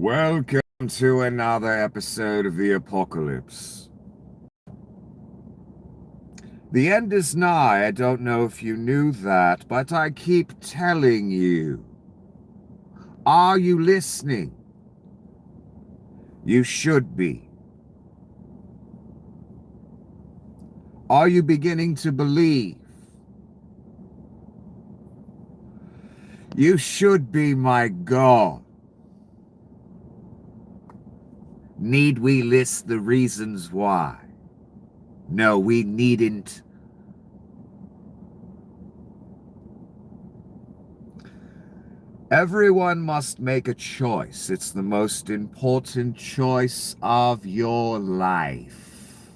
Welcome to another episode of the Apocalypse. The end is nigh. I don't know if you knew that, but I keep telling you. Are you listening? You should be. Are you beginning to believe? You should be, my God. Need we list the reasons why? No, we needn't. Everyone must make a choice. It's the most important choice of your life.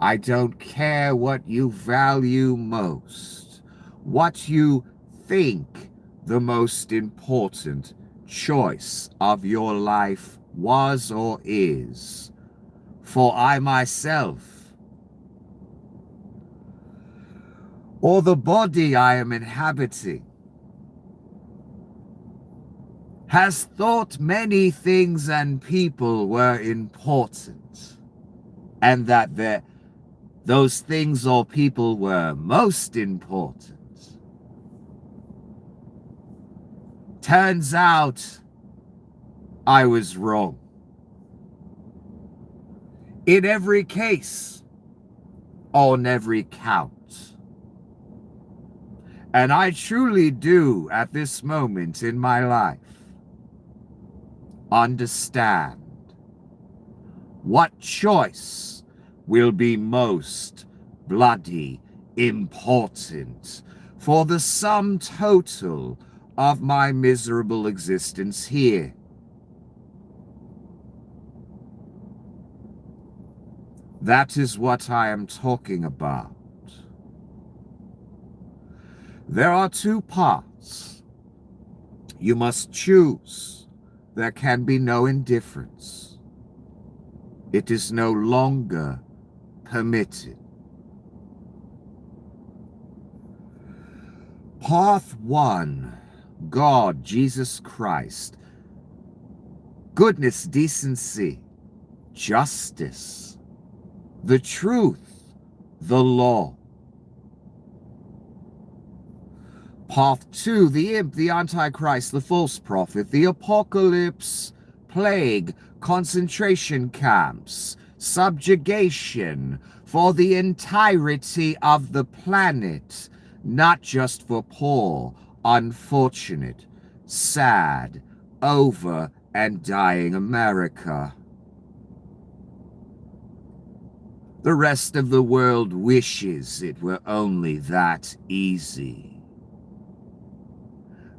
I don't care what you value most, what you think the most important choice of your life was or is. For I myself, or the body I am inhabiting, has thought many things and people were important, and that those things or people were most important. Turns out I was wrong. In every case, on every count. And I truly do, at this moment in my life, understand what choice will be most bloody important for the sum total of my miserable existence here. That is what I am talking about. There are two parts. You must choose. There can be no indifference. It is no longer permitted. Path 1. God, Jesus Christ. Goodness, decency, justice, the truth, the law. Path 2, the imp, the antichrist, the false prophet, the apocalypse, plague, concentration camps, subjugation for the entirety of the planet, not just for poor, unfortunate, sad, over and dying America. The rest of the world wishes it were only that easy.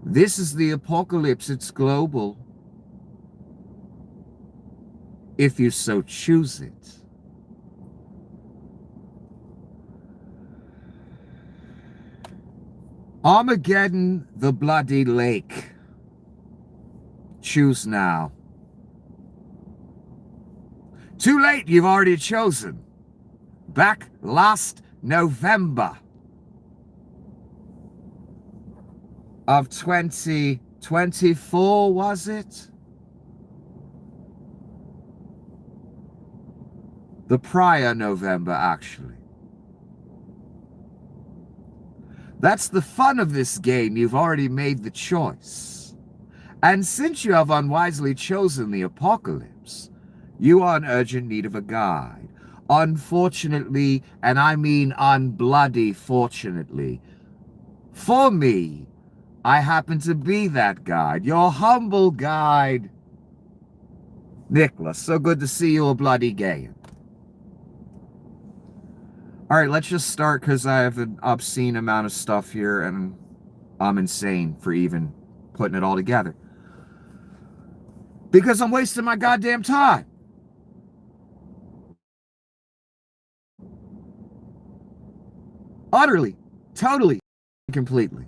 This is the apocalypse. It's global, if you so choose it. Armageddon, the bloody lake. Choose now. Too late, you've already chosen. Back last November of 2024, was it? The prior November, actually. That's the fun of this game. You've already made the choice. And since you have unwisely chosen the apocalypse, you are in urgent need of a guide. Unfortunately, and I mean unbloody fortunately, for me, I happen to be that guide, your humble guide, Nicholas. So good to see you, a bloody gay. All right, let's just start because I have an obscene amount of stuff here and I'm insane for even putting it all together. Because I'm wasting my goddamn time. Utterly, totally, completely.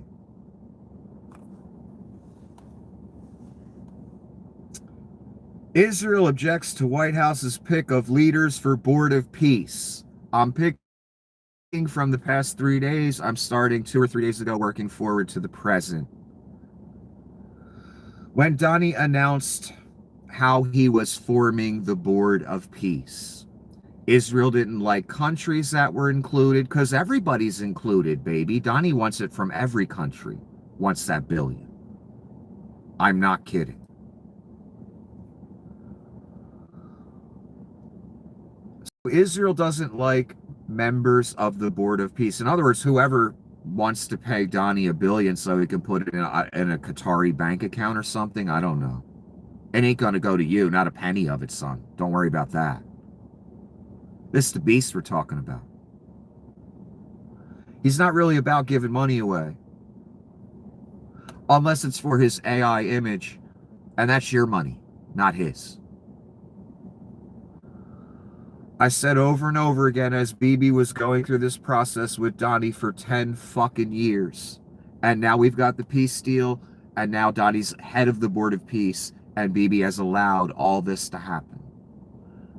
Israel objects to White House's pick of leaders for Board of Peace. I'm picking from the past 3 days. I'm starting 2 or 3 days ago, working forward to the present. When Donnie announced how he was forming the Board of Peace. Israel didn't like countries that were included, because everybody's included, baby. Donnie wants it from every country, wants that billion. I'm not kidding. So Israel doesn't like members of the Board of Peace. In other words, whoever wants to pay Donnie $1 billion so he can put it in a Qatari bank account or something, I don't know. It ain't gonna go to you, not a penny of it, son. Don't worry about that. This is the beast we're talking about. He's not really about giving money away. Unless it's for his AI image, and that's your money, not his. I said over and over again as Bibi was going through this process with Donnie for 10 fucking years. And now we've got the peace deal, and now Donnie's head of the Board of Peace, and Bibi has allowed all this to happen.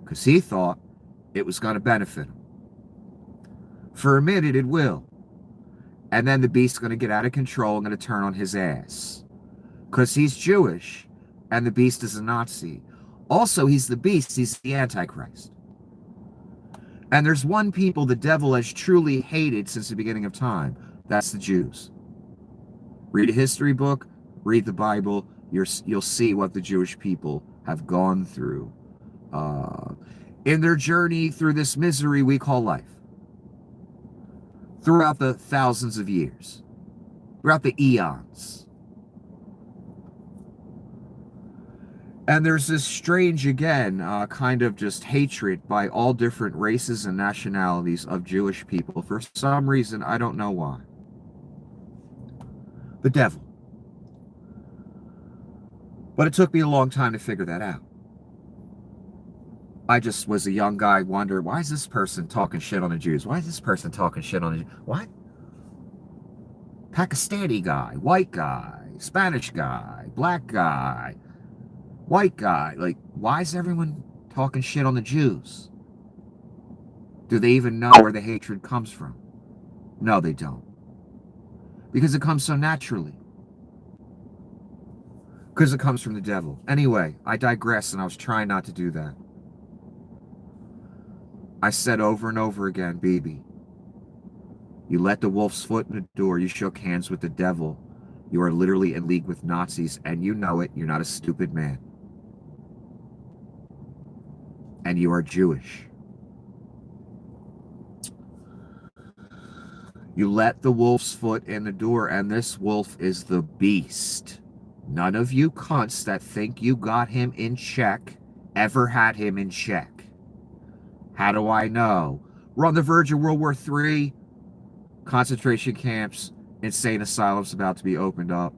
Because he thought it was going to benefit him. For a minute, it will. And then the beast's going to get out of control and going to turn on his ass. Because he's Jewish, and the beast is a Nazi. Also, he's the beast, he's the antichrist. And there's one people the devil has truly hated since the beginning of time. That's the Jews. Read a history book, read the Bible, you'll see what the Jewish people have gone through in their journey through this misery we call life. Throughout the thousands of years. Throughout the eons. And there's this strange, again, kind of just hatred by all different races and nationalities of Jewish people. For some reason, I don't know why. The devil. But it took me a long time to figure that out. I just was a young guy, wondered, why is this person talking shit on the Jews? Why is this person talking shit on the Jews? What? Pakistani guy, white guy, Spanish guy, black guy, white guy. Like, why is everyone talking shit on the Jews? Do they even know where the hatred comes from? No, they don't. Because it comes so naturally. Because it comes from the devil. Anyway, I digress, and I was trying not to do that. I said over and over again, Bibi, you let the wolf's foot in the door, you shook hands with the devil. You are literally in league with Nazis, and you know it. You're not a stupid man. And you are Jewish. You let the wolf's foot in the door, and this wolf is the beast. None of you cunts that think you got him in check ever had him in check. How do I know? We're on the verge of World War III. Concentration camps, insane asylums about to be opened up.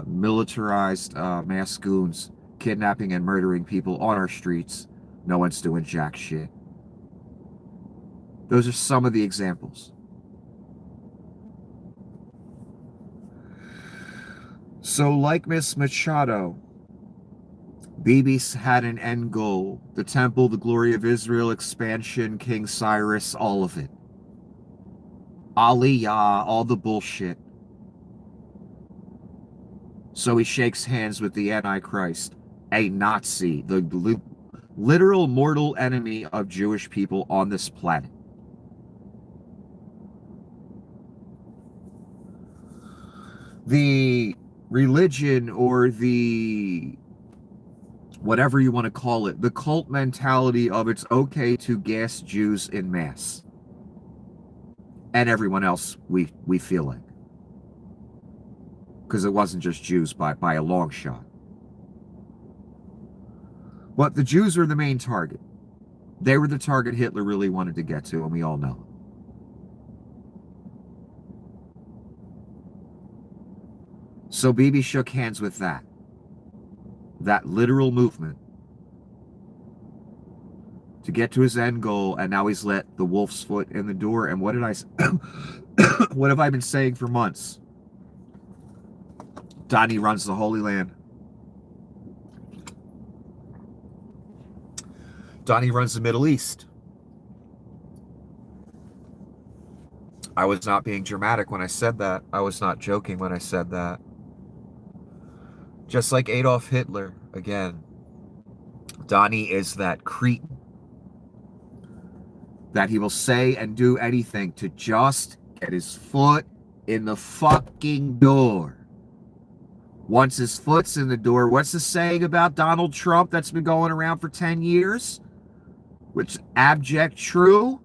Militarized mass goons kidnapping and murdering people on our streets. No one's doing jack shit. Those are some of the examples. So, like Miss Machado, Bibi had an end goal. The temple, the glory of Israel, expansion, King Cyrus, all of it. Aliyah, all the bullshit. So he shakes hands with the Antichrist, a Nazi, the literal mortal enemy of Jewish people on this planet. The religion, or the whatever you want to call it, the cult mentality of it's okay to gas Jews in mass. And everyone else we feel like. Because it wasn't just Jews by a long shot. But the Jews were the main target. They were the target Hitler really wanted to get to, and we all know it. So Bibi shook hands with that literal movement to get to his end goal, and now he's let the wolf's foot in the door. And what did I say? What have I been saying for months? Donnie runs the Holy Land. Donnie runs the Middle East. I was not being dramatic when I said that. I was not joking when I said that. Just like Adolf Hitler, again, Donnie is that cretin that he will say and do anything to just get his foot in the fucking door. Once his foot's in the door, what's the saying about Donald Trump that's been going around for 10 years? Which is abject true?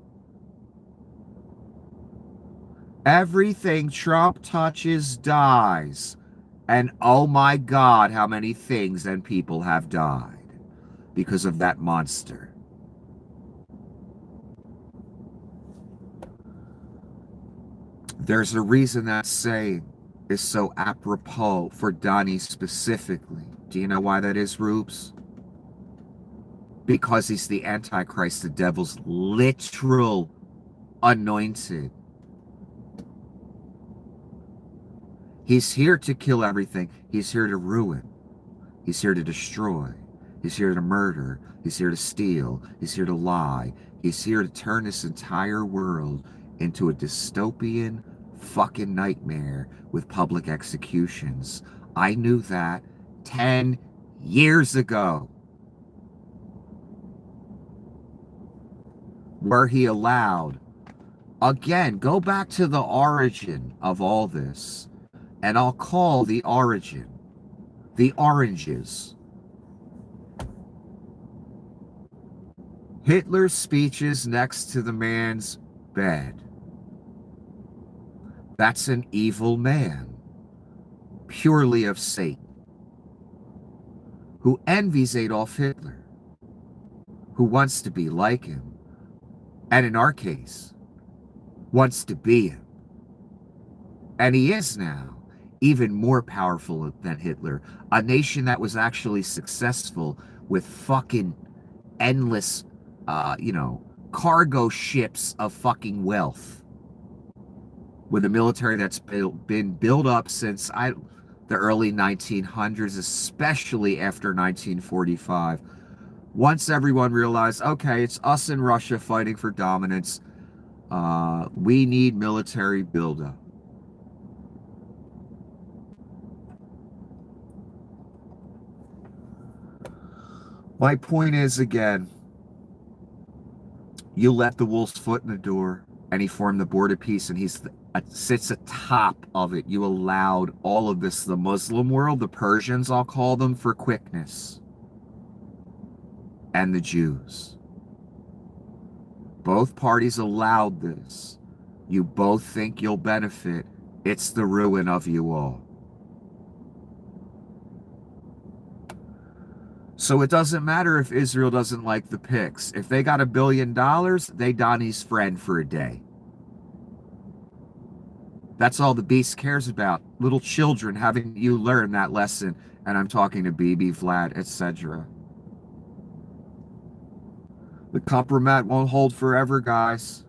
Everything Trump touches dies. And oh my God, how many things and people have died because of that monster. There's a reason that saying is so apropos for Donnie specifically. Do you know why that is, Rubes? Because he's the Antichrist, the devil's literal anointed. He's here to kill everything. He's here to ruin. He's here to destroy. He's here to murder. He's here to steal. He's here to lie. He's here to turn this entire world into a dystopian fucking nightmare with public executions. I knew that 10 years ago. Were he allowed? Again, go back to the origin of all this. And I'll call the origin the oranges. Hitler's speeches next to the man's bed. That's an evil man, purely of Satan, who envies Adolf Hitler, who wants to be like him, and in our case, wants to be him. And he is now even more powerful than Hitler, a nation that was actually successful with fucking endless, cargo ships of fucking wealth, with a military that's been built up since the early 1900s, especially after 1945. Once everyone realized, okay, it's us and Russia fighting for dominance, we need military buildup. My point is, again, you let the wolf's foot in the door, and he formed the board of peace, and he sits atop of it. You allowed all of this, the Muslim world, the Persians, I'll call them, for quickness, and the Jews. Both parties allowed this. You both think you'll benefit. It's the ruin of you all. So it doesn't matter if Israel doesn't like the pics. If they got $1 billion, they Donnie's friend for a day. That's all the beast cares about. Little children having you learn that lesson. And I'm talking to Bibi, Vlad, etc. The compromat won't hold forever, guys.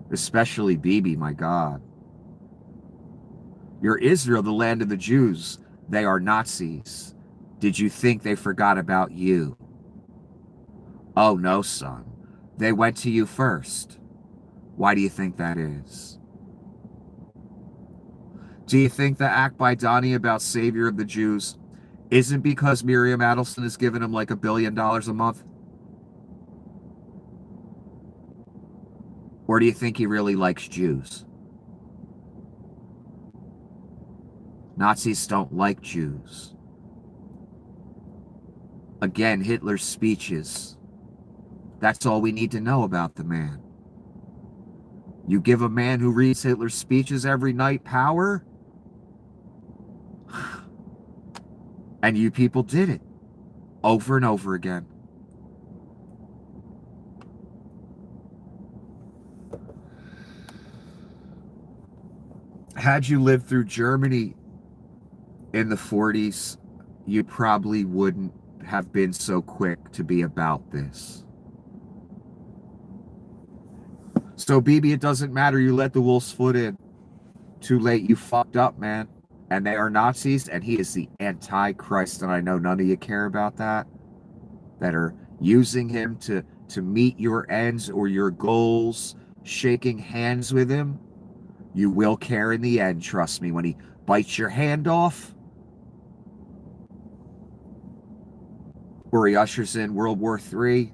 Especially Bibi, my God. You're Israel, the land of the Jews. They are Nazis. Did you think they forgot about you? Oh no, son. They went to you first. Why do you think that is? Do you think the act by Donnie about Savior of the Jews isn't because Miriam Adelson has given him like $1 billion a month? Or do you think he really likes Jews? Nazis don't like Jews. Again, Hitler's speeches. That's all we need to know about the man. You give a man who reads Hitler's speeches every night power? And you people did it over and over again. Had you lived through Germany in the 40s, you probably wouldn't have been so quick to be about this. So, Bibi, it doesn't matter. You let the wolf's foot in. Too late. You fucked up, man. And they are Nazis, and he is the Antichrist. And I know none of you care about that. That are using him to meet your ends or your goals, shaking hands with him. You will care in the end, trust me. When he bites your hand off, where he ushers in World War III.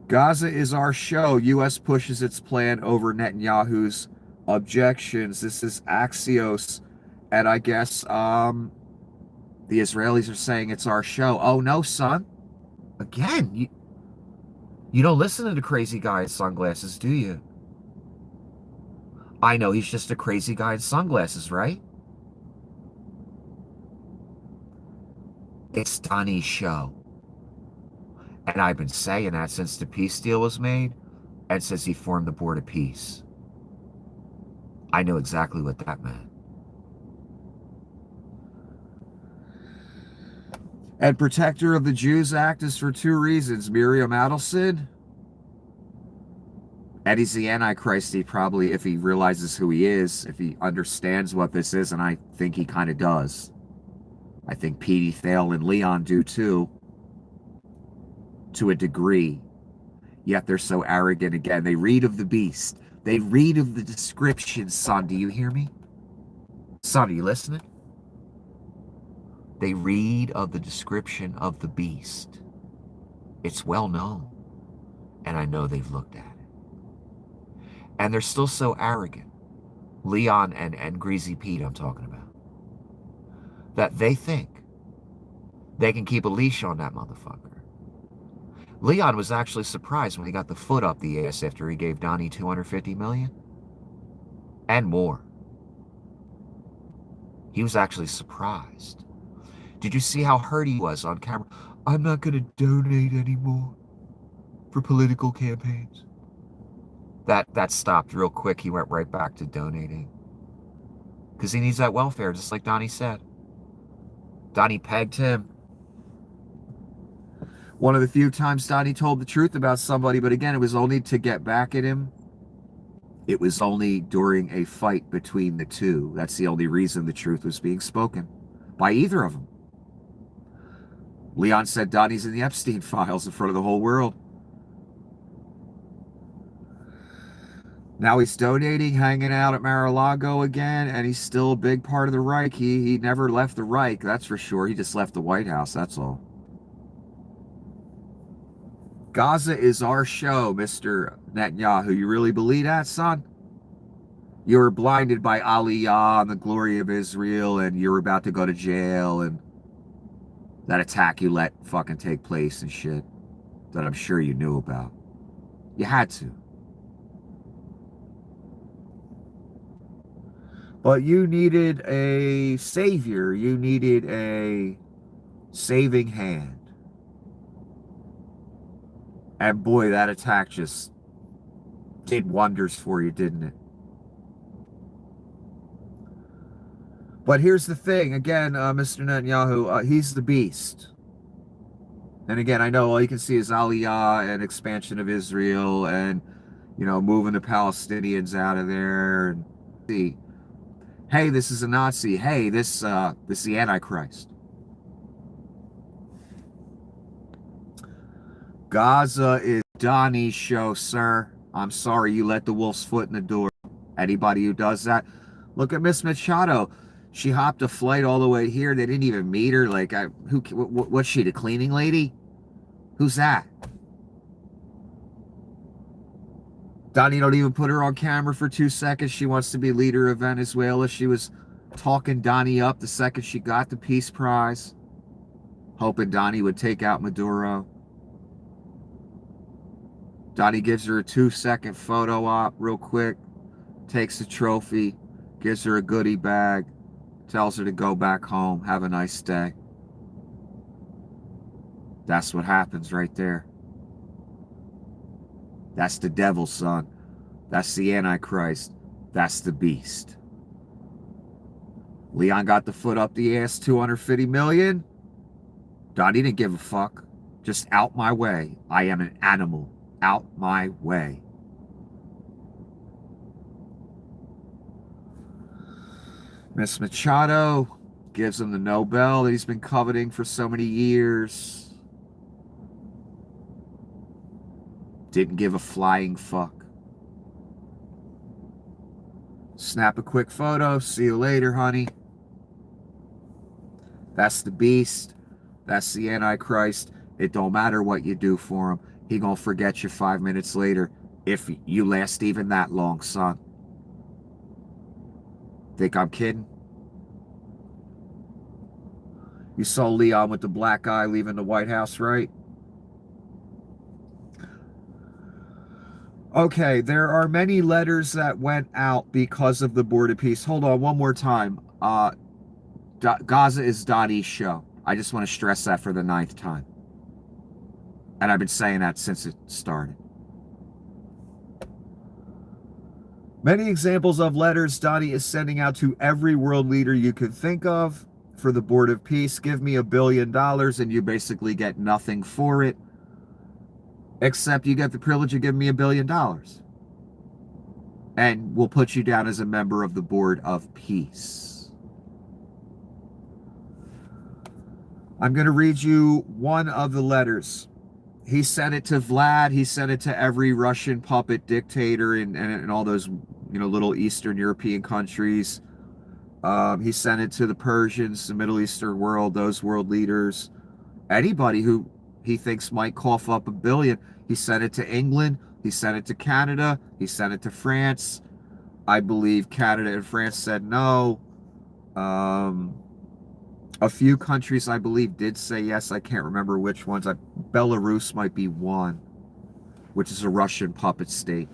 Gaza is our show. U.S. pushes its plan over Netanyahu's objections. This is Axios. And I guess the Israelis are saying it's our show. Oh, no, son. Again, you don't listen to the crazy guy in sunglasses, do you? I know he's just a crazy guy in sunglasses, right? It's Donnie's show. And I've been saying that since the peace deal was made and since he formed the Board of Peace. I know exactly what that meant. And Protector of the Jews Act is for two reasons. Miriam Adelson, and he's the Antichrist. He probably, if he realizes who he is, if he understands what this is, and I think he kind of does. I think Petey, Thale, and Leon do too, to a degree. Yet they're so arrogant again. They read of the beast. They read of the description. Son, do you hear me? Son, are you listening? They read of the description of the beast. It's well known. And I know they've looked at it. And they're still so arrogant. Leon and Greasy Pete I'm talking about. That they think they can keep a leash on that motherfucker. Leon was actually surprised when he got the foot up the ass after he gave Donnie $250 million. And more. He was actually surprised. Did you see how hurt he was on camera? I'm not going to donate anymore for political campaigns. That stopped real quick. He went right back to donating. Because he needs that welfare, just like Donnie said. Donnie pegged him. One of the few times Donnie told the truth about somebody, but again, it was only to get back at him. It was only during a fight between the two. That's the only reason the truth was being spoken by either of them. Leon said Donnie's in the Epstein files in front of the whole world. Now he's donating, hanging out at Mar-a-Lago again, and he's still a big part of the Reich. He never left the Reich, that's for sure. He just left the White House, that's all. Gaza is our show, Mr. Netanyahu. You really believe that, son? You were blinded by Aliyah and the glory of Israel, and you're about to go to jail, and that attack you let fucking take place and shit that I'm sure you knew about. You had to. But you needed a savior. You needed a saving hand. And boy, that attack just did wonders for you, didn't it? But here's the thing. Again, Mr. Netanyahu, he's the beast. And again, I know all you can see is Aliyah and expansion of Israel and, you know, moving the Palestinians out of there. And see, hey, this is a Nazi. Hey, this is the Antichrist. Gaza is Donnie's show, sir. I'm sorry you let the wolf's foot in the door. Anybody who does that, look at Miss Machado. She hopped a flight all the way here. They didn't even meet her. Like, what's she, the cleaning lady? Who's that? Donnie don't even put her on camera for 2 seconds. She wants to be leader of Venezuela. She was talking Donnie up the second she got the Peace Prize, hoping Donnie would take out Maduro. Donnie gives her a 2-second photo op real quick, takes the trophy, gives her a goodie bag, tells her to go back home, have a nice day. That's what happens right there. That's the devil, son. That's the Antichrist. That's the beast. Leon got the foot up the ass, 250 million. Donnie didn't give a fuck. Just out my way. I am an animal. Out my way. Miss Machado gives him the Nobel that he's been coveting for so many years. Didn't give a flying fuck. Snap a quick photo. See you later, honey. That's the beast. That's the antichrist. It don't matter what you do for him. He gonna forget you 5 minutes later if you last even that long, son. Think I'm kidding? You saw Leon with the black eye leaving the White House, right? Okay, there are many letters that went out because of the Board of Peace. Hold on one more time. Gaza is Donnie's show. I just want to stress that for the 9th time. And I've been saying that since it started. Many examples of letters Donnie is sending out to every world leader you could think of for the Board of Peace. Give me $1 billion and you basically get nothing for it. Except you get the privilege of giving me $1 billion. And we'll put you down as a member of the Board of Peace. I'm going to read you one of the letters. He sent it to Vlad. He sent it to every Russian puppet dictator and all those, little Eastern European countries. He sent it to the Persians, the Middle Eastern world, those world leaders. Anybody who he thinks might cough up $1 billion. He sent it to England. He sent it to Canada. He sent it to France. I believe Canada and France said no. A few countries, I believe, did say yes. I can't remember which ones. Belarus might be one, which is a Russian puppet state.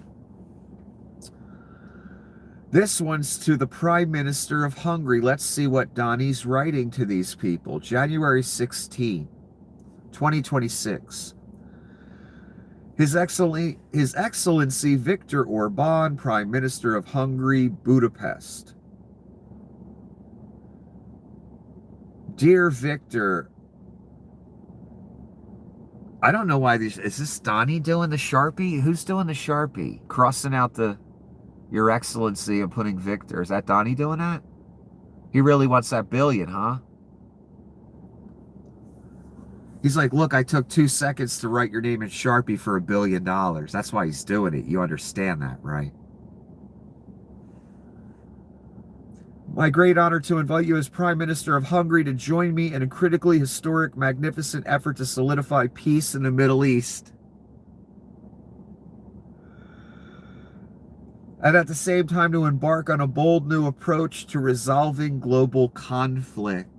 This one's to the Prime Minister of Hungary. Let's see what Donnie's writing to these people. January 16, 2026. His Excellency Viktor Orban, Prime Minister of Hungary, Budapest. Dear Victor, I don't know why is this Donnie doing the Sharpie? Who's doing the Sharpie? Crossing out the Your Excellency and putting Victor. Is that Donnie doing that? He really wants that $1 billion, huh? He's like, look, I took 2 seconds to write your name in Sharpie for $1 billion. That's why he's doing it. You understand that, right? My great honor to invite you as Prime Minister of Hungary to join me in a critically historic, magnificent effort to solidify peace in the Middle East. And at the same time to embark on a bold new approach to resolving global conflict.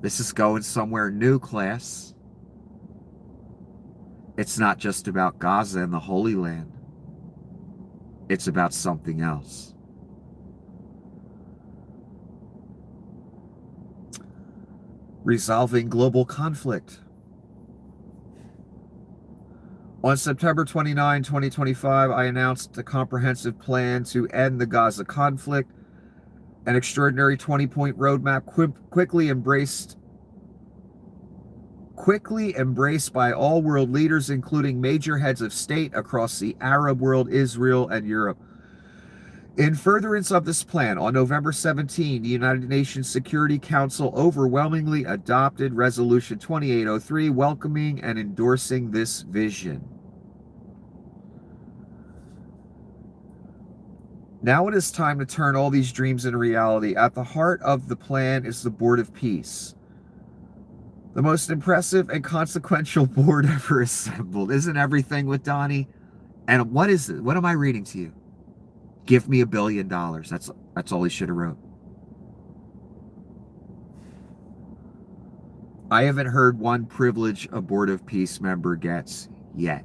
This is going somewhere new, class. It's not just about Gaza and the Holy Land. It's about something else. Resolving global conflict. On September 29, 2025, I announced a comprehensive plan to end the Gaza conflict, an extraordinary 20-point roadmap quickly embraced by all world leaders, including major heads of state across the Arab world, Israel, and Europe. In furtherance of this plan, on November 17, the United Nations Security Council overwhelmingly adopted Resolution 2803, welcoming and endorsing this vision. Now it is time to turn all these dreams into reality. At the heart of the plan is the Board of Peace, the most impressive and consequential board ever assembled. Isn't everything with Donnie? And what is it? What am I reading to you? Give me $1 billion. That's all he should have wrote. I haven't heard one privilege a Board of Peace member gets yet.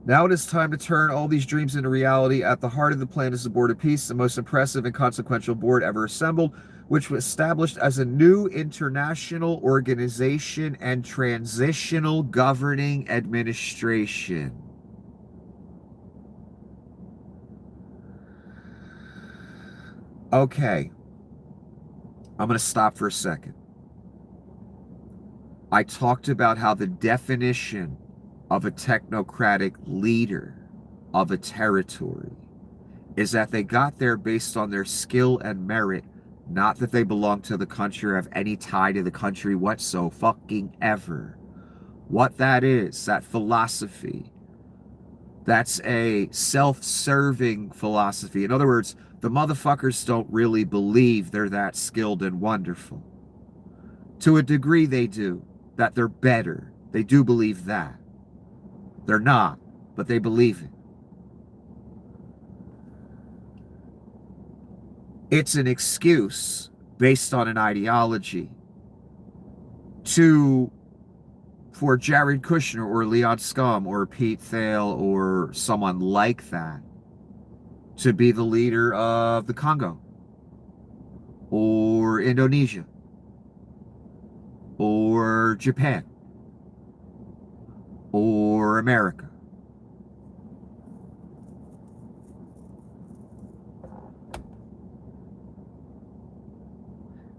Now it is time to turn all these dreams into reality. At the heart of the plan is the Board of Peace, the most impressive and consequential board ever assembled, which was established as a new international organization and transitional governing administration. Okay, I'm going to stop for a second. I talked about how the definition of a technocratic leader of a territory is that they got there based on their skill and merit, not that they belong to the country or have any tie to the country whatsoever. What that is, that philosophy, That's a self-serving philosophy. In other words, the motherfuckers don't really believe they're that skilled and wonderful. To a degree, they do. That they're better. They do believe that. They're not, but they believe it. It's an excuse based on an ideology for Jared Kushner or Leon Scum or Pete Thale or someone like that to be the leader of the Congo or Indonesia or Japan or America.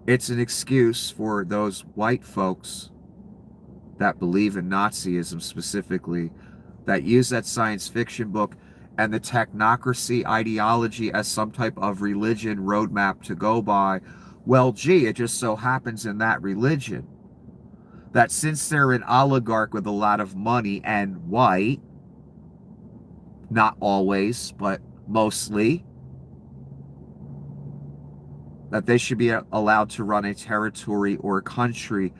It's an excuse for those white folks that believe in Nazism specifically, that use that science fiction book and the technocracy ideology as some type of religion roadmap to go by. Well, gee, it just so happens in that religion that since they're an oligarch with a lot of money and white, not always, but mostly, that they should be allowed to run a territory or country,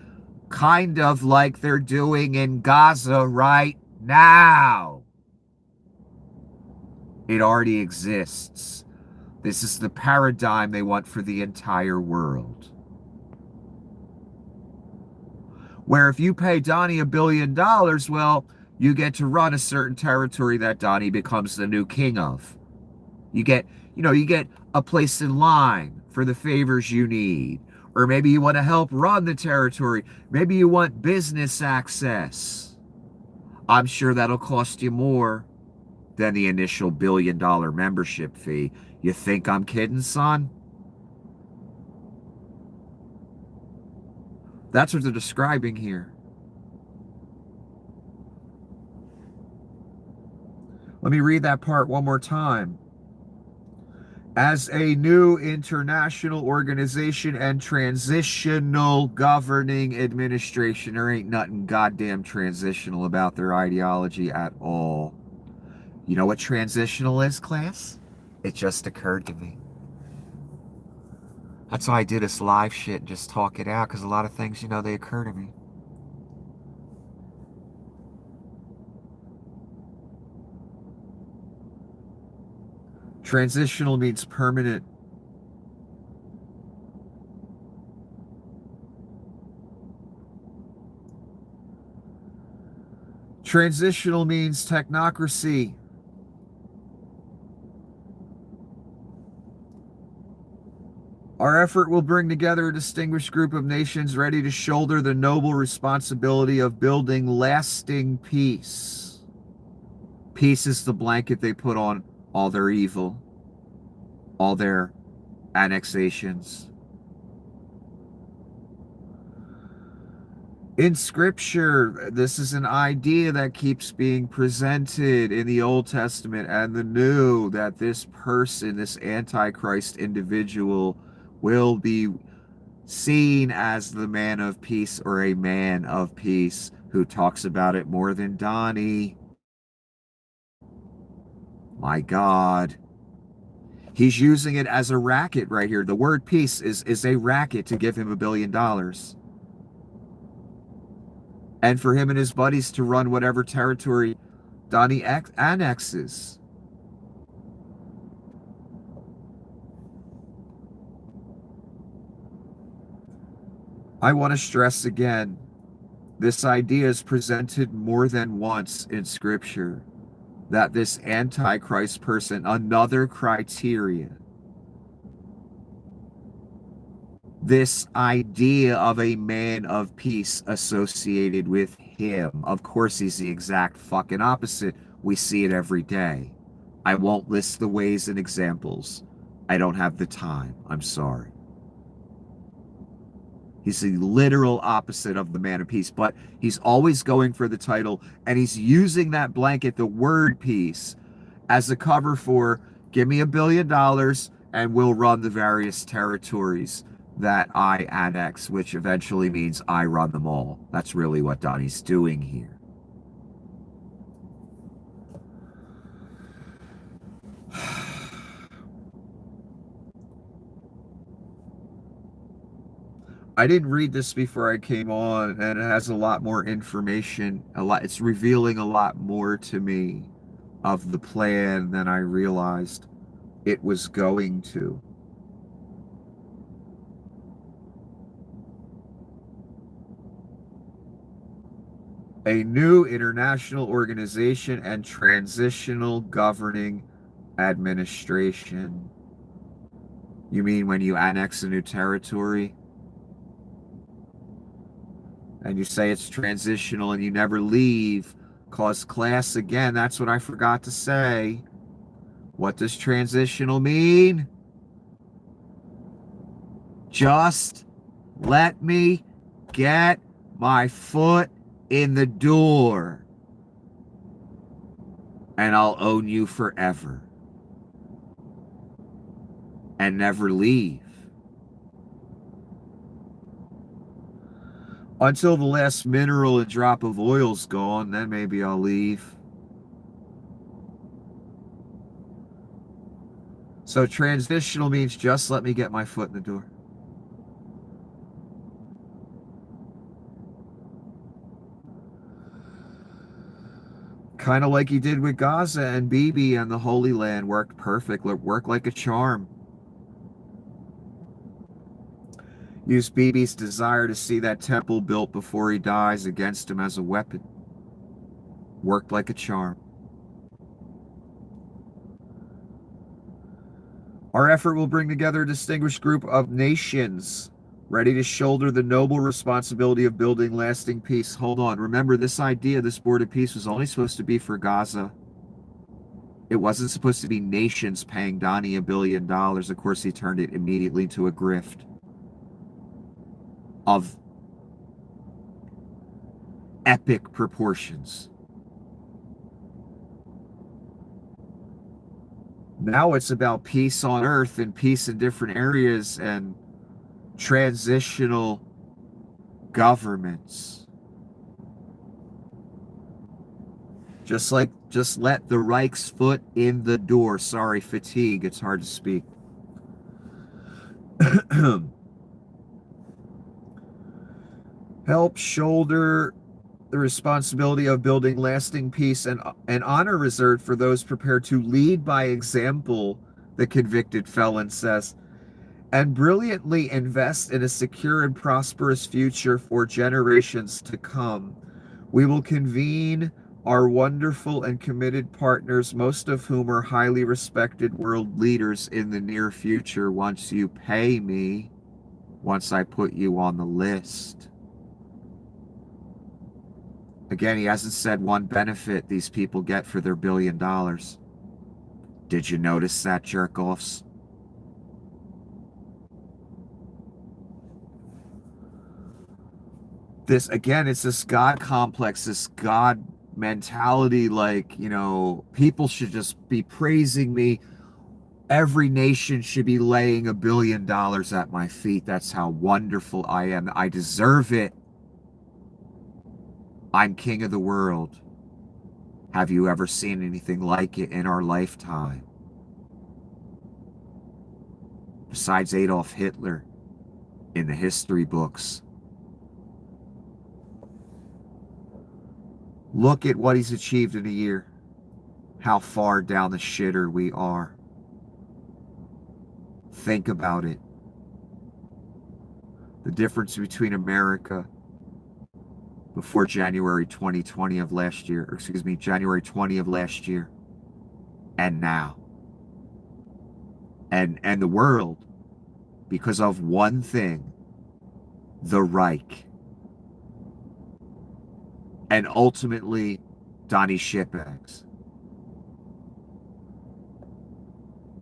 kind of like they're doing in Gaza right now. It already exists. This is the paradigm they want for the entire world. Where if you pay Donnie $1 billion, well, you get to run a certain territory that Donnie becomes the new king of. You get a place in line for the favors you need. Or maybe you want to help run the territory. Maybe you want business access. I'm sure that'll cost you more than the initial $1 billion membership fee. You think I'm kidding, son? That's what they're describing here. Let me read that part one more time. As a new international organization and transitional governing administration, there ain't nothing goddamn transitional about their ideology at all. You know what transitional is, class? It just occurred to me. That's why I do this live shit and just talk it out, because a lot of things, they occur to me. Transitional means permanent. Transitional means technocracy. Our effort will bring together a distinguished group of nations ready to shoulder the noble responsibility of building lasting peace. Peace is the blanket they put on all their evil, all their annexations. In Scripture, this is an idea that keeps being presented in the Old Testament and the New, that this person, this antichrist individual, will be seen as the man of peace or a man of peace. Who talks about it more than Donnie? My God. He's using it as a racket right here. The word peace is a racket to give him $1 billion. And for him and his buddies to run whatever territory Donnie annexes. I want to stress again, this idea is presented more than once in Scripture, that this Antichrist person, another criteria, this idea of a man of peace associated with him. Of course, he's the exact fucking opposite. We see it every day. I won't list the ways and examples. I don't have the time. I'm sorry. He's the literal opposite of the man of peace, but he's always going for the title, and he's using that blanket, the word peace, as a cover for, give me $1 billion and we'll run the various territories that I annex, which eventually means I run them all. That's really what Donnie's doing here. I didn't read this before I came on, and it has a lot more information. It's revealing a lot more to me of the plan than I realized it was going to. A new international organization and transitional governing administration. You mean when you annex a new territory and you say it's transitional and you never leave? Cause class again, that's what I forgot to say. What does transitional mean? Just let me get my foot in the door and I'll own you forever and never leave. Until the last mineral and drop of oil's gone, then maybe I'll leave. So transitional means just let me get my foot in the door. Kind of like he did with Gaza and Bibi and the Holy Land. Worked perfect, worked like a charm. Used Bibi's desire to see that temple built before he dies against him as a weapon. Worked like a charm. Our effort will bring together a distinguished group of nations ready to shoulder the noble responsibility of building lasting peace. Hold on. Remember, this idea, this board of peace, was only supposed to be for Gaza. It wasn't supposed to be nations paying Donnie $1 billion. Of course, he turned it immediately to a grift of epic proportions. Now it's about peace on earth and peace in different areas and transitional governments. Just let the Reich's foot in the door. Sorry, fatigue. It's hard to speak. Help shoulder the responsibility of building lasting peace and honor reserved for those prepared to lead by example, the convicted felon says, and brilliantly invest in a secure and prosperous future for generations to come. We will convene our wonderful and committed partners, most of whom are highly respected world leaders, in the near future once you pay me, once I put you on the list. Again, he hasn't said one benefit these people get for their $1 billion. Did you notice that, jerk-offs? This, again, it's this God complex, this God mentality, like, you know, people should just be praising me. Every nation should be laying $1 billion at my feet. That's how wonderful I am. I deserve it. I'm king of the world. Have you ever seen anything like it in our lifetime? Besides Adolf Hitler in the history books. Look at what he's achieved in a year. How far down the shitter we are. Think about it. The difference between America before January 2020 of last year, or excuse me, January 20 of last year, and now. And the world, because of one thing, the Reich. And ultimately, Donnie Shitbags.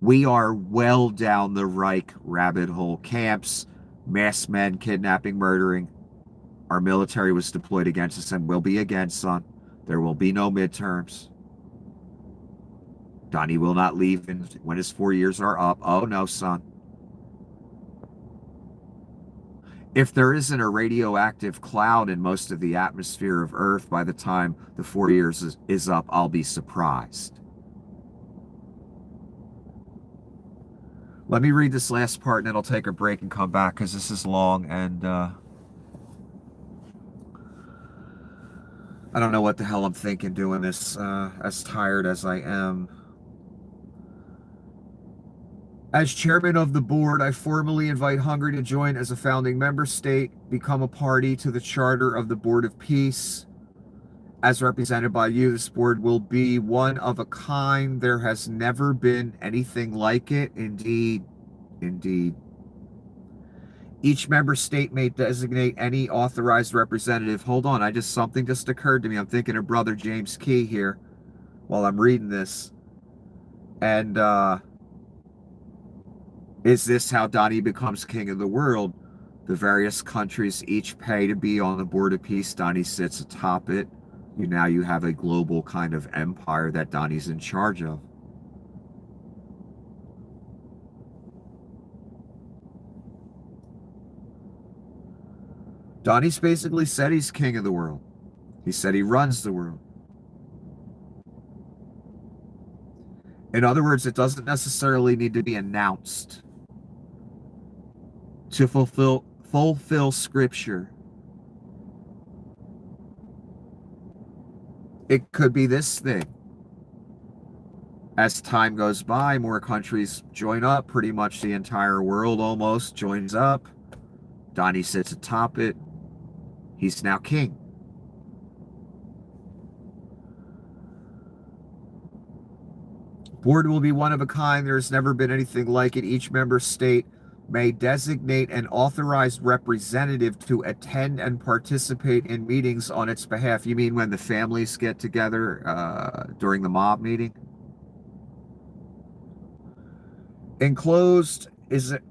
We are well down the Reich rabbit hole. Camps, mass men, kidnapping, murdering. Our military was deployed against us and will be again, son. There will be no midterms. Donnie will not leave when his 4 years are up. Oh, no, son. If there isn't a radioactive cloud in most of the atmosphere of Earth by the time the 4 years is up, I'll be surprised. Let me read this last part and then I'll take a break and come back because this is long and I don't know what the hell I'm thinking doing this, as tired as I am. As chairman of the board, I formally invite Hungary to join as a founding member state, become a party to the Charter of the Board of Peace. As represented by you, this board will be one of a kind. There has never been anything like it. Indeed, indeed. Each member state may designate any authorized representative. Hold on, something just occurred to me. I'm thinking of Brother James Key here while I'm reading this. And, is this how Donnie becomes king of the world? The various countries each pay to be on the Board of Peace. Donnie sits atop it. Now you have a global kind of empire that Donnie's in charge of. Donnie's basically said he's king of the world. He said he runs the world. In other words, it doesn't necessarily need to be announced to fulfill scripture. It could be this thing. As time goes by, more countries join up. Pretty much the entire world almost joins up. Donnie sits atop it. He's now king. Board will be one of a kind. There has never been anything like it. Each member state may designate an authorized representative to attend and participate in meetings on its behalf. You mean when the families get together during the mob meeting? Enclosed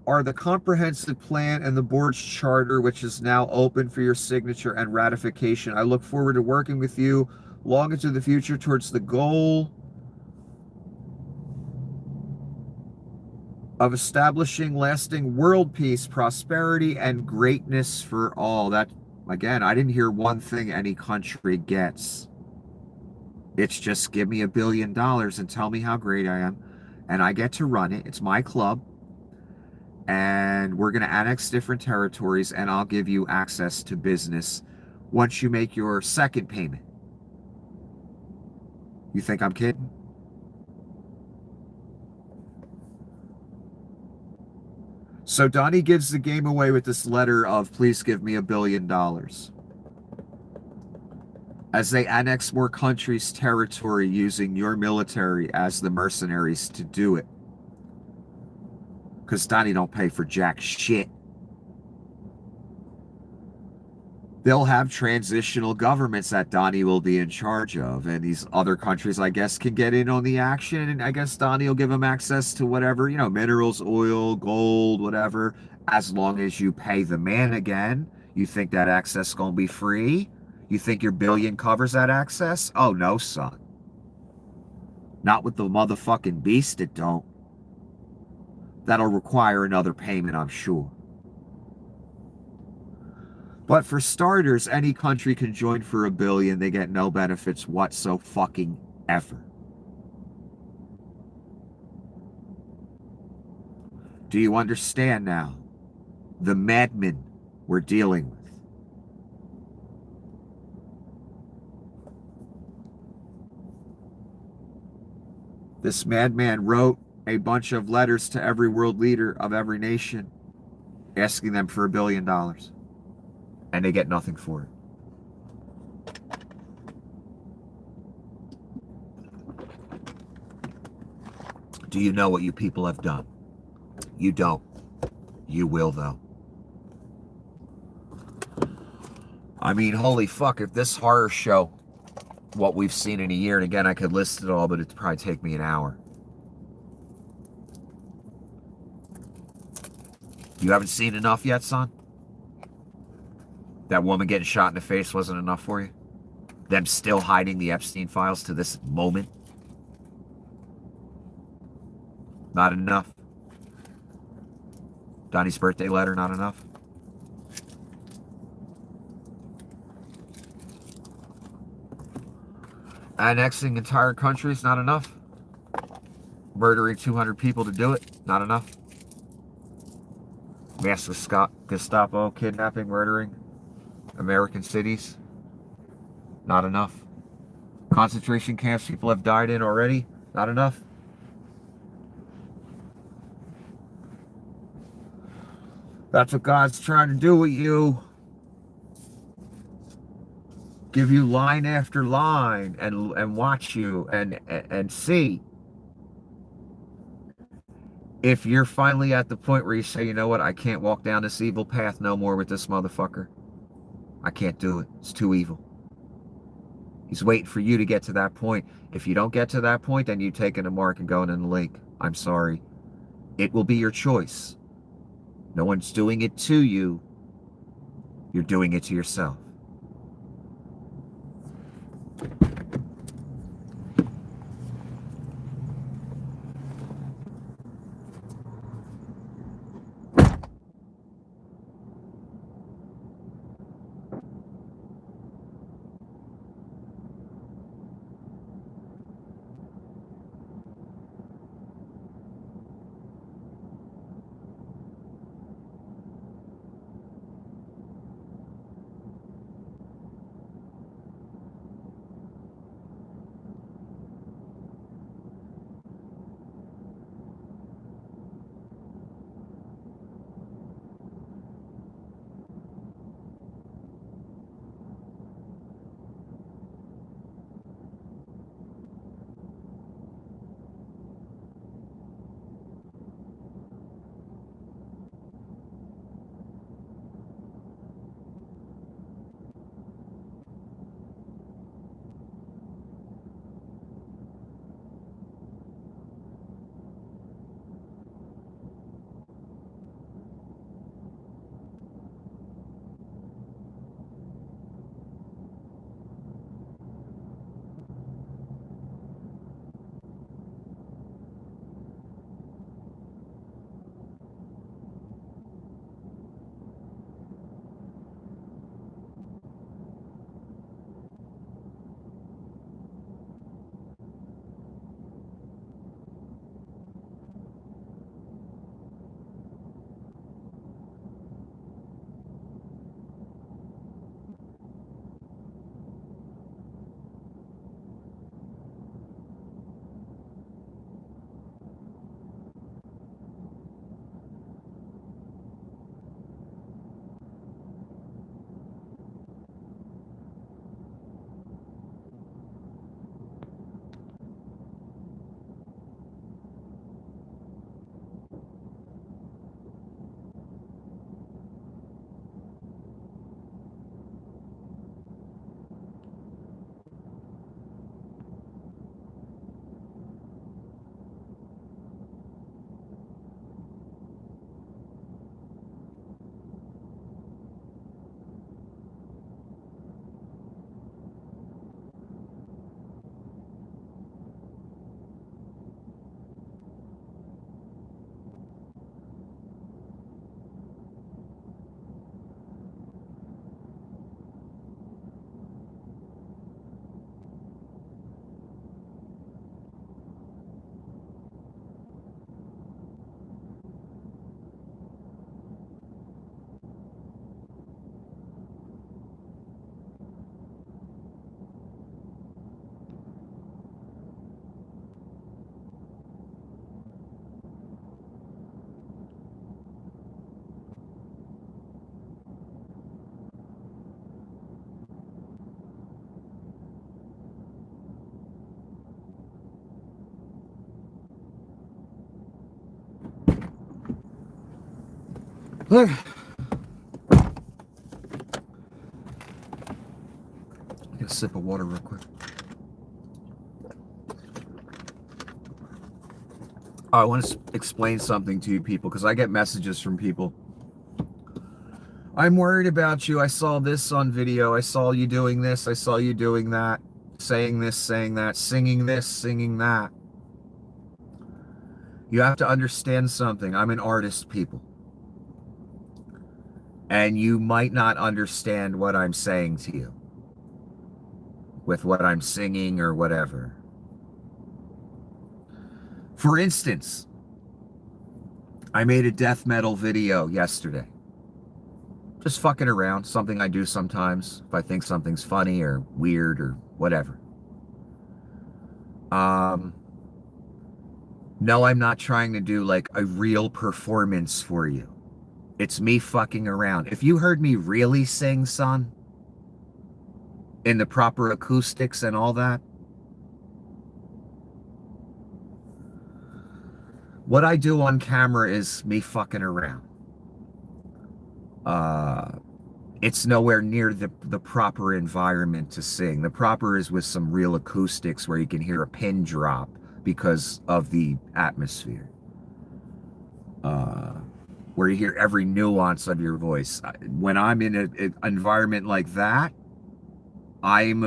are the comprehensive plan and the board's charter, which is now open for your signature and ratification. I look forward to working with you long into the future towards the goal of establishing lasting world peace, prosperity, and greatness for all. That, again, I didn't hear one thing any country gets. It's just give me $1 billion and tell me how great I am. And I get to run it. It's my club. And we're going to annex different territories and I'll give you access to business once you make your second payment. You think I'm kidding? So Donnie gives the game away with this letter of please give me $1 billion. As they annex more countries' territory using your military as the mercenaries to do it. Because Donnie don't pay for jack shit. They'll have transitional governments that Donnie will be in charge of. And these other countries, I guess, can get in on the action. And I guess Donnie will give them access to whatever, minerals, oil, gold, whatever. As long as you pay the man again. You think that access is going to be free? You think your $1 billion covers that access? Oh, no, son. Not with the motherfucking beast, it don't. That'll require another payment, I'm sure. But for starters, any country can join for $1 billion. They get no benefits whatsoever. Do you understand now? The madmen we're dealing with. This madman wrote a bunch of letters to every world leader of every nation, asking them for $1 billion. And they get nothing for it. Do you know what you people have done? You don't. You will, though. I mean, holy fuck, if this horror show, what we've seen in a year, and again, I could list it all, but it'd probably take me an hour. You haven't seen enough yet, son? That woman getting shot in the face wasn't enough for you? Them still hiding the Epstein files to this moment? Not enough? Donnie's birthday letter, not enough? Annexing entire countries, not enough? Murdering 200 people to do it, not enough? Mass Gestapo kidnapping, murdering American cities. Not enough. Concentration camps people have died in already. Not enough. That's what God's trying to do with you. Give you line after line and watch you and see if you're finally at the point where you say, you know what, I can't walk down this evil path no more with this motherfucker. I can't do it. It's too evil. He's waiting for you to get to that point. If you don't get to that point, then you taking a mark and going in the lake. I'm sorry. It will be your choice. No one's doing it to you. You're doing it to yourself. Look. Get a sip of water real quick. I want to explain something to you people because I get messages from people. I'm worried about you. I saw this on video. I saw you doing this. I saw you doing that. Saying this, saying that. Singing this, singing that. You have to understand something. I'm an artist, people. And you might not understand what I'm saying to you with what I'm singing or whatever. For instance, I made a death metal video yesterday. Just fucking around, something I do sometimes if I think something's funny or weird or whatever. No, I'm not trying to do like a real performance for you. It's me fucking around. If you heard me really sing, son, in the proper acoustics and all that, what I do on camera is me fucking around. It's nowhere near the proper environment to sing. The proper is with some real acoustics where you can hear a pin drop because of the atmosphere. Where you hear every nuance of your voice. When I'm in an environment like that, I'm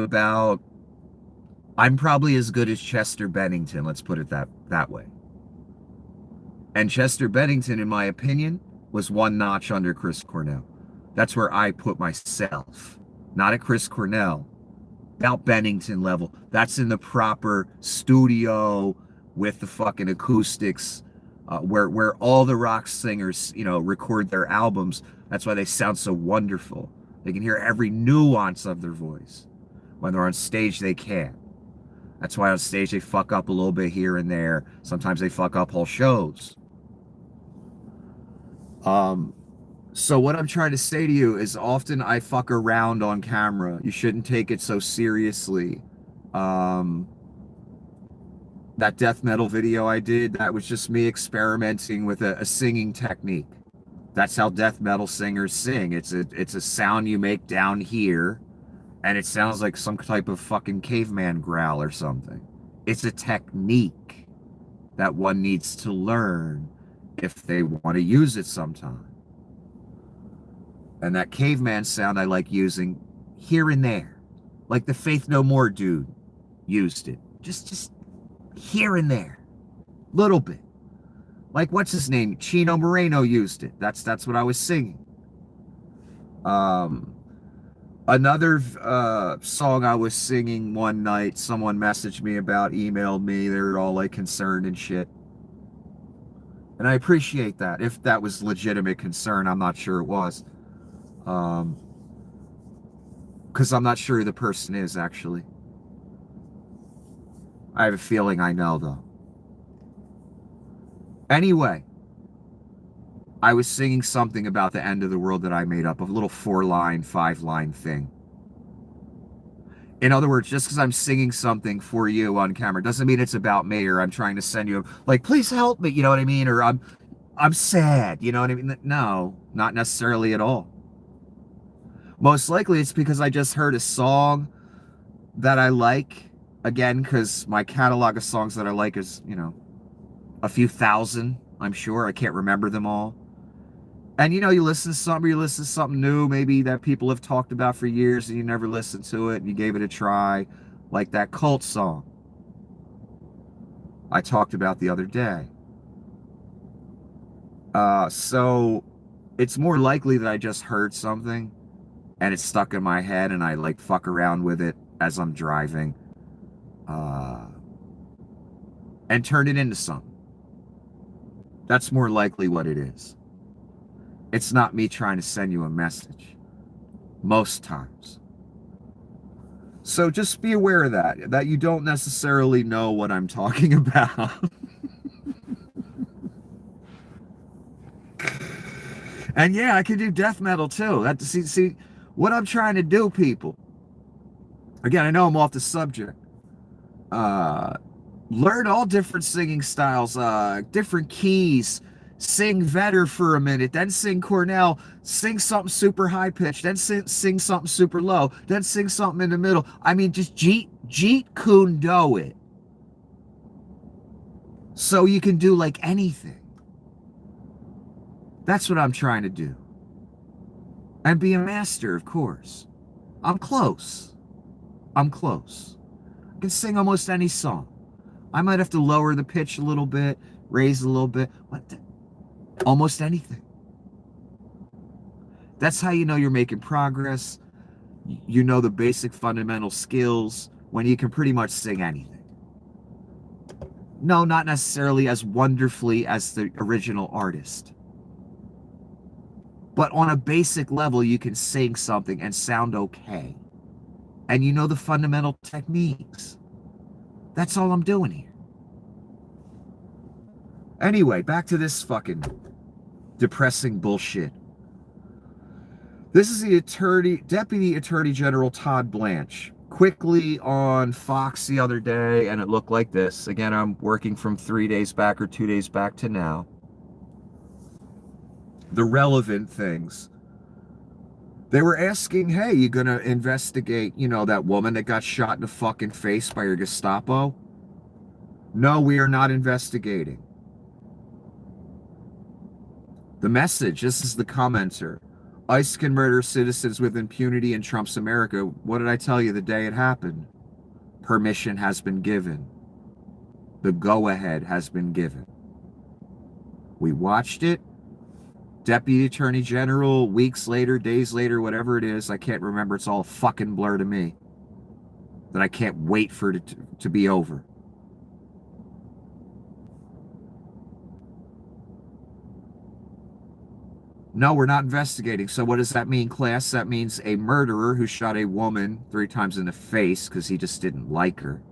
probably as good as Chester Bennington, let's put it that way. And Chester Bennington, in my opinion, was one notch under Chris Cornell. That's where I put myself. Not at Chris Cornell. About Bennington level. That's in the proper studio with the fucking acoustics, where all the rock singers, record their albums. That's why they sound so wonderful. They can hear every nuance of their voice. When they're on stage, they can't. That's why on stage they fuck up a little bit here and there. Sometimes they fuck up whole shows. So what I'm trying to say to you is often I fuck around on camera. You shouldn't take it so seriously. That death metal video I did, that was just me experimenting with a singing technique. That's how death metal singers sing. It's a sound you make down here, and it sounds like some type of fucking caveman growl or something. It's a technique that one needs to learn if they want to use it sometime. And that caveman sound I like using here and there. Like the Faith No More dude used it. Just here and there. Little bit. Like, what's his name? Chino Moreno used it. That's what I was singing. Another song I was singing one night, someone messaged me about, emailed me. They were all like concerned and shit. And I appreciate that. If that was legitimate concern, I'm not sure it was. Because I'm not sure who the person is, actually. I have a feeling I know, though. Anyway, I was singing something about the end of the world that I made up, a little 4-line, 5-line thing. In other words, just because I'm singing something for you on camera doesn't mean it's about me, or I'm trying to send you, like, please help me, you know what I mean? Or I'm sad, you know what I mean? No, not necessarily at all. Most likely it's because I just heard a song that I like, again, because my catalog of songs that I like is, a few thousand, I'm sure. I can't remember them all. And you listen to something new, maybe that people have talked about for years and you never listened to it and you gave it a try, like that cult song I talked about the other day. So it's more likely that I just heard something and it's stuck in my head and I like fuck around with it as I'm driving, and turn it into something. That's more likely what it is. It's not me trying to send you a message. Most times. So just be aware of that you don't necessarily know what I'm talking about. And yeah, I can do death metal too. See what I'm trying to do, people. Again, I know I'm off the subject. Learn all different singing styles, different keys. Sing Vedder for a minute, then sing Cornell, sing something super high pitched, then sing something super low, then sing something in the middle. I mean, just Jeet Kundo it. So you can do like anything. That's what I'm trying to do. And be a master, of course. I'm close. I can sing almost any song. I might have to lower the pitch a little bit, raise a little bit. Almost anything. That's how you know you're making progress. You know the basic fundamental skills when you can pretty much sing anything. No, not necessarily as wonderfully as the original artist. But on a basic level, you can sing something and sound okay. And you know the fundamental techniques. That's all I'm doing here. Anyway, back to this fucking depressing bullshit. This is the Deputy Attorney General Todd Blanche. Quickly on Fox the other day, and it looked like this. Again, I'm working from 3 days back or 2 days back to now. The relevant things. They were asking, hey, you gonna investigate, that woman that got shot in the fucking face by your Gestapo? No, we are not investigating. The message, this is the commenter. ICE can murder citizens with impunity in Trump's America. What did I tell you the day it happened? Permission has been given. The go-ahead has been given. We watched it. Deputy Attorney General, weeks later, days later, whatever it is, I can't remember. It's all a fucking blur to me. That I can't wait for it to be over. No, we're not investigating. So what does that mean, class? That means a murderer who shot a woman 3 times in the face because he just didn't like her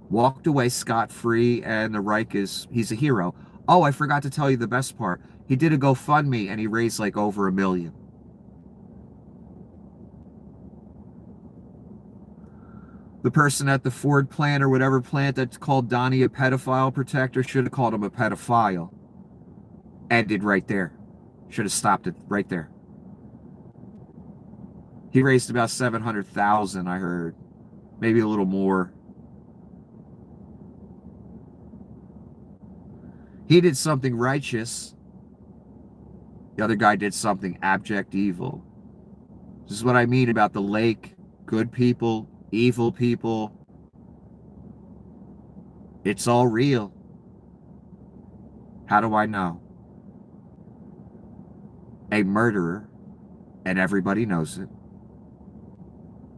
walked away scot-free, and the Reich he's a hero. Oh, I forgot to tell you the best part. He did a GoFundMe and he raised like over $1 million. The person at the Ford plant or whatever plant that called Donnie a pedophile protector should have called him a pedophile. Ended right there. Should have stopped it right there. He raised about $700,000, I heard. Maybe a little more. He did something righteous. The other guy did something abject evil. This is what I mean about the lake. Good people, evil people. It's all real. How do I know? A murderer, and everybody knows it,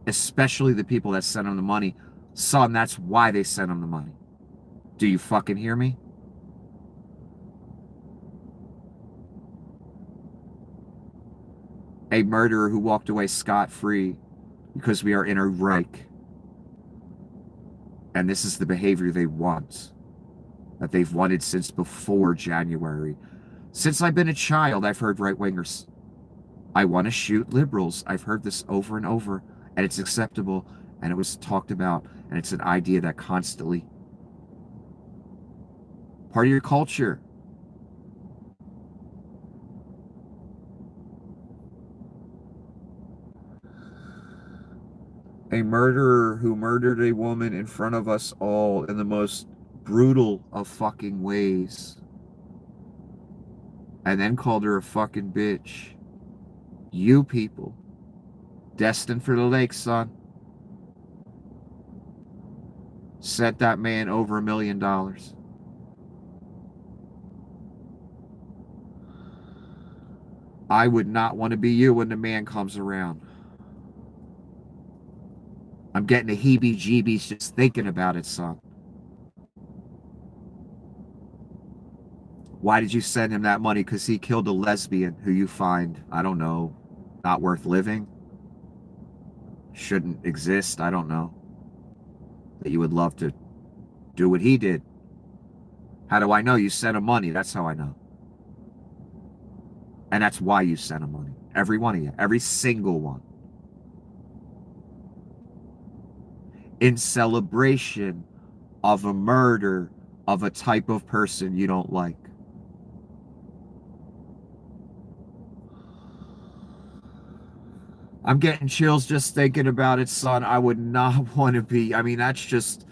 especially the people that sent him the money. Son, that's why they sent him the money. Do you fucking hear me? A murderer who walked away scot-free because we are in a Reich. And this is the behavior they want, that they've wanted since before January. Since I've been a child, I've heard right-wingers. I want to shoot liberals. I've heard this over and over, and it's acceptable, and it was talked about, and it's an idea that constantly part of your culture. A murderer who murdered a woman in front of us all in the most brutal of fucking ways. And then called her a fucking bitch. You people. Destined for the lake, son. Sent that man over $1 million. I would not want to be you when the man comes around. I'm getting the heebie-jeebies just thinking about it, son. Why did you send him that money? Because he killed a lesbian who you find, I don't know, not worth living? Shouldn't exist, I don't know. That you would love to do what he did. How do I know? You sent him money, that's how I know. And that's why you sent him money. Every one of you, every single one. In celebration of a murder of a type of person you don't like. I'm getting chills just thinking about it, son. I would not want to be. I mean, that's just...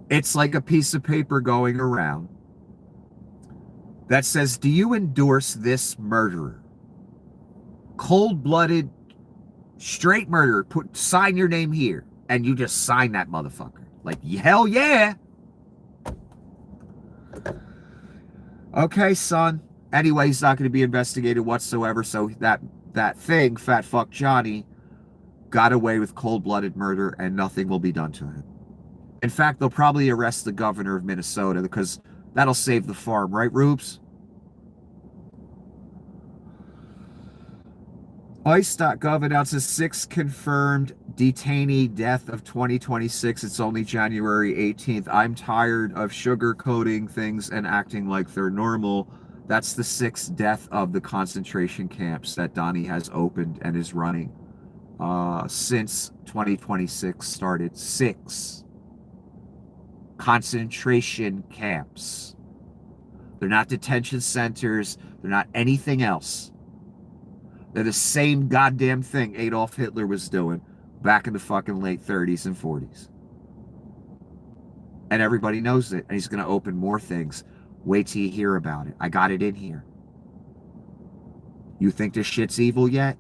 It's like a piece of paper going around that says, do you endorse this murderer? Cold-blooded, straight murderer. Sign your name here. And you just sign that motherfucker. Like, hell yeah. Okay, son. Anyway, he's not going to be investigated whatsoever, so that thing, fat fuck Johnny, got away with cold-blooded murder, and nothing will be done to him. In fact, they'll probably arrest the governor of Minnesota because that'll save the farm, right, Rubes? ICE.gov announces 6 confirmed detainee death of 2026. It's only January 18th. I'm tired of sugarcoating things and acting like they're normal. That's the 6th death of the concentration camps that Donnie has opened and is running since 2026 started. 6 concentration camps. They're not detention centers. They're not anything else. They're the same goddamn thing Adolf Hitler was doing back in the fucking late 30s and 40s. And everybody knows it. And he's going to open more things. Wait till you hear about it. I got it in here. You think this shit's evil yet?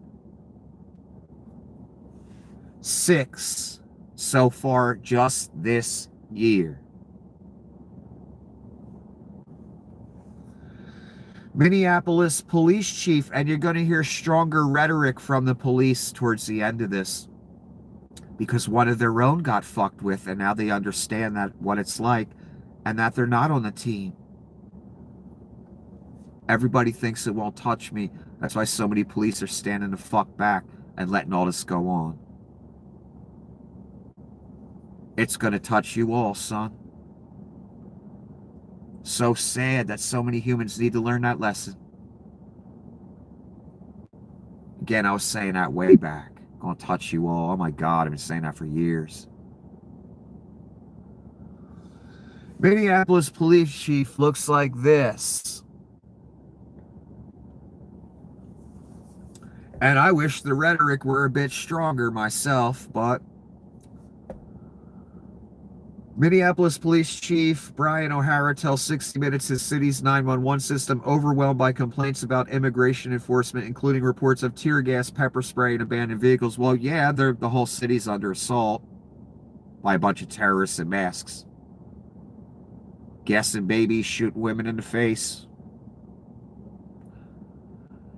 6 so far just this year. Minneapolis police chief, and you're going to hear stronger rhetoric from the police towards the end of this because one of their own got fucked with, and now they understand that what it's like and that they're not on the team. Everybody thinks it won't touch me. That's why so many police are standing the fuck back and letting all this go on. It's going to touch you all, son. So sad that so many humans need to learn that lesson. Again, I was saying that way back. Gonna touch you all. Oh my God, I've been saying that for years. Minneapolis police chief looks like this. And I wish the rhetoric were a bit stronger myself, but Minneapolis Police Chief Brian O'Hara tells 60 Minutes his city's 911 system overwhelmed by complaints about immigration enforcement, including reports of tear gas, pepper spray, and abandoned vehicles. Well, yeah, the whole city's under assault by a bunch of terrorists in masks. Gassing babies, shooting women in the face.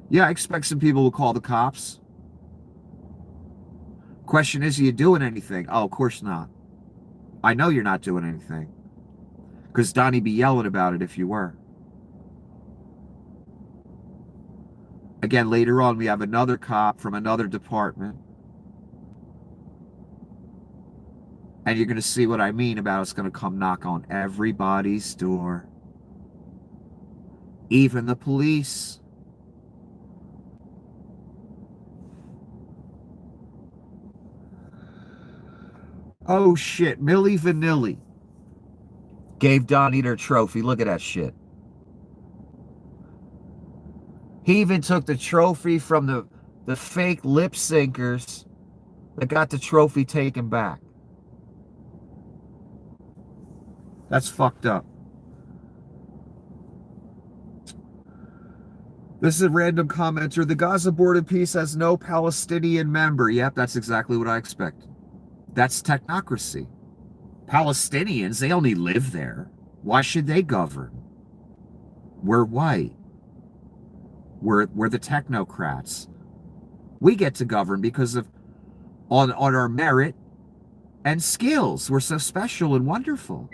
Yeah, I expect some people will call the cops. Question is, are you doing anything? Oh, of course not. I know you're not doing anything. Because Donnie'd be yelling about it if you were. Again, later on, we have another cop from another department. And you're going to see what I mean about it's going to come knock on everybody's door. Even the police. Oh shit, Milli Vanilli gave Donnie their trophy. Look at that shit. He even took the trophy from the fake lip syncers that got the trophy taken back. That's fucked up. This is a random commenter. The Gaza Board of Peace has no Palestinian member. Yep, that's exactly what I expected. That's technocracy. Palestinians, they only live there. Why should they govern? We're white. We're the technocrats. We get to govern because of on our merit and skills. We're so special and wonderful.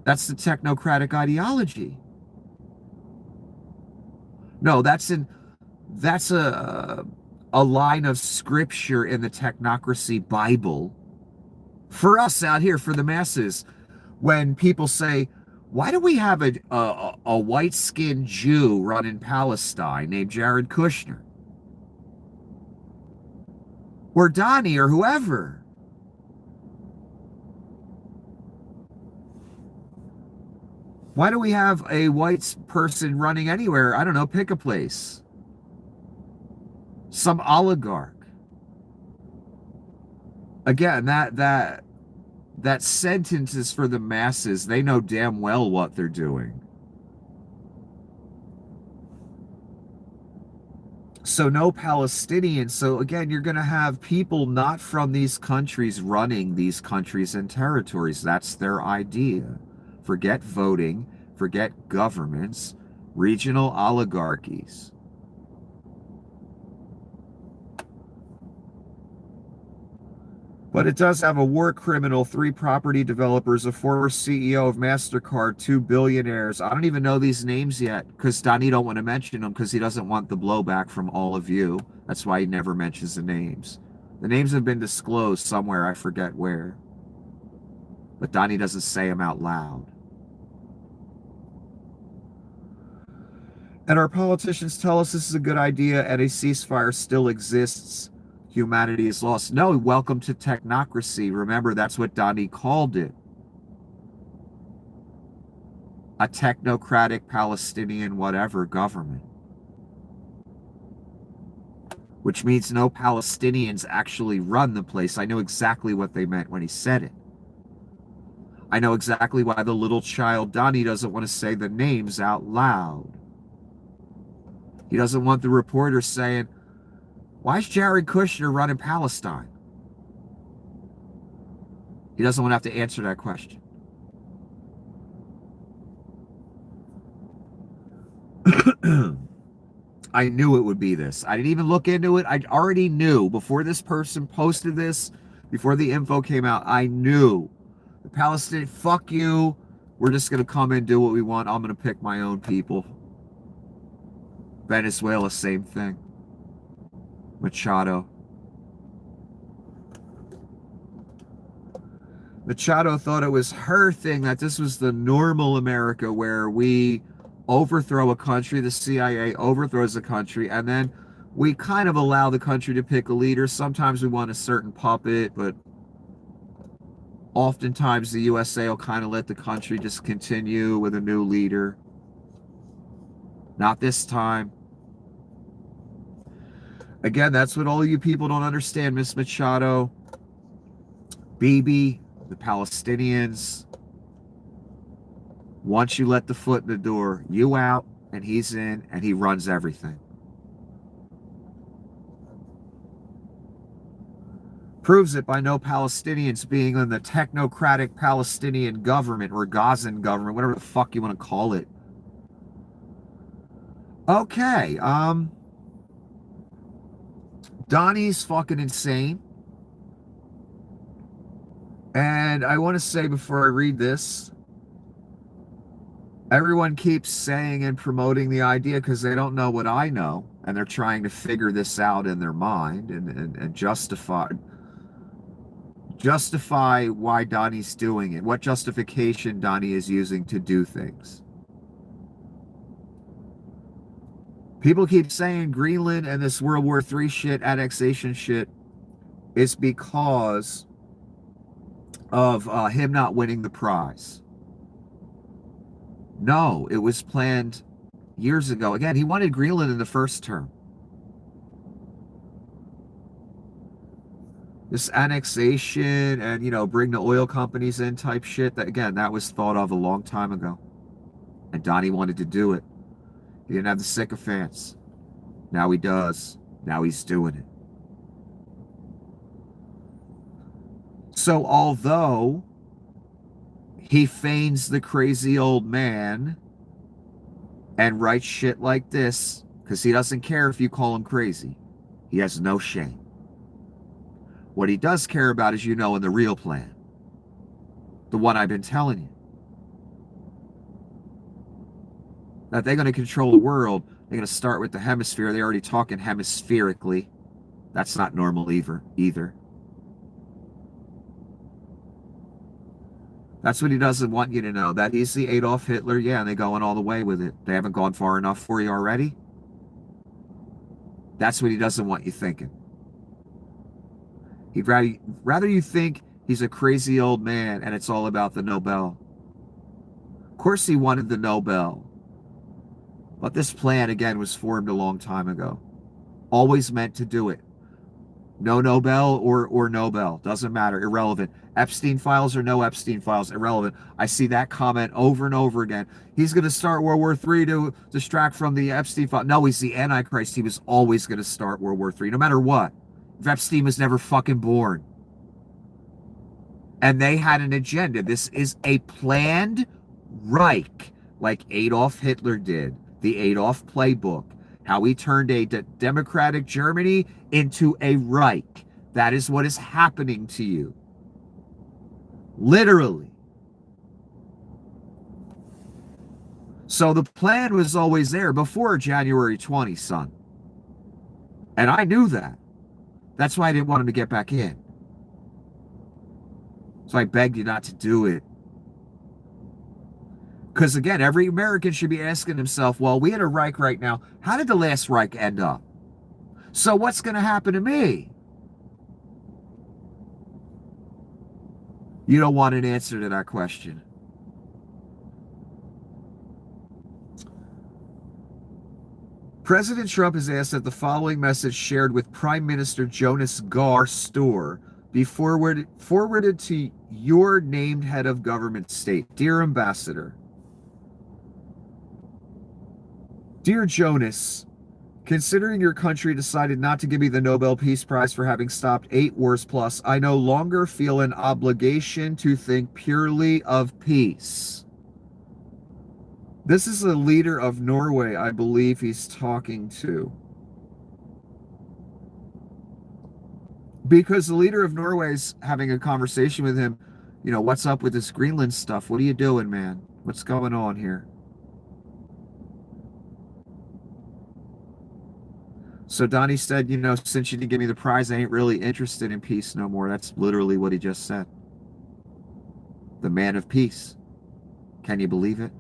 That's the technocratic ideology. No, that's a line of scripture in the technocracy Bible for us out here, for the masses. When people say, why do we have a white-skinned Jew running Palestine named Jared Kushner? Or Donnie or whoever. Why do we have a white person running anywhere? I don't know, pick a place. Some oligarch. Again, that sentence is for the masses. They know damn well what they're doing. So no Palestinians. So again, you're going to have people not from these countries running these countries and territories. That's their idea. Forget voting, forget governments, regional oligarchies. But it does have a war criminal, 3 property developers, a former CEO of MasterCard, 2 billionaires. I don't even know these names yet because Donnie don't want to mention them because he doesn't want the blowback from all of you. That's why he never mentions the names. The names have been disclosed somewhere, I forget where. But Donnie doesn't say them out loud. And our politicians tell us this is a good idea and a ceasefire still exists. Humanity is lost. No, welcome to technocracy. Remember, that's what Donnie called it. A technocratic Palestinian whatever government. Which means no Palestinians actually run the place. I know exactly what they meant when he said it. I know exactly why the little child Donnie doesn't want to say the names out loud. He doesn't want the reporter saying, why is Jared Kushner running Palestine? He doesn't want to have to answer that question. I knew it would be this. I didn't even look into it. I already knew before this person posted this, before the info came out, I knew the Palestinian, fuck you. We're just going to come and do what we want. I'm going to pick my own people. Venezuela, same thing. Machado thought it was her thing, that this was the normal America where we overthrow a country, the CIA overthrows a country, and then we kind of allow the country to pick a leader. Sometimes we want a certain puppet, but oftentimes the USA will kind of let the country just continue with a new leader. Not this time. Again, that's what all you people don't understand, Miss Machado. Bibi, the Palestinians, once you let the foot in the door, you out and he's in and he runs everything. Proves it by no Palestinians being in the technocratic Palestinian government or Gazan government, whatever the fuck you want to call it. Okay, Donnie's fucking insane. And I want to say before I read this, everyone keeps saying and promoting the idea because they don't know what I know, and they're trying to figure this out in their mind and justify why Donnie's doing it, what justification Donnie is using to do things. People keep saying Greenland and this World War III shit, annexation shit, is because of him not winning the prize. No, it was planned years ago. Again, he wanted Greenland in the first term. This annexation and, you know, bring the oil companies in type shit, that again, that was thought of a long time ago. And Donnie wanted to do it. He didn't have the sycophants. Now he does. Now he's doing it. So although he feigns the crazy old man and writes shit like this, because he doesn't care if you call him crazy. He has no shame. What he does care about is, you know, in the real plan. The one I've been telling you. That they're going to control the world. They're going to start with the hemisphere. They're already talking hemispherically. That's not normal either. That's what he doesn't want you to know. That he's the Adolf Hitler. Yeah, and they're going all the way with it. They haven't gone far enough for you already. That's what he doesn't want you thinking. He'd rather you think he's a crazy old man and it's all about the Nobel. Of course he wanted the Nobel. But this plan, again, was formed a long time ago. Always meant to do it. No Nobel or Nobel. Doesn't matter. Irrelevant. Epstein files or no Epstein files. Irrelevant. I see that comment over and over again. He's going to start World War III to distract from the Epstein file. No, he's the Antichrist. He was always going to start World War III, no matter what. If Epstein was never fucking born. And they had an agenda. This is a planned Reich, like Adolf Hitler did. The Adolf playbook. How he turned a democratic Germany into a Reich. That is what is happening to you. Literally. So the plan was always there before January 20, son. And I knew that. That's why I didn't want him to get back in. So I begged you not to do it. Because again, every American should be asking himself, well, we had a Reich right now. How did the last Reich end up? So what's going to happen to me? You don't want an answer to that question. President Trump has asked that the following message shared with Prime Minister Jonas Gahr Store be forwarded to your named head of government state. Dear Ambassador, Dear Jonas, considering your country decided not to give me the Nobel Peace Prize for having stopped 8 wars plus, I no longer feel an obligation to think purely of peace. This is the leader of Norway, I believe he's talking to. Because the leader of Norway is having a conversation with him. You know, what's up with this Greenland stuff? What are you doing, man? What's going on here? So Donnie said, you know, since you didn't give me the prize, I ain't really interested in peace no more. That's literally what he just said. The man of peace. Can you believe it?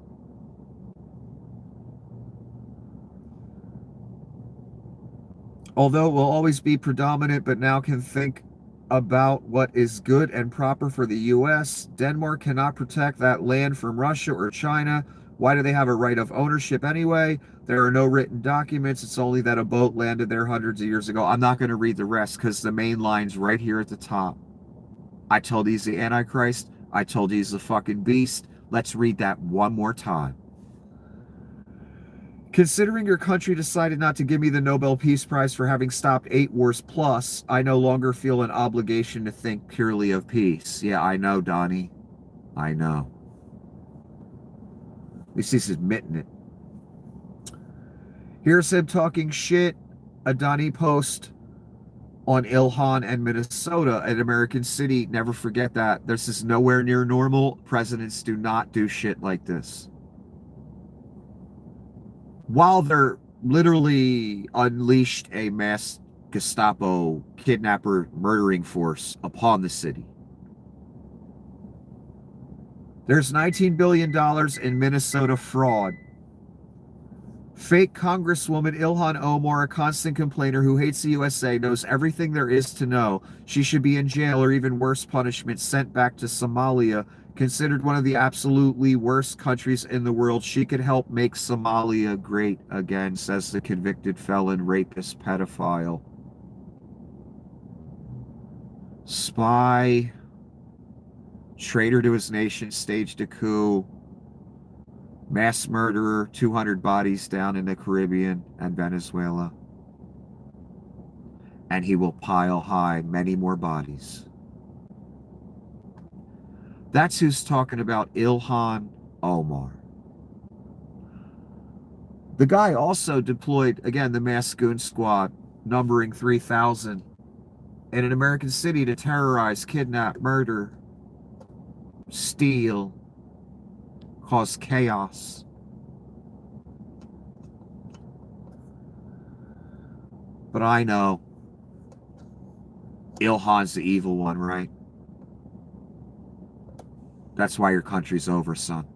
Although it will always be predominant, but now can think about what is good and proper for the U.S. Denmark cannot protect that land from Russia or China. Why do they have a right of ownership anyway? There are no written documents. It's only that a boat landed there hundreds of years ago. I'm not going to read the rest because the main line's right here at the top. I told you he's the Antichrist. I told you he's the fucking beast. Let's read that one more time. Considering your country decided not to give me the Nobel Peace Prize for having stopped 8 wars plus, I no longer feel an obligation to think purely of peace. Yeah, I know, Donnie. I know. At least he's admitting it. Here's him talking shit. A Donnie post on Ilhan and Minnesota, an American city. Never forget that. This is nowhere near normal. Presidents do not do shit like this. While they're literally unleashed a mass Gestapo kidnapper murdering force upon the city. There's $19 billion in Minnesota fraud. Fake Congresswoman Ilhan Omar, a constant complainer who hates the USA, knows everything there is to know. She should be in jail or even worse punishment, sent back to Somalia. Considered one of the absolutely worst countries in the world, she could help make Somalia great again, says the convicted felon, rapist, pedophile. Spy, traitor to his nation, staged a coup, mass murderer, 200 bodies down in the Caribbean and Venezuela. And he will pile high many more bodies. That's who's talking about Ilhan Omar. The guy also deployed, again, the mass goon squad, numbering 3,000, in an American city to terrorize, kidnap, murder, steal, cause chaos. But I know Ilhan's the evil one, right? That's why your country's over, son.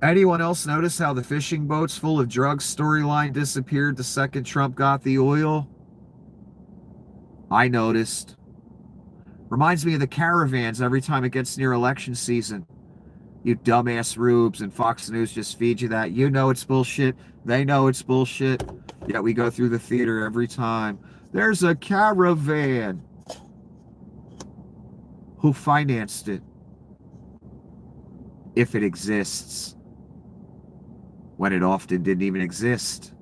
Anyone else notice how the fishing boats full of drugs storyline disappeared the second Trump got the oil? I noticed. Reminds me of the caravans every time it gets near election season. You dumbass rubes, and Fox News just feed you that. You know it's bullshit. They know it's bullshit. Yet we go through the theater every time. There's a caravan. Who financed it? If it exists. When it often didn't even exist.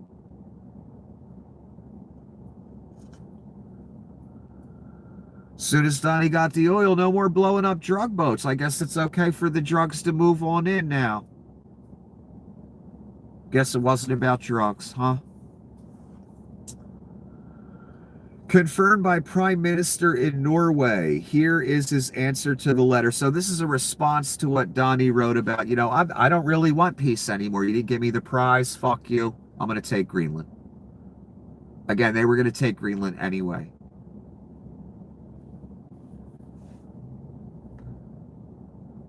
Soon as Donnie got the oil, no more blowing up drug boats. I guess it's okay for the drugs to move on in now. Guess it wasn't about drugs, huh? Confirmed by Prime Minister in Norway. Here is his answer to the letter. So this is a response to what Donnie wrote about, I don't really want peace anymore. You didn't give me the prize. Fuck you. I'm going to take Greenland. Again, they were going to take Greenland anyway.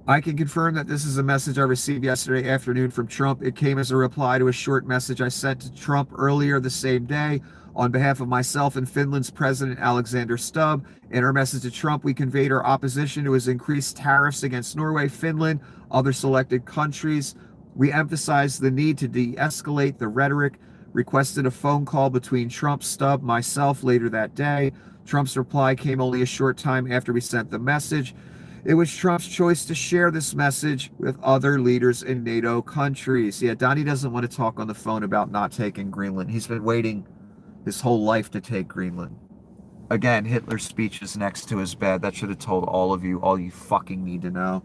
I can confirm that this is a message I received yesterday afternoon from Trump. It came as a reply to a short message I sent to Trump earlier the same day on behalf of myself and Finland's President Alexander Stubb. In our message to Trump, we conveyed our opposition to his increased tariffs against Norway, Finland, other selected countries. We emphasized the need to de-escalate the rhetoric, requested a phone call between Trump, Stubb, myself later that day. Trump's reply came only a short time after we sent the message. It was Trump's choice to share this message with other leaders in NATO countries. Yeah, Donnie doesn't want to talk on the phone about not taking Greenland. He's been waiting his whole life to take Greenland. Again, Hitler's speech is next to his bed. That should have told all you fucking need to know.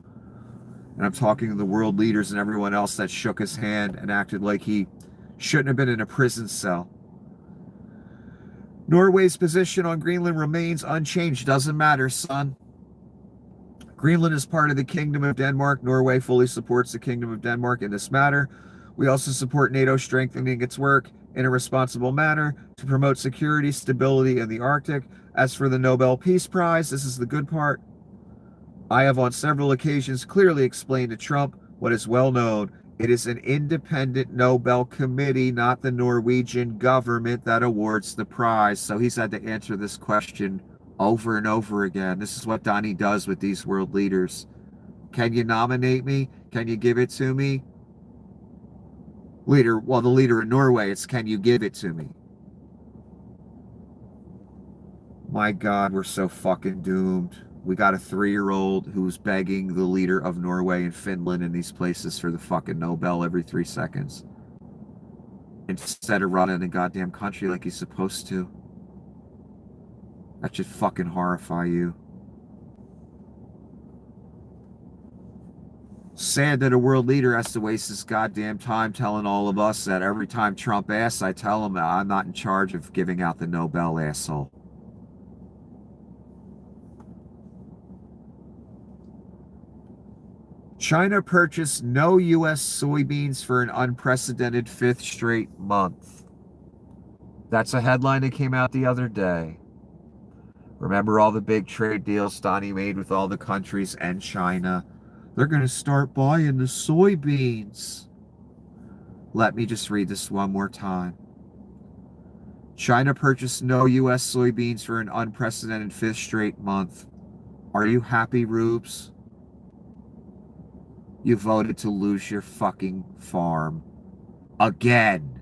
And I'm talking to the world leaders and everyone else that shook his hand and acted like he shouldn't have been in a prison cell. Norway's position on Greenland remains unchanged. Doesn't matter, son. Greenland is part of the Kingdom of Denmark. Norway fully supports the Kingdom of Denmark in this matter. We also support NATO strengthening its work in a responsible manner to promote security, stability in the Arctic. As for the Nobel Peace Prize, this is the good part. I have on several occasions clearly explained to Trump what is well known. It is an independent Nobel committee, not the Norwegian government, that awards the prize. So he's had to answer this question over and over again. This is what Donnie does with these world leaders. Can you nominate me? Can you give it to me? The leader in Norway, it's can you give it to me? My God, we're so fucking doomed. We got a 3-year-old who's begging the leader of Norway and Finland in these places for the fucking Nobel every 3 seconds. Instead of running the goddamn country like he's supposed to. That should fucking horrify you. Sad that a world leader has to waste his goddamn time telling all of us that every time Trump asks, I tell him that I'm not in charge of giving out the Nobel, asshole. China purchased no U.S. soybeans for an unprecedented 5th straight month. That's a headline that came out the other day. Remember all the big trade deals Donnie made with all the countries and China? They're going to start buying the soybeans. Let me just read this one more time. China purchased no U.S. soybeans for an unprecedented 5th straight month. Are you happy, Rubes? You voted to lose your fucking farm. Again.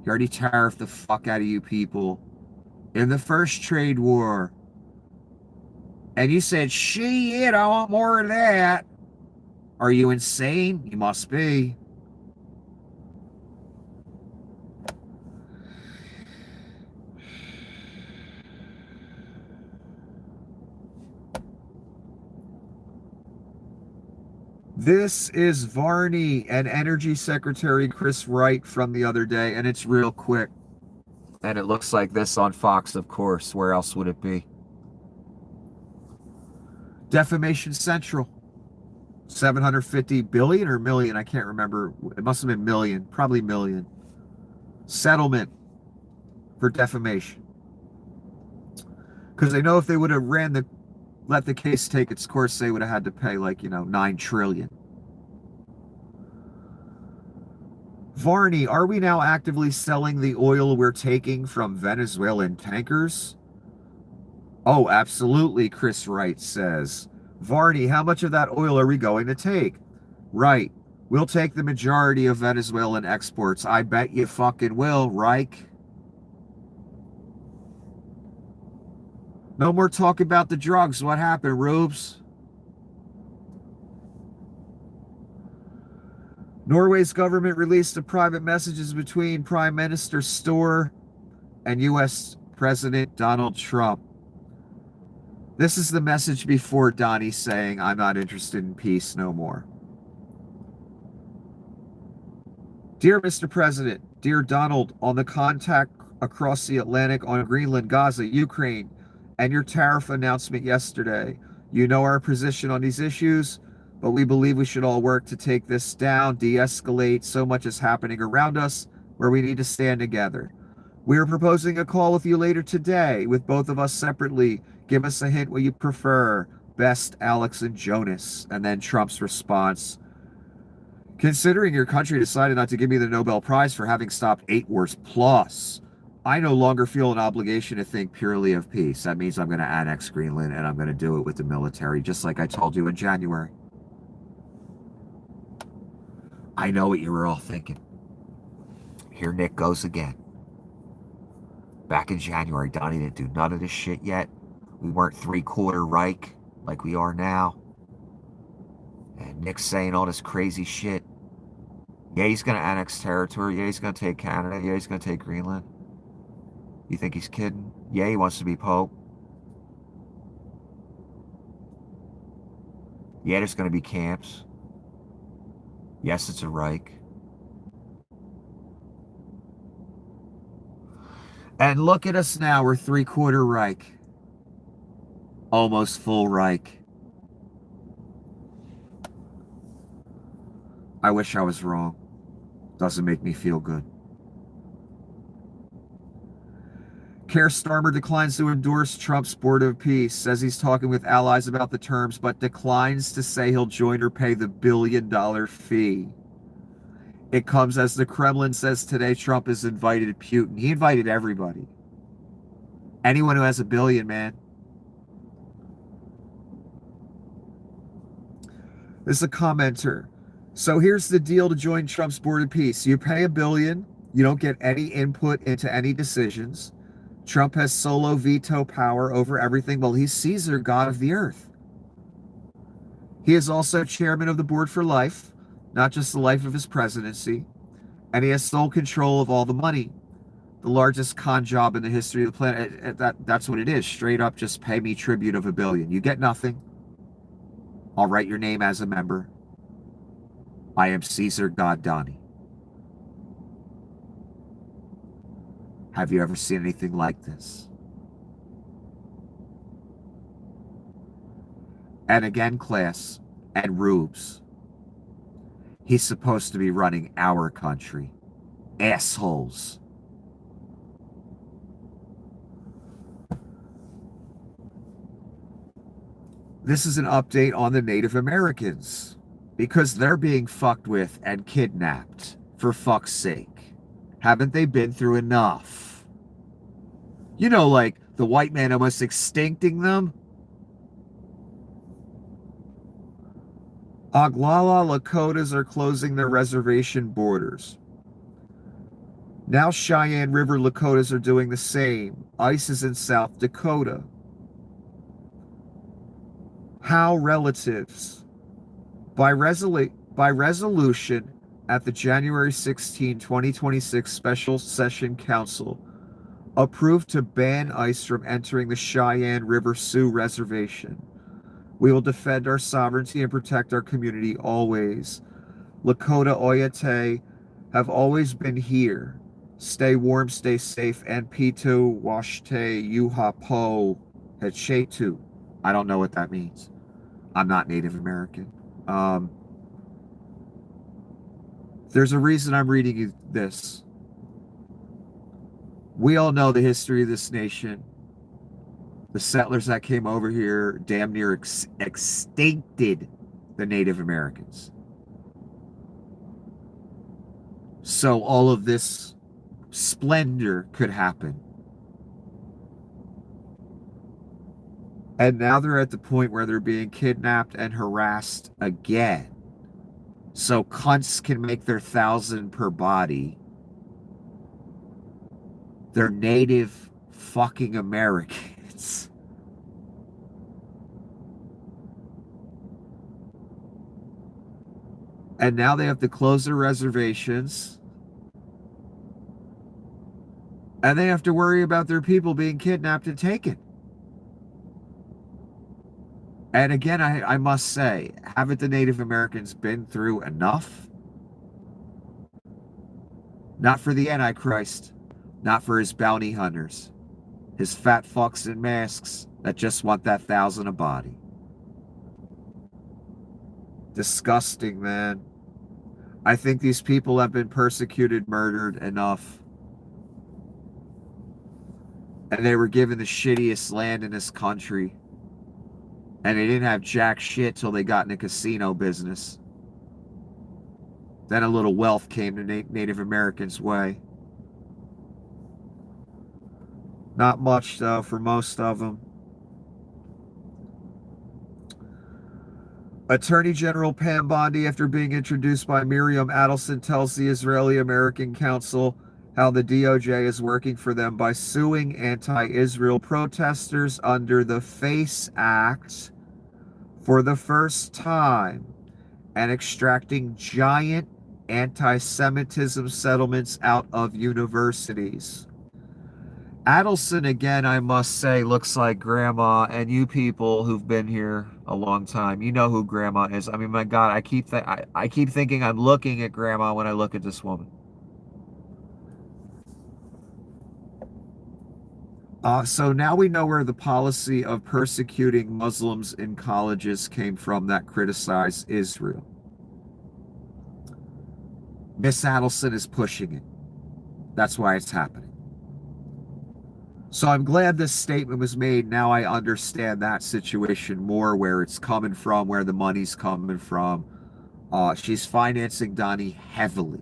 You already tariffed the fuck out of you people in the first trade war. And you said, shit, I want more of that. Are you insane? You must be. This is Varney and Energy Secretary Chris Wright from the other day, and it's real quick. And it looks like this on Fox, of course. Where else would it be? Defamation Central. 750 billion or million? I can't remember. It must have been million. Probably million. Settlement for defamation. Because they know if they would have let the case take its course, they would have had to pay like, $9 trillion. Varney, are we now actively selling the oil we're taking from Venezuelan tankers? Oh, absolutely, Chris Wright says. Varney, how much of that oil are we going to take? Right. We'll take the majority of Venezuelan exports. I bet you fucking will, Reich. No more talk about the drugs. What happened, Rubes? Norway's government released the private messages between Prime Minister Støre and U.S. President Donald Trump. This is the message before Donnie saying, I'm not interested in peace no more. Dear Mr. President, dear Donald, on the contact across the Atlantic on Greenland, Gaza, Ukraine, and your tariff announcement yesterday, you know our position on these issues, but we believe we should all work to take this down, de-escalate. So much is happening around us where we need to stand together. We are proposing a call with you later today, with both of us separately. Give us a hint what you prefer. Best, Alex and Jonas. And then Trump's response: considering your country decided not to give me the Nobel Prize for having stopped 8 wars plus, I no longer feel an obligation to think purely of peace. That means I'm going to annex Greenland, and I'm going to do it with the military, just like I told you in January. I know what you were all thinking. Here Nick goes again. Back in January, Donnie didn't do none of this shit yet. We weren't three-quarter Reich like we are now. And Nick's saying all this crazy shit. Yeah, he's going to annex territory. Yeah, he's going to take Canada. Yeah, he's going to take Greenland. You think he's kidding? Yeah, he wants to be Pope. Yeah, there's going to be camps. Yes, it's a Reich. And look at us now. We're three-quarter Reich. Almost full Reich. I wish I was wrong. Doesn't make me feel good. Keir Starmer declines to endorse Trump's Board of Peace, says he's talking with allies about the terms, but declines to say he'll join or pay the billion-dollar fee. It comes as the Kremlin says today Trump has invited Putin. He invited everybody. Anyone who has $1 billion, man. This is a commenter. So here's the deal to join Trump's Board of Peace. You pay $1 billion. You don't get any input into any decisions. Trump has solo veto power over everything. Well, he's Caesar, God of the earth. He is also chairman of the board for life, not just the life of his presidency. And he has sole control of all the money. The largest con job in the history of the planet. That's what it is. Straight up, just pay me tribute of $1 billion. You get nothing. I'll write your name as a member. I am Caesar God Donnie. Have you ever seen anything like this? And again, class and rubes. He's supposed to be running our country. Assholes. This is an update on the Native Americans, because they're being fucked with and kidnapped, for fuck's sake. Haven't they been through enough? You know, like the white man almost extincting them? Oglala Lakotas are closing their reservation borders. Now Cheyenne River Lakotas are doing the same. ICE is in South Dakota. How relatives? By resolution at the January 16, 2026 Special Session Council, approved to ban ICE from entering the Cheyenne River Sioux Reservation. We will defend our sovereignty and protect our community always. Lakota Oyate have always been here. Stay warm, stay safe, and Pitu Washte Yuhapo Hechetu. I don't know what that means. I'm not Native American. There's a reason I'm reading you this. We all know the history of this nation. The settlers that came over here damn near extincted the Native Americans. So all of this splendor could happen. And now they're at the point where they're being kidnapped and harassed again. So cunts can make their 1,000 per body. They're Native fucking Americans. And now they have to close their reservations. And they have to worry about their people being kidnapped and taken. And again, I must say, haven't the Native Americans been through enough? Not for the antichrist, not for his bounty hunters, his fat fucks in masks that just want that 1,000 a body. Disgusting, man. I think these people have been persecuted, murdered enough. And they were given the shittiest land in this country. And they didn't have jack shit till they got in the casino business. Then a little wealth came to Native Americans' way. Not much, though, for most of them. Attorney General Pam Bondi, after being introduced by Miriam Adelson, tells the Israeli-American Council how the DOJ is working for them by suing anti-Israel protesters under the FACE Act for the first time and extracting giant anti-Semitism settlements out of universities. Adelson, again, I must say, looks like Grandma, and you people who've been here a long time, you know who Grandma is. I mean, my God, I keep thinking I'm looking at Grandma when I look at this woman. So now we know where the policy of persecuting Muslims in colleges came from that criticize Israel. Miss Adelson is pushing it. That's why it's happening. So I'm glad this statement was made. Now I understand that situation more, where it's coming from, where the money's coming from. She's financing Donnie heavily.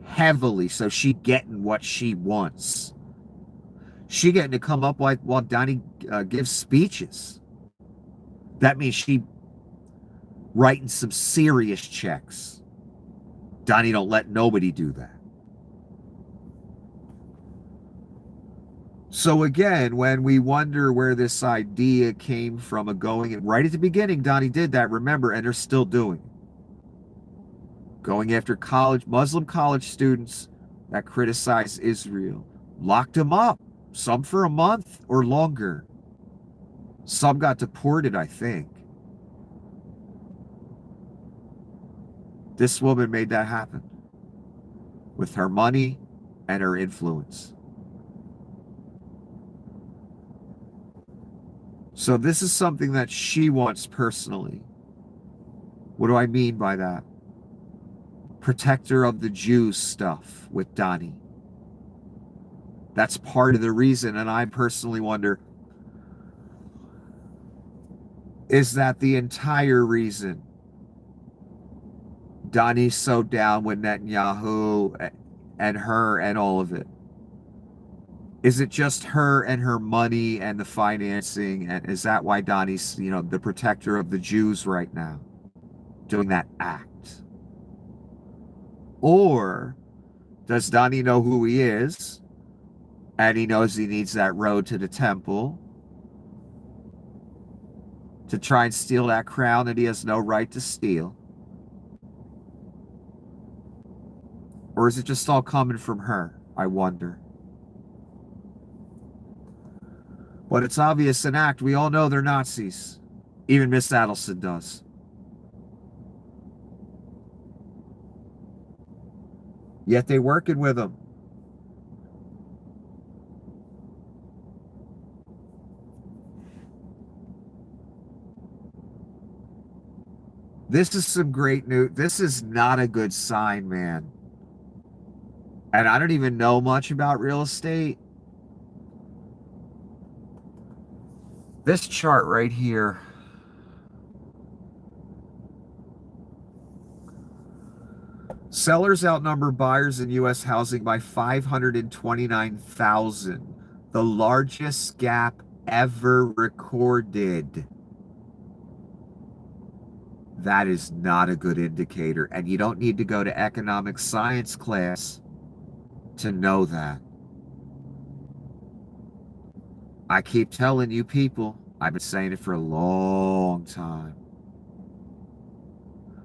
Heavily, so she getting what she wants. She getting to come up while Donnie gives speeches. That means she writing some serious checks. Donnie don't let nobody do that. So again, when we wonder where this idea came from, going right at the beginning, Donnie did that, remember, and they're still doing it. Going after Muslim college students that criticize Israel. Locked them up, some for a month or longer. Some got deported, I think. This woman made that happen with her money and her influence. So this is something that she wants personally. What do I mean by that? Protector of the Jews stuff with Donnie. That's part of the reason, and I personally wonder, is that the entire reason Donnie's so down with Netanyahu and her and all of it? Is it just her and her money and the financing? And is that why Donnie's, the protector of the Jews right now, doing that act? Or does Donnie know who he is, and he knows he needs that road to the temple to try and steal that crown that he has no right to steal? Or is it just all coming from her? I wonder. But it's obvious an act. We all know they're Nazis. Even Miss Adelson does. Yet they're working with them. This is some great news. This is not a good sign, man. And I don't even know much about real estate. This chart right here. Sellers outnumber buyers in U.S. housing by 529,000. The largest gap ever recorded. That is not a good indicator. And you don't need to go to economic science class to know that. I keep telling you people, I've been saying it for a long time.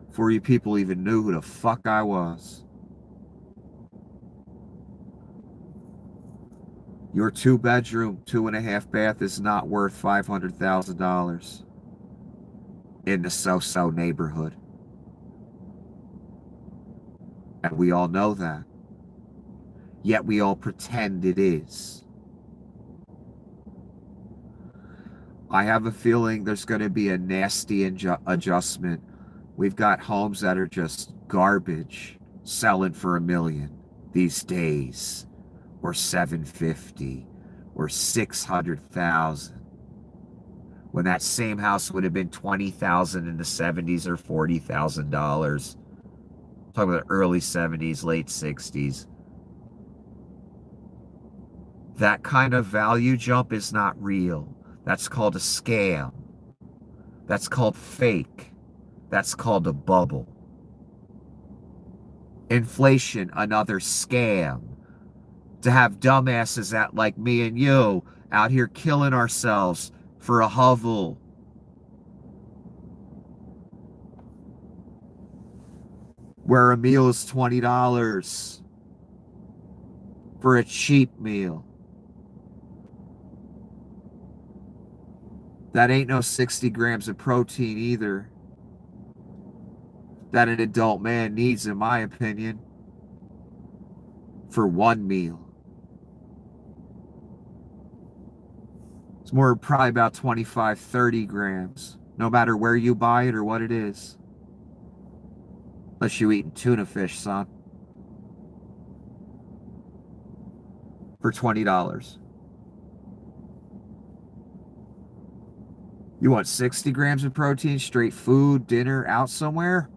Before you people even knew who the fuck I was. Your 2-bedroom, 2.5 bath is not worth $500,000 in the so-so neighborhood. And we all know that. Yet we all pretend it is. I have a feeling there's going to be a nasty adjustment. We've got homes that are just garbage selling for $1 million these days, or 750, or 600,000. When that same house would have been 20,000 in the 70s or $40,000. Talking about the early 70s, late 60s. That kind of value jump is not real. That's called a scam. That's called fake. That's called a bubble. Inflation, another scam. To have dumbasses that like me and you out here killing ourselves for a hovel. Where a meal is $20 for a cheap meal. That ain't no 60 grams of protein either. That an adult man needs, in my opinion, for one meal. It's more probably about 25, 30 grams, no matter where you buy it or what it is. Unless you're eating tuna fish, son. For $20. You want 60 grams of protein, straight food, dinner, out somewhere?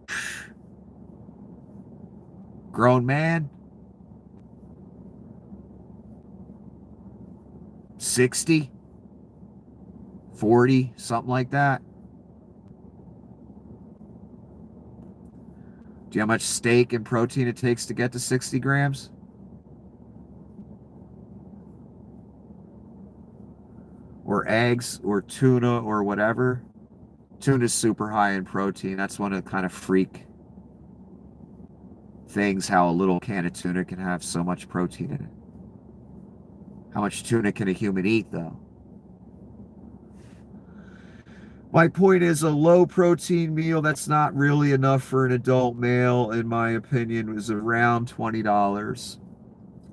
Grown man? 60? 40? Something like that. Do you know how much steak and protein it takes to get to 60 grams? Or eggs, or tuna, or whatever. Tuna's super high in protein. That's one of the kind of freak things, how a little can of tuna can have so much protein in it. How much tuna can a human eat, though? My point is, a low protein meal that's not really enough for an adult male, in my opinion, was around $20.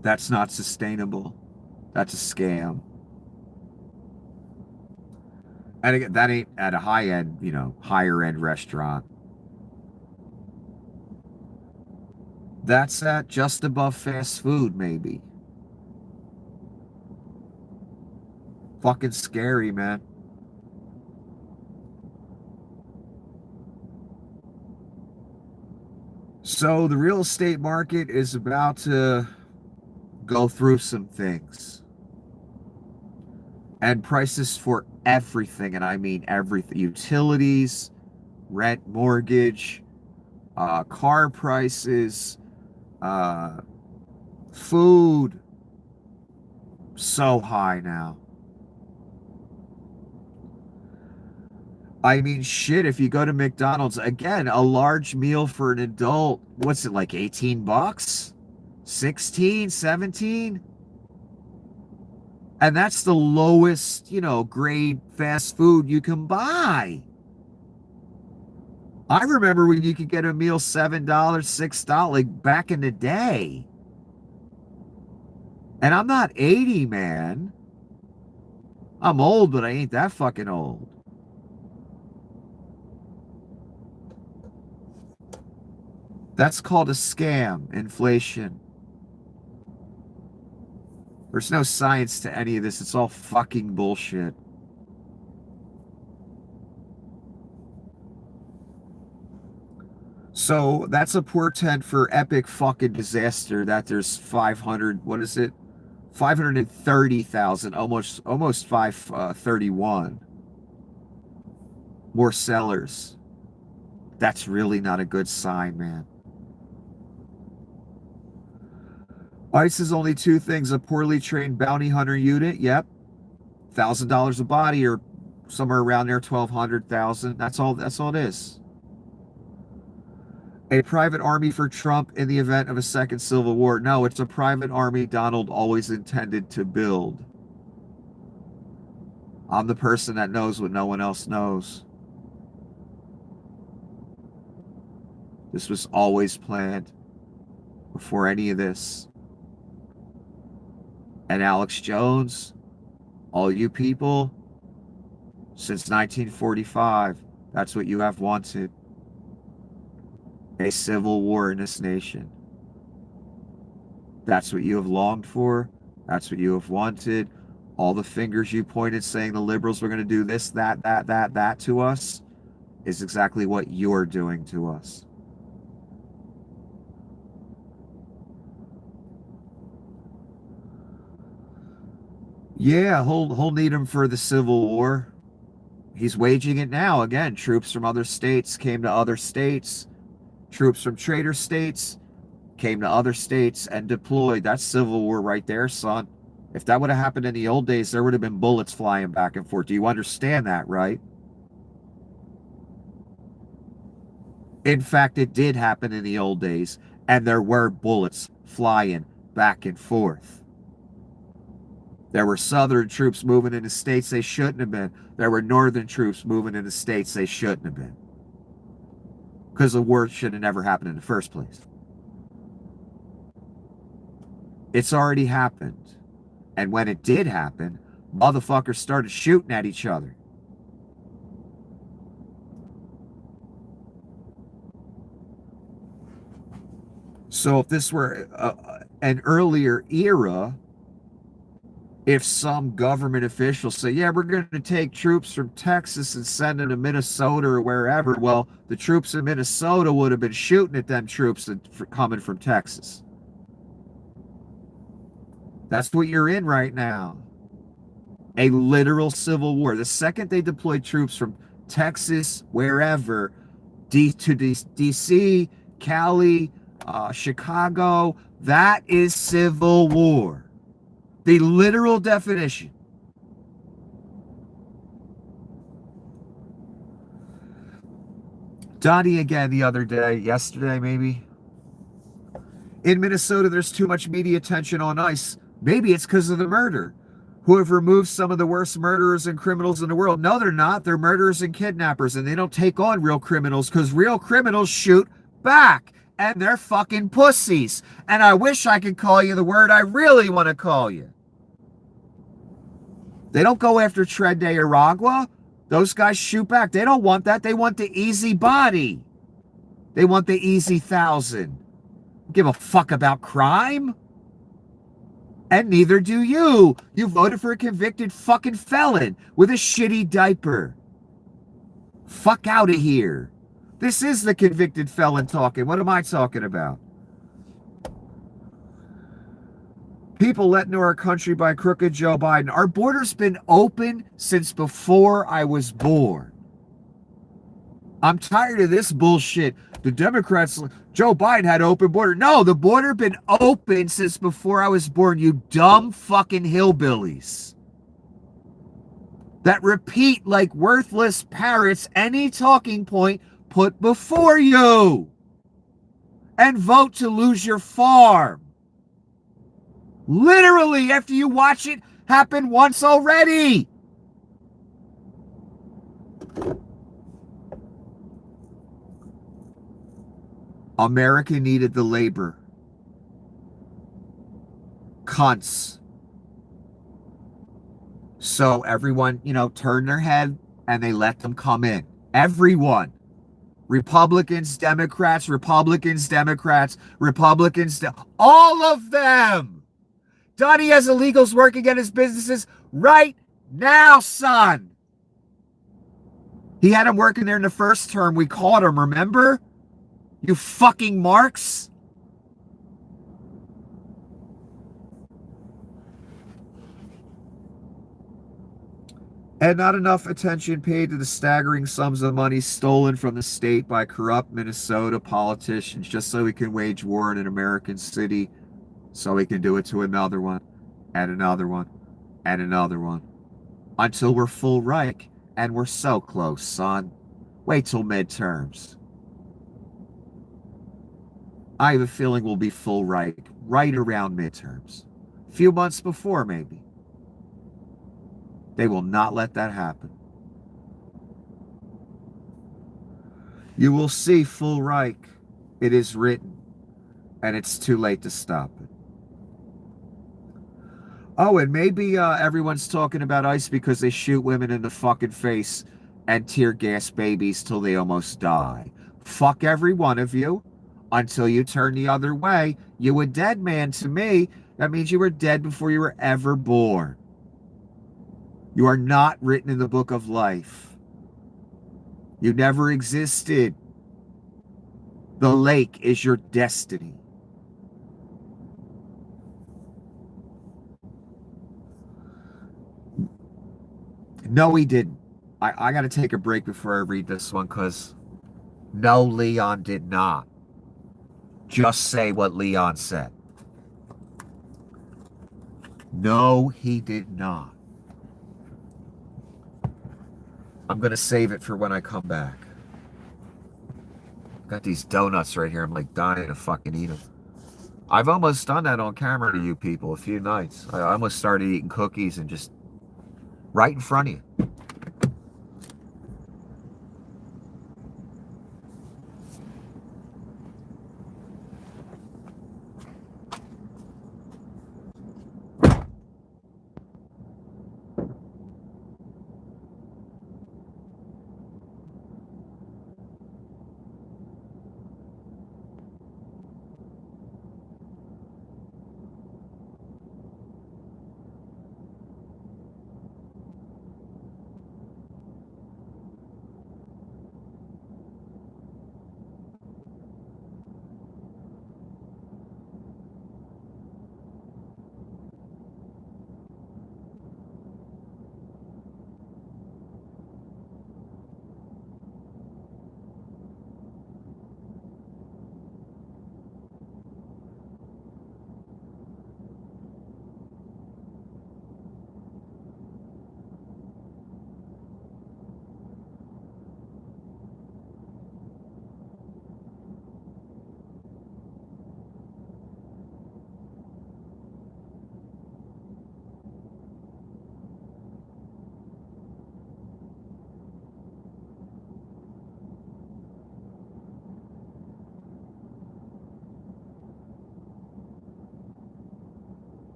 That's not sustainable. That's a scam. And again, that ain't at a high-end, higher-end restaurant. That's at just above fast food, maybe. Fucking scary, man. So the real estate market is about to go through some things. And prices for everything, and I mean everything. Utilities, rent, mortgage, car prices, food, so high now. I mean, shit, if you go to McDonald's, again, a large meal for an adult, what's it, like 18 bucks? 16, 17? And that's the lowest, grade fast food you can buy. I remember when you could get a meal $7, $6, like back in the day. And I'm not 80, man. I'm old, but I ain't that fucking old. That's called a scam, inflation. There's no science to any of this. It's all fucking bullshit. So that's a portent for epic fucking disaster that there's 530,000, almost 531 more sellers. That's really not a good sign, man. ICE is only two things: a poorly trained bounty hunter unit, yep, $1,000 a body, or somewhere around there, 1,200, 1,000. That's all it is. A private army for Trump in the event of a second civil war. No, it's a private army Donald always intended to build. I'm the person that knows what no one else knows. This was always planned. before any of this. And Alex Jones, all you people, since 1945, that's what you have wanted. A civil war in this nation. That's what you have longed for. That's what you have wanted. All the fingers you pointed saying the liberals were going to do this, that to us is exactly what you're doing to us. Yeah, he'll need him for the Civil War. He's waging it now. Again, troops from other states came to other states. Troops from traitor states came to other states and deployed. That's Civil War right there, son. If that would have happened in the old days, there would have been bullets flying back and forth. Do you understand that, right? In fact, it did happen in the old days, and there were bullets flying back and forth. There were southern troops moving into states they shouldn't have been. There were northern troops moving into states they shouldn't have been. Because the war should have never happened in the first place. It's already happened. And when it did happen, motherfuckers started shooting at each other. So if this were an earlier era, if some government officials say, yeah, we're going to take troops from Texas and send them to Minnesota or wherever, well, the troops in Minnesota would have been shooting at them troops coming from Texas. That's what you're in right now. A literal civil war. The second they deployed troops from Texas, wherever, to DC, Cali, Chicago, that is civil war. The literal definition. Donnie again the other day, yesterday maybe. In Minnesota, there's too much media attention on ICE. Maybe it's because of the murder. Who have removed some of the worst murderers and criminals in the world. No, they're not. They're murderers and kidnappers, and they don't take on real criminals because real criminals shoot back, and they're fucking pussies. And I wish I could call you the word I really want to call you. They don't go after Tren de Aragua. Those guys shoot back. They don't want that. They want the easy body. They want the easy 1,000. Give a fuck about crime? And neither do you. You voted for a convicted fucking felon with a shitty diaper. Fuck out of here. This is the convicted felon talking. What am I talking about? People let into our country by crooked Joe Biden. Our border's been open since before I was born. I'm tired of this bullshit. The Democrats, Joe Biden had open border. No, the border been open since before I was born, you dumb fucking hillbillies. That repeat like worthless parrots any talking point put before you. And vote to lose your farm. Literally, after you watch it happen once already. America needed the labor. Cunts. So everyone, turned their head and they let them come in. Everyone. Republicans, Democrats, all of them. Donnie has illegals working at his businesses right now, son. He had them working there in the first term. We caught him, remember? You fucking marks. And not enough attention paid to the staggering sums of money stolen from the state by corrupt Minnesota politicians just so we can wage war in an American city, so we can do it to another one, and another one, and another one. Until we're full Reich, and we're so close, son. Wait till midterms. I have a feeling we'll be full Reich right around midterms. A few months before, maybe. They will not let that happen. You will see full Reich. It is written. and it's too late to stop it. Oh, and maybe everyone's talking about ICE because they shoot women in the fucking face and tear gas babies till they almost die. Fuck every one of you until you turn the other way. You a dead man to me. That means you were dead before you were ever born. You are not written in the book of life. You never existed. The lake is your destiny. No, he didn't. I got to take a break before I read this one because no, Leon did not. Just say what Leon said. No, he did not. I'm going to save it for when I come back. Got these donuts right here. I'm like dying to fucking eat them. I've almost done that on camera to you people a few nights. I almost started eating cookies and just right in front of you.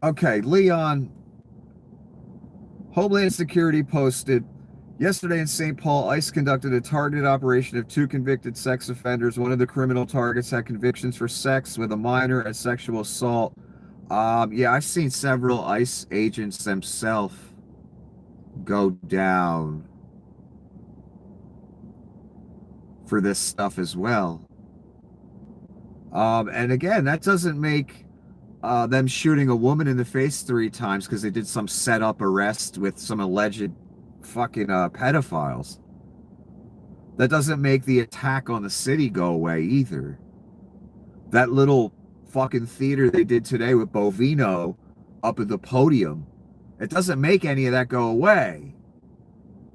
Okay, Leon, Homeland Security posted, yesterday in St. Paul, ICE conducted a targeted operation of 2 convicted sex offenders. One of the criminal targets had convictions for sex with a minor and sexual assault Yeah, I've seen several ICE agents themselves go down for this stuff as well. And again, that doesn't make them shooting a woman in the face 3 times because they did some set-up arrest with some alleged fucking pedophiles. That doesn't make the attack on the city go away either. That little fucking theater they did today with Bovino up at the podium, it doesn't make any of that go away.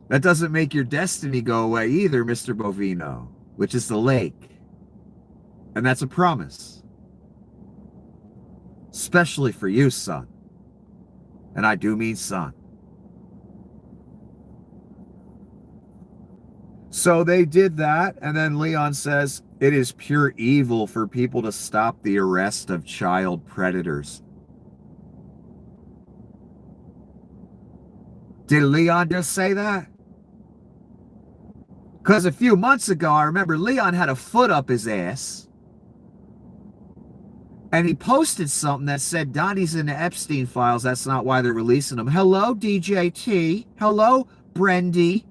That doesn't make your destiny go away either, Mr. Bovino, which is the lake. And that's a promise. Especially for you, son. And I do mean son. So they did that, and then Leon says, it is pure evil for people to stop the arrest of child predators. Did Leon just say that? Because a few months ago, I remember Leon had a foot up his ass. And he posted something that said, Donnie's in the Epstein files. That's not why they're releasing him. Hello, DJT. Hello, Brendy.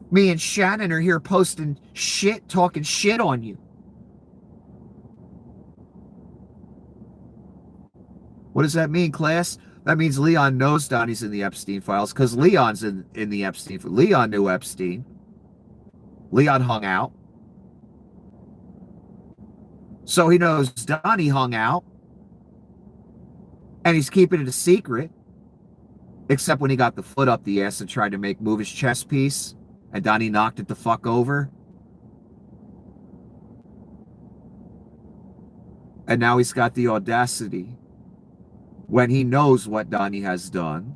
Me and Shannon are here posting shit, talking shit on you. What does that mean, class? That means Leon knows Donnie's in the Epstein files because Leon's in the Epstein. Leon knew Epstein. Leon hung out. So he knows Donnie hung out. And he's keeping it a secret. Except when he got the foot up the ass and tried to move his chess piece. And Donnie knocked it the fuck over. And now he's got the audacity, when he knows what Donnie has done.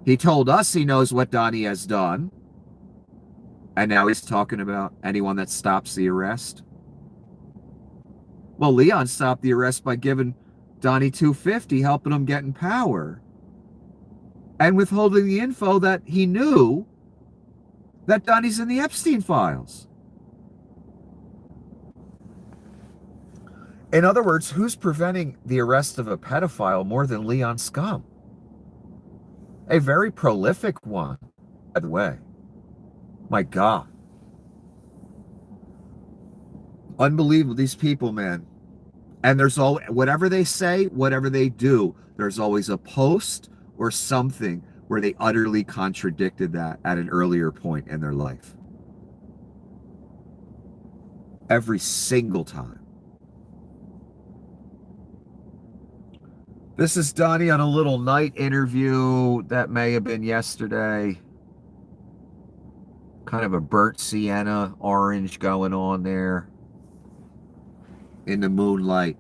He told us he knows what Donnie has done. And now he's talking about anyone that stops the arrest. Well, Leon stopped the arrest by giving Donnie $250, helping him get in power. And withholding the info that he knew that Donnie's in the Epstein files. In other words, who's preventing the arrest of a pedophile more than Leon Scum? A very prolific one, by the way. My God. Unbelievable, these people, man. And there's always, whatever they say, whatever they do, there's always a post or something where they utterly contradicted that at an earlier point in their life. Every single time. This is Donnie on a little night interview that may have been yesterday. Kind of a burnt sienna orange going on there in the moonlight.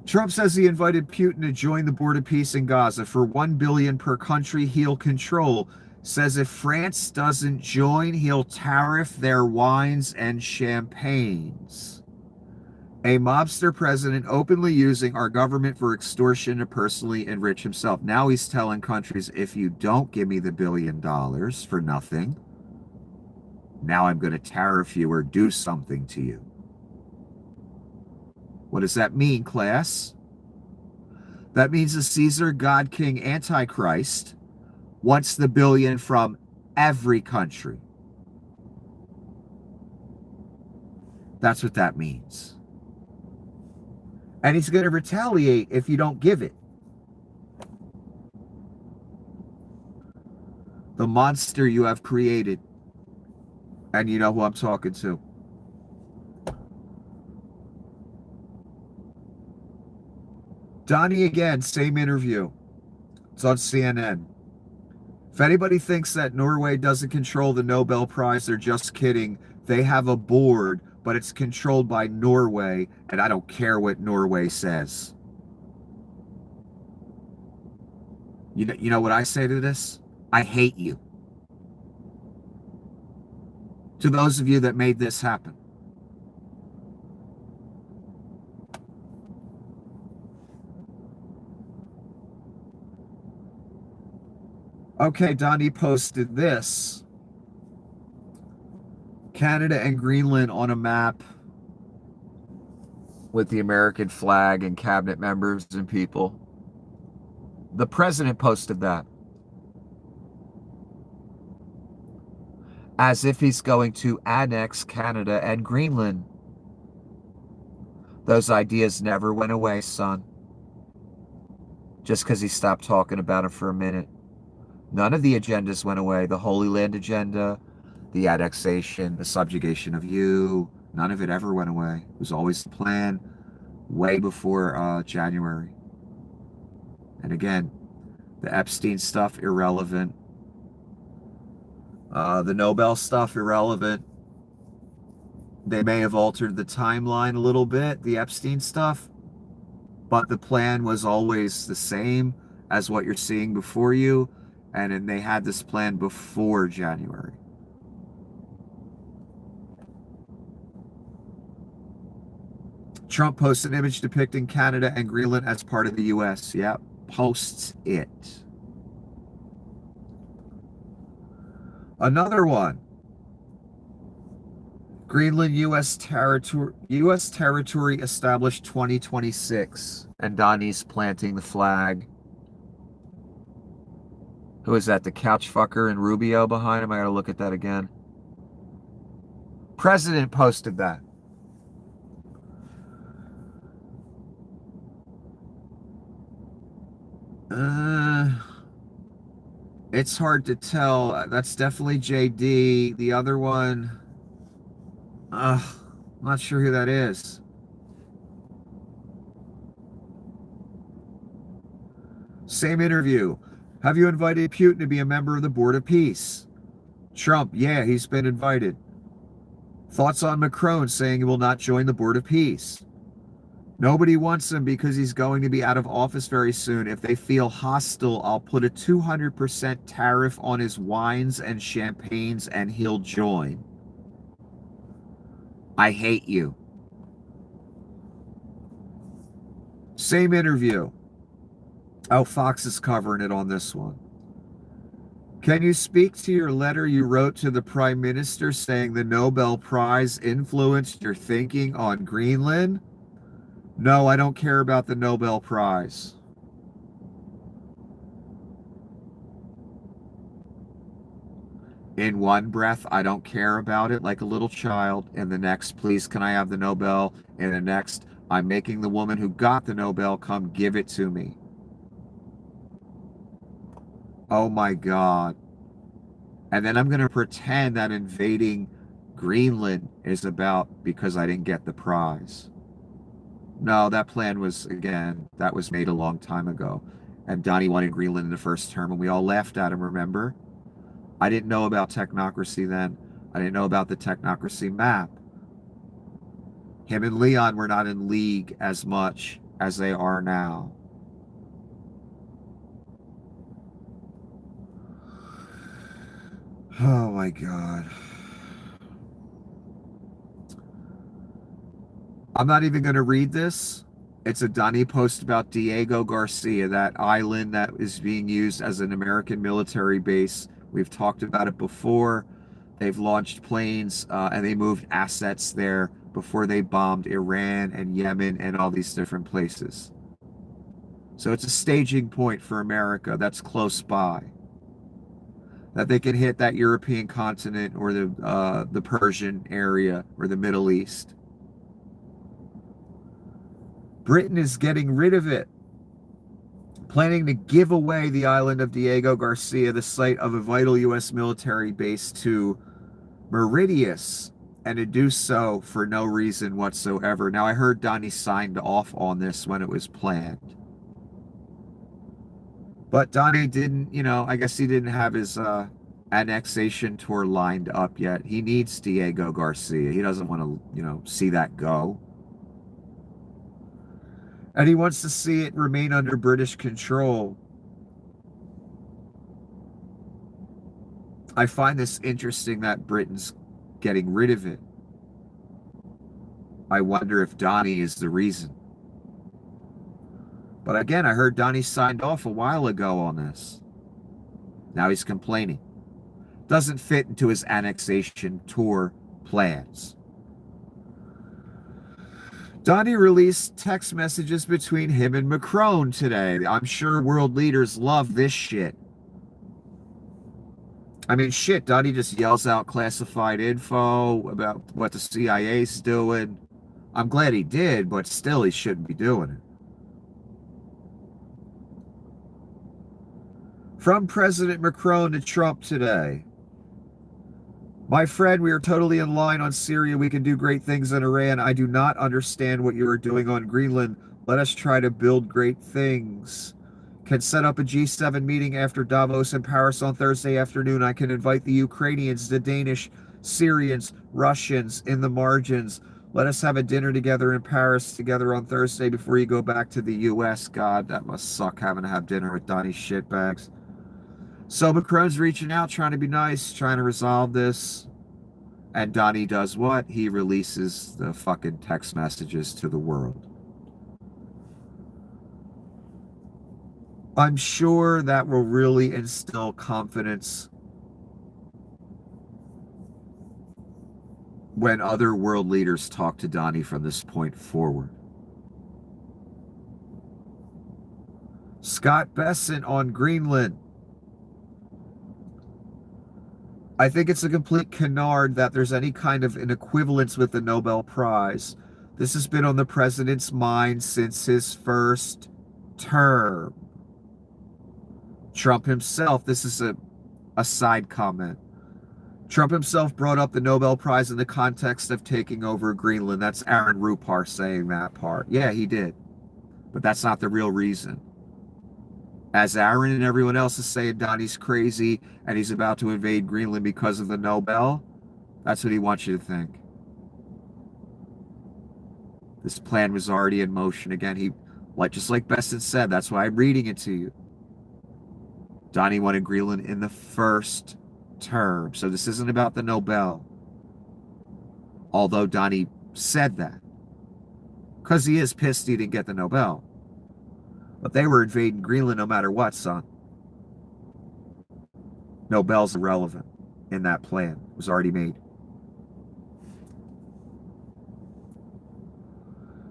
Trump says he invited Putin to join the board of peace in Gaza for $1 billion per country he'll control. Says if France doesn't join, he'll tariff their wines and champagnes. A mobster president openly using our government for extortion to personally enrich himself. Now he's telling countries, if you don't give me the $1 billion for nothing, now I'm going to tariff you or do something to you. What does that mean, class? That means the Caesar, God, King, Antichrist wants the $1 billion from every country. That's what that means. And he's going to retaliate if you don't give it. The monster you have created. And you know who I'm talking to. Donnie again, same interview. It's on CNN. If anybody thinks that Norway doesn't control the Nobel Prize, they're just kidding. They have a board, but it's controlled by Norway, and I don't care what Norway says. You know what I say to this? I hate you. To those of you that made this happen. Okay, Donnie posted this. Canada and Greenland on a map with the American flag and cabinet members and people. The president posted that. As if he's going to annex Canada and Greenland. Those ideas never went away, son. Just because he stopped talking about it for a minute. None of the agendas went away. The Holy Land agenda, the annexation, the subjugation of you, none of it ever went away. It was always the plan way before January. And again, the Epstein stuff, irrelevant. The Nobel stuff, irrelevant. They may have altered the timeline a little bit, the Epstein stuff, but the plan was always the same as what you're seeing before you, and they had this plan before January. Trump posts an image depicting Canada and Greenland as part of the U.S. Yep, posts it. Another one. Greenland, U.S. territory established 2026. And Donnie's planting the flag. Who is that? The couch fucker and Rubio behind him? I gotta look at that again. President posted that. It's hard to tell. That's definitely JD. The other one, I'm not sure who that is. Same interview. Have you invited Putin to be a member of the Board of Peace? Trump, yeah, he's been invited. Thoughts on Macron saying he will not join the Board of Peace? Nobody wants him because he's going to be out of office very soon. If they feel hostile, I'll put a 200% tariff on his wines and champagnes and he'll join. I hate you. Same interview. Oh, Fox is covering it on this one. Can you speak to your letter you wrote to the Prime Minister saying the Nobel Prize influenced your thinking on Greenland? No, I don't care about the Nobel Prize. In one breath, I don't care about it like a little child. In the next, please, can I have the Nobel? In the next, I'm making the woman who got the Nobel come give it to me. Oh my God. And then I'm going to pretend that invading Greenland is about because I didn't get the prize. No, that plan was, again, that was made a long time ago. And Donnie wanted Greenland in the first term, and we all laughed at him, remember? I didn't know about technocracy then. I didn't know about the technocracy map. Him and Leon were not in league as much as they are now. Oh my God. I'm not even going to read this. It's a Donnie post about Diego Garcia, that island that is being used as an American military base. We've talked about it before. They've launched planes and they moved assets there before they bombed Iran and Yemen and all these different places. So it's a staging point for America that's close by. That they can hit that European continent or the Persian area or the Middle East. Britain is getting rid of it, planning to give away the island of Diego Garcia, the site of a vital U.S. military base, to Mauritius, and to do so for no reason whatsoever. Now, I heard Donnie signed off on this when it was planned. But Donnie didn't, I guess he didn't have his annexation tour lined up yet. He needs Diego Garcia. He doesn't want to, see that go. And he wants to see it remain under British control. I find this interesting that Britain's getting rid of it. I wonder if Donnie is the reason. But again, I heard Donnie signed off a while ago on this. Now he's complaining. Doesn't fit into his annexation tour plans. Donnie released text messages between him and Macron today. I'm sure world leaders love this shit. I mean, shit, Donnie just yells out classified info about what the CIA's doing. I'm glad he did, but still he shouldn't be doing it. From President Macron to Trump today. My friend, we are totally in line on Syria. We can do great things in Iran. I do not understand what you are doing on Greenland. Let us try to build great things. Can set up a G7 meeting after Davos in Paris on Thursday afternoon. I can invite the Ukrainians, the Danish, Syrians, Russians in the margins. Let us have a dinner together in Paris together on Thursday before you go back to the US. God, that must suck having to have dinner with Donnie shitbags. So Macron's reaching out, trying to be nice, trying to resolve this. And Donnie does what? He releases the fucking text messages to the world. I'm sure that will really instill confidence when other world leaders talk to Donnie from this point forward. Scott Bessent on Greenland. I think it's a complete canard that there's any kind of an equivalence with the Nobel Prize. This has been on the president's mind since his first term. Trump himself, this is a side comment. Trump himself brought up the Nobel Prize in the context of taking over Greenland. That's Aaron Rupar saying that part. Yeah, he did. But that's not the real reason. As Aaron and everyone else is saying Donnie's crazy and he's about to invade Greenland because of the Nobel, that's what he wants you to think. This plan was already in motion. Again, just like Bessent said, that's why I'm reading it to you. Donnie wanted Greenland in the first term. So this isn't about the Nobel. Although Donnie said that. Because he is pissed he didn't get the Nobel. But they were invading Greenland no matter what, son. Nobel's irrelevant in that plan. It was already made.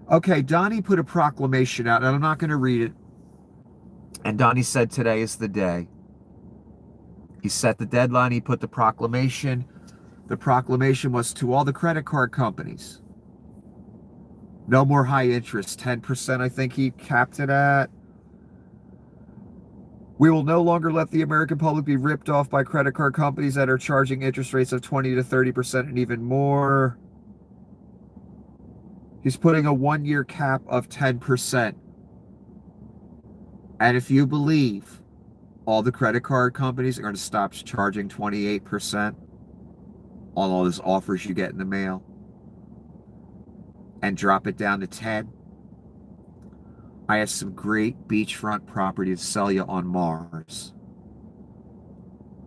Okay, Donnie put a proclamation out, and I'm not going to read it. And Donnie said today is the day. He set the deadline. He put the proclamation. The proclamation was to all the credit card companies. No more high interest. 10%, I think he capped it at. We will no longer let the American public be ripped off by credit card companies that are charging interest rates of 20 to 30% and even more. He's putting a 1-year cap of 10%. And if you believe all the credit card companies are going to stop charging 28% on all those offers you get in the mail and drop it down to 10, I have some great beachfront property to sell you on Mars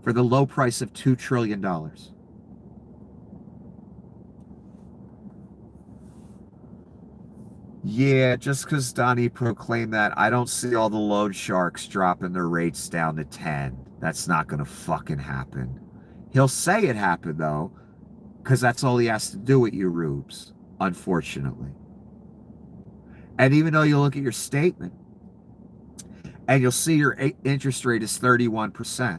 for the low price of $2 trillion. Yeah, just because Donnie proclaimed that, I don't see all the loan sharks dropping their rates down to 10. That's not going to fucking happen. He'll say it happened, though, because that's all he has to do with you rubes, unfortunately. And even though you look at your statement, and you'll see your interest rate is 31%,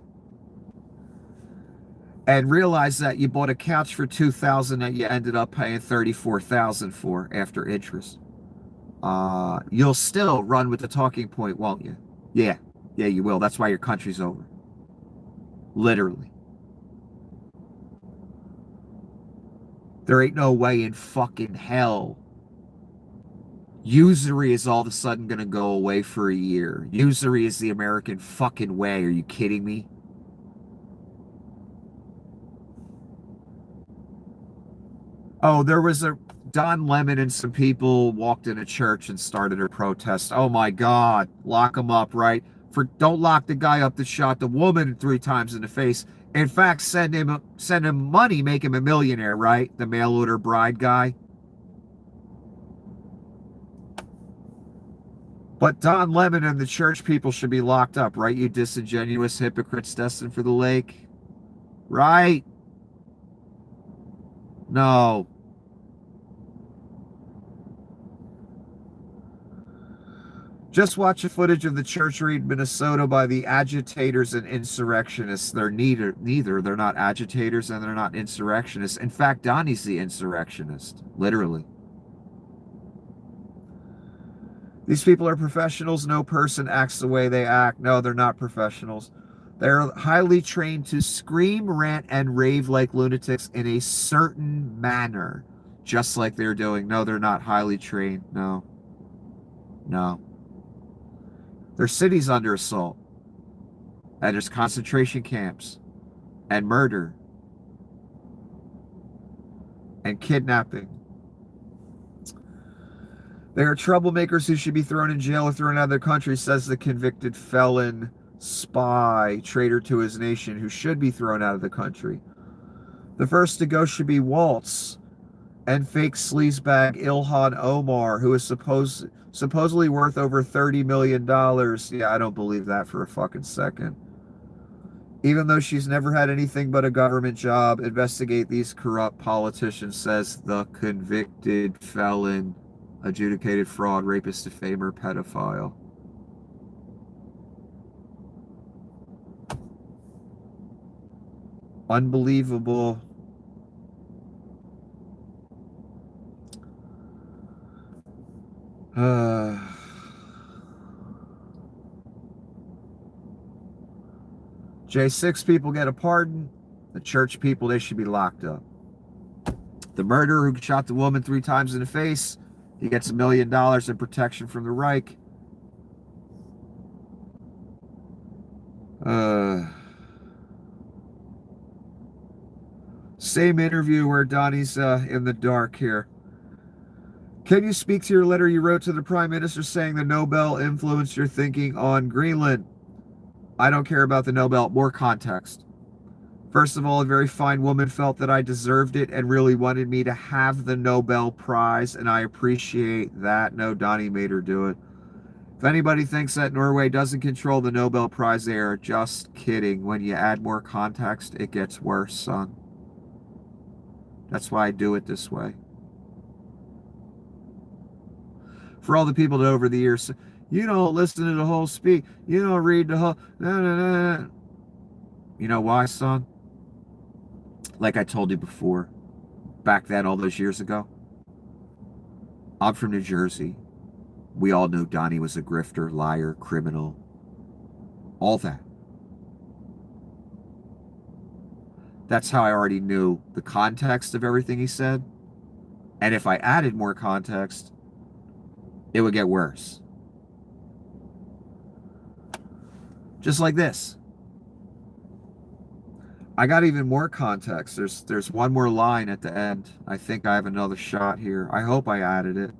and realize that you bought a couch for $2,000 that you ended up paying $34,000 for after interest. You'll still run with the talking point, won't you? Yeah, you will. That's why your country's over. Literally. There ain't no way in fucking hell usury is all of a sudden going to go away for a year. Usury is the American fucking way. Are you kidding me? Oh, there was Don Lemon and some people walked in a church and started a protest. Oh my God, lock him up, right? Don't lock the guy up that shot the woman 3 times in the face. In fact, send him money, make him a millionaire, right? The mail order bride guy. But Don Lemon and the church people should be locked up, right? You disingenuous hypocrites destined for the lake. Right? No. Just watch the footage of the church raid in Minnesota by the agitators and insurrectionists. They're neither. They're not agitators and they're not insurrectionists. In fact, Donnie's the insurrectionist, literally. These people are professionals. No person acts the way they act. No, they're not professionals. They're highly trained to scream, rant, and rave like lunatics in a certain manner, just like they're doing. No, they're not highly trained. No. No. Their city's under assault. And there's concentration camps. And murder. And kidnapping. They are troublemakers who should be thrown in jail or thrown out of their country, says the convicted felon, spy, traitor to his nation, who should be thrown out of the country. The first to go should be Waltz and fake sleazebag Ilhan Omar, who is supposedly worth over $30 million. Yeah, I don't believe that for a fucking second. Even though she's never had anything but a government job, investigate these corrupt politicians, says the convicted felon, adjudicated fraud, rapist, defamer, pedophile. Unbelievable. J6 people get a pardon. The church people, they should be locked up. The murderer who shot the woman 3 times in the face, he gets $1 million in protection from the Reich. Same interview where Donnie's in the dark here. Can you speak to your letter you wrote to the Prime Minister saying the Nobel influenced your thinking on Greenland? I don't care about the Nobel. More context. First of all, a very fine woman felt that I deserved it and really wanted me to have the Nobel Prize, and I appreciate that. No, Donnie made her do it. If anybody thinks that Norway doesn't control the Nobel Prize, they are just kidding. When you add more context, it gets worse, son. That's why I do it this way. For all the people that over the years, you don't listen to the whole speech, you don't read the whole, nah. You know why, son? Like I told you before, back then, all those years ago, I'm from New Jersey. We all knew Donnie was a grifter, liar, criminal, all that. That's how I already knew the context of everything he said. And if I added more context, it would get worse. Just like this. I got even more context. There's one more line at the end. I think I have another shot here. I hope I added it.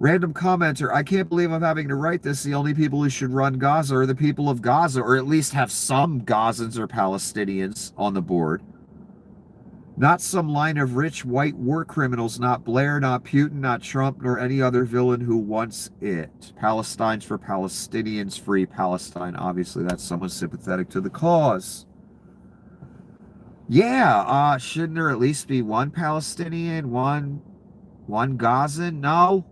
Random commenter, I can't believe I'm having to write this. The only people who should run Gaza are the people of Gaza, or at least have some Gazans or Palestinians on the board. Not some line of rich white war criminals, not Blair, not Putin, not Trump, nor any other villain who wants it. Palestine's for Palestinians, free Palestine. Obviously, that's someone sympathetic to the cause. Yeah, shouldn't there at least be one Palestinian, one Gazan? No.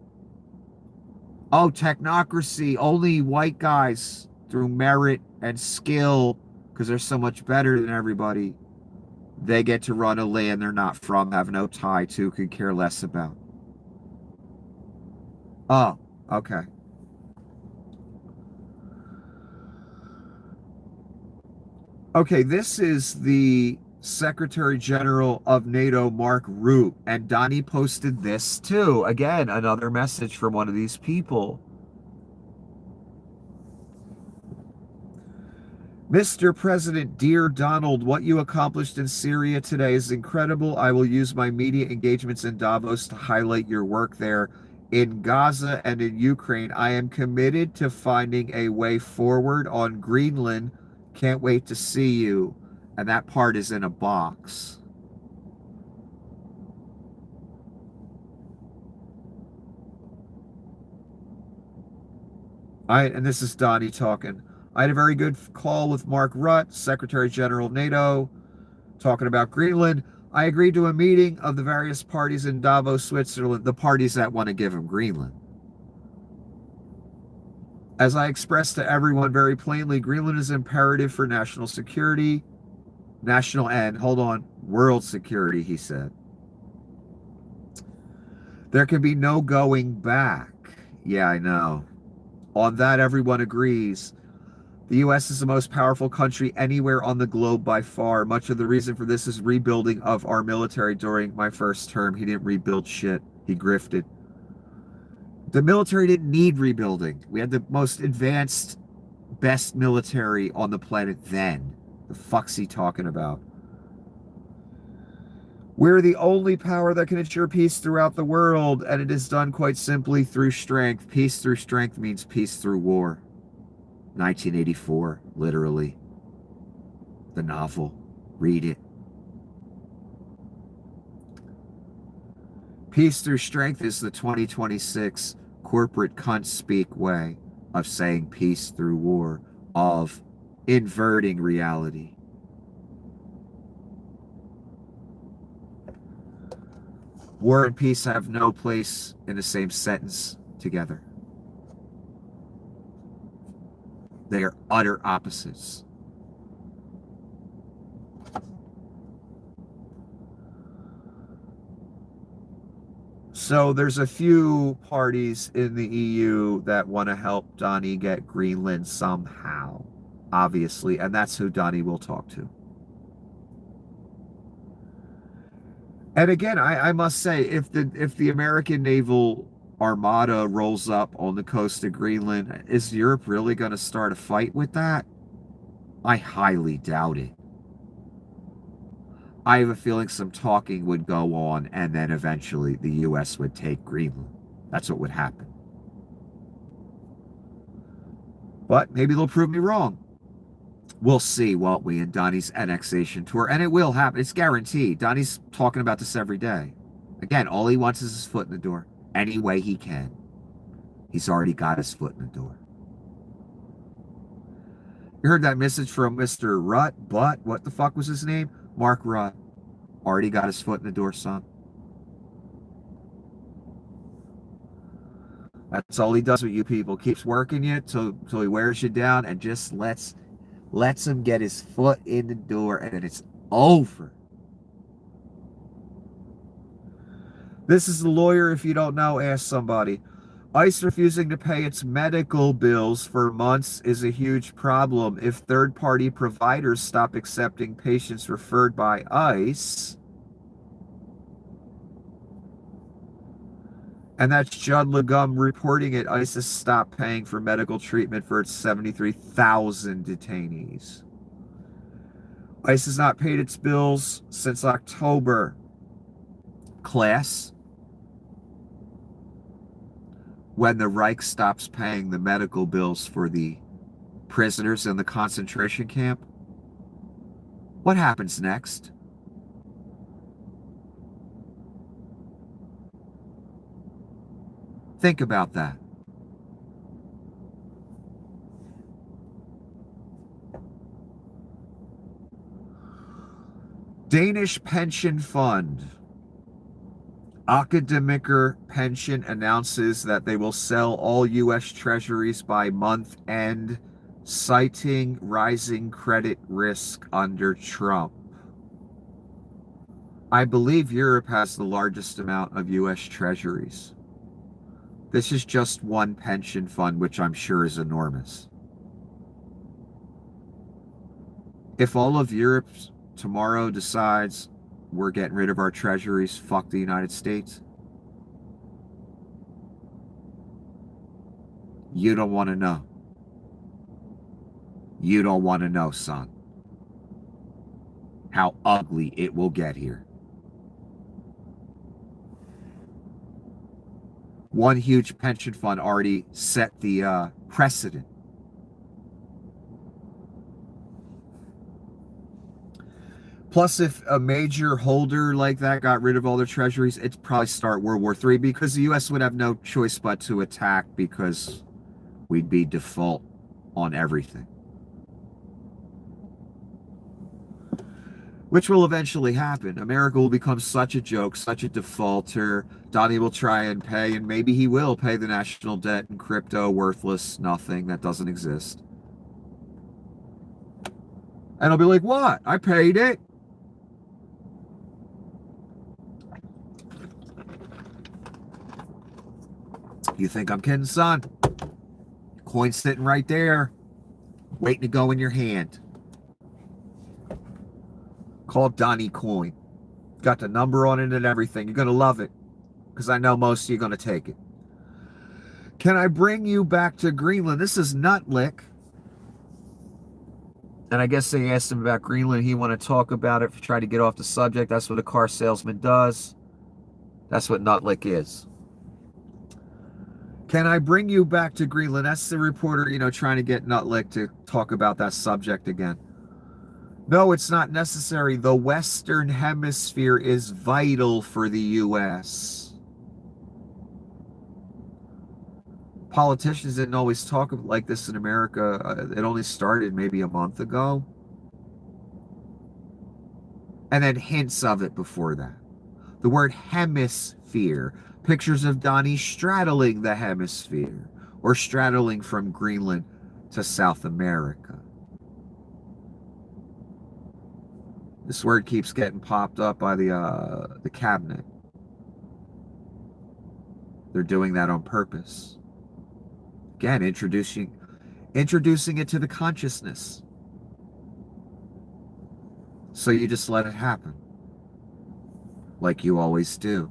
Oh, technocracy, only white guys through merit and skill, because they're so much better than everybody. They get to run a land they're not from, have no tie to, could care less about. Oh, okay. Okay, this is the Secretary General of NATO, Mark Rutte, and Donnie posted this too. Again, another message from one of these people. Mr. President, dear Donald, what you accomplished in Syria today is incredible. I will use my media engagements in Davos to highlight your work there. In Gaza and in Ukraine, I am committed to finding a way forward on Greenland. Can't wait to see you. And that part is in a box. And this is Donnie talking. I had a very good call with Mark Rutte, Secretary General of NATO. Talking about Greenland, I agreed to a meeting of the various parties in Davos, Switzerland, the parties that want to give him Greenland. As I expressed to everyone very plainly, Greenland is imperative for national security, world security, he said. There can be no going back. Yeah, I know. On that, everyone agrees. The U.S. is the most powerful country anywhere on the globe by far. Much of the reason for this is rebuilding of our military during my first term. He didn't rebuild shit. He grifted. The military didn't need rebuilding. We had the most advanced, best military on the planet then. The fuck's he talking about? We're the only power that can ensure peace throughout the world, and it is done quite simply through strength. Peace through strength means peace through war. 1984, literally. The novel. Read it. Peace through strength is the 2026 corporate cunt speak way of saying peace through war, of inverting reality. War and peace have no place in the same sentence together. They are utter opposites. So there's a few parties in the EU that want to help Donnie get Greenland somehow, obviously, and that's who Donnie will talk to. And again, I must say, if the American naval armada rolls up on the coast of Greenland, is Europe really going to start a fight with that? I highly doubt it. I have a feeling some talking would go on, and then eventually the U.S. would take Greenland. That's what would happen. But maybe they'll prove me wrong. We'll see, won't we, in Donnie's annexation tour. And it will happen. It's guaranteed. Donnie's talking about this every day. Again, all he wants is his foot in the door. Any way he can. He's already got his foot in the door. You heard that message from Mr. what the fuck was his name? Mark Rutt. Already got his foot in the door, son. That's all he does with you people. Keeps working you till he wears you down and just lets him get his foot in the door, and then it's over. This is the lawyer. If you don't know, ask somebody. ICE refusing to pay its medical bills for months is a huge problem. If third-party providers stop accepting patients referred by ICE, and that's Judd Legum reporting it, ICE has stopped paying for medical treatment for its 73,000 detainees. ICE has not paid its bills since October. Class, when the Reich stops paying the medical bills for the prisoners in the concentration camp, what happens next? Think about that. Danish pension fund. Akademiker Pension announces that they will sell all U.S. treasuries by month end, citing rising credit risk under Trump. I believe Europe has the largest amount of U.S. treasuries. This is just one pension fund, which I'm sure is enormous. If all of Europe tomorrow decides we're getting rid of our treasuries, fuck the United States, you don't want to know. You don't want to know, son, how ugly it will get here. One huge pension fund already set the precedent. Plus, if a major holder like that got rid of all their treasuries, it'd probably start World War III, because the U.S. would have no choice but to attack, because we'd be default on everything. which will eventually happen. America will become such a joke, such a defaulter. Donnie will try and pay, and maybe he will pay the national debt in crypto, worthless, nothing that doesn't exist. And I'll be like, what? I paid it. You think I'm kidding, son? Coin sitting right there, waiting to go in your hand. Called Donnie Coin. Got the number on it and everything. You're going to love it, because I know most of you are going to take it. Can I bring you back to Greenland? This is Nutlick. And I guess they asked him about Greenland. He wanted to talk about it, try to get off the subject. That's what a car salesman does. That's what Nutlick is. Can I bring you back to Greenland? That's the reporter, trying to get Nutlick to talk about that subject again. No, it's not necessary. The Western Hemisphere is vital for the U.S. Politicians didn't always talk like this in America. It only started maybe a month ago. And then hints of it before that. The word hemisphere. Pictures of Donnie straddling the hemisphere, or straddling from Greenland to South America. This word keeps getting popped up by the cabinet. They're doing that on purpose. Again, introducing it to the consciousness. So you just let it happen, like you always do.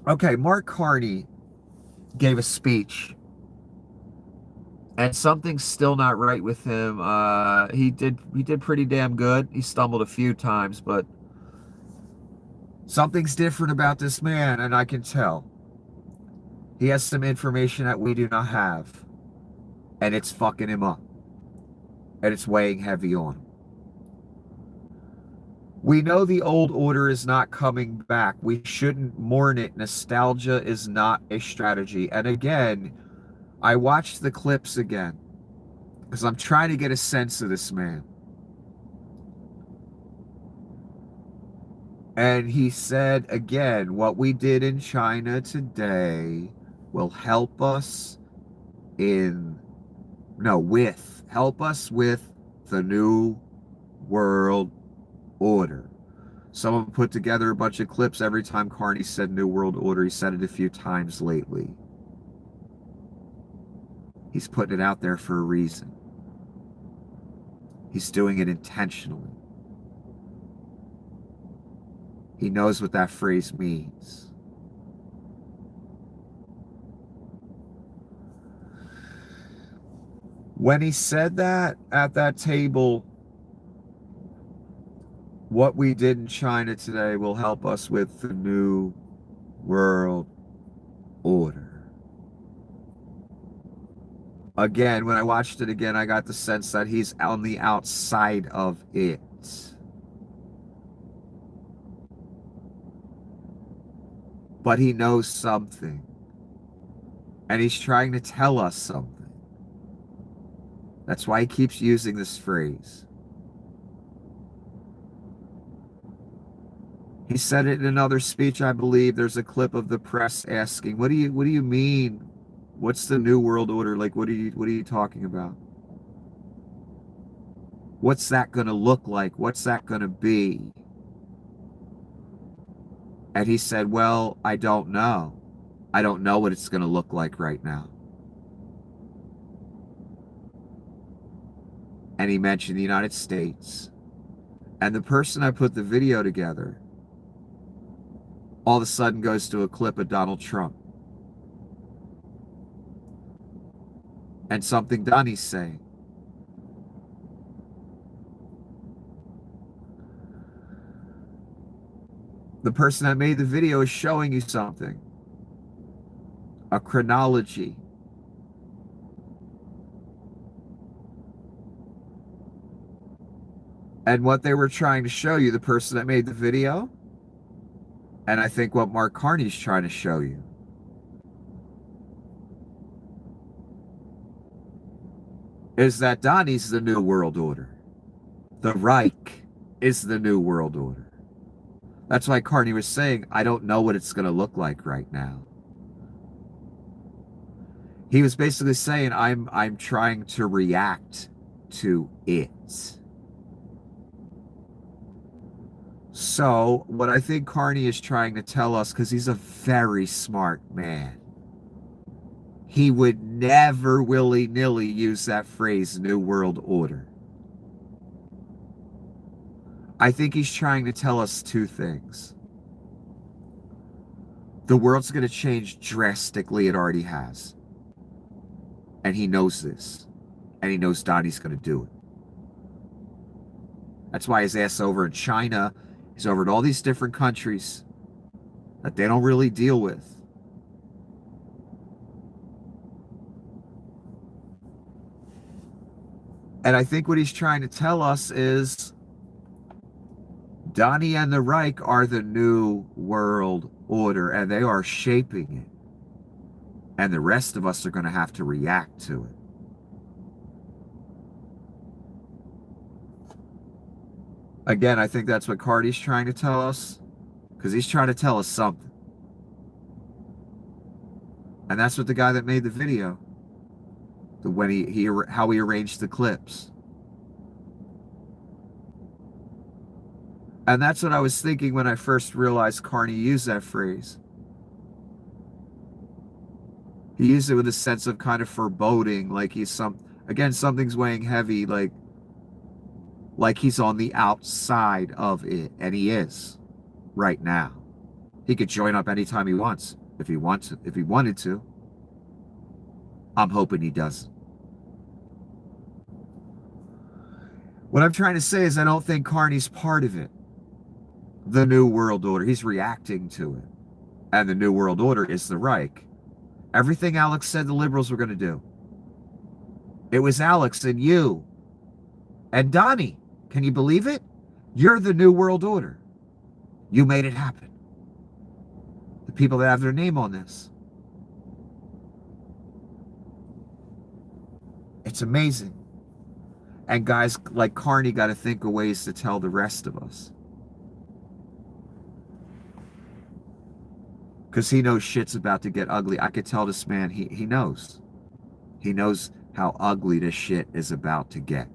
Okay, Mark Carney gave a speech, and something's still not right with him. He did pretty damn good. He stumbled a few times, but something's different about this man, and I can tell. He has some information that we do not have, and it's fucking him up, and it's weighing heavy on him. We know the old order is not coming back. We shouldn't mourn it. Nostalgia is not a strategy. And again, I watched the clips again because I'm trying to get a sense of this man. And he said, again, what we did in China today will help us help us with the new world order. Someone put together a bunch of clips every time Carney said New World Order. He said it a few times lately. He's putting it out there for a reason. He's doing it intentionally. He knows what that phrase means. When he said that at that table, what we did in China today will help us with the new world order. Again, when I watched it again, I got the sense that he's on the outside of it. But he knows something. And he's trying to tell us something. That's why he keeps using this phrase. He said it in another speech, I believe. There's a clip of the press asking, what do you mean? What's the new world order? Like, what are you talking about? What's that going to look like? What's that going to be? And he said, well, I don't know. I don't know what it's going to look like right now. And he mentioned the United States. And the person I put the video together all of a sudden goes to a clip of Donald Trump. And something Donnie's saying. The person that made the video is showing you something. A chronology. And what they were trying to show you, the person that made the video, and I think what Mark Carney's trying to show you, is that Donnie's the New World Order. The Reich is the New World Order. That's why Carney was saying, I don't know what it's going to look like right now. He was basically saying, I'm trying to react to it. So what I think Carney is trying to tell us, because he's a very smart man, he would never willy-nilly use that phrase, New World Order. I think he's trying to tell us two things. The world's going to change drastically. It already has. And he knows this. And he knows Donnie's going to do it. That's why his ass over in China, he's over in all these different countries that they don't really deal with. And I think what he's trying to tell us is Donnie and the Reich are the New World Order, and they are shaping it. And the rest of us are going to have to react to it. Again, I think that's what Carney's trying to tell us, because he's trying to tell us something. And that's what the guy that made the video, when how he arranged the clips. And that's what I was thinking when I first realized Carney used that phrase. He used it with a sense of kind of foreboding, like he's something's weighing heavy, like he's on the outside of it, and he is right now. He could join up anytime he wants, if he wanted to. I'm hoping he doesn't. What I'm trying to say is I don't think Carney's part of it. The New World Order. He's reacting to it. And the New World Order is the Reich. Everything Alex said the liberals were going to do. It was Alex and you and Donnie. Can you believe it? You're the New World Order. You made it happen. The people that have their name on this. It's amazing. And guys like Carney got to think of ways to tell the rest of us. Because he knows shit's about to get ugly. I could tell this man, he knows. He knows how ugly this shit is about to get.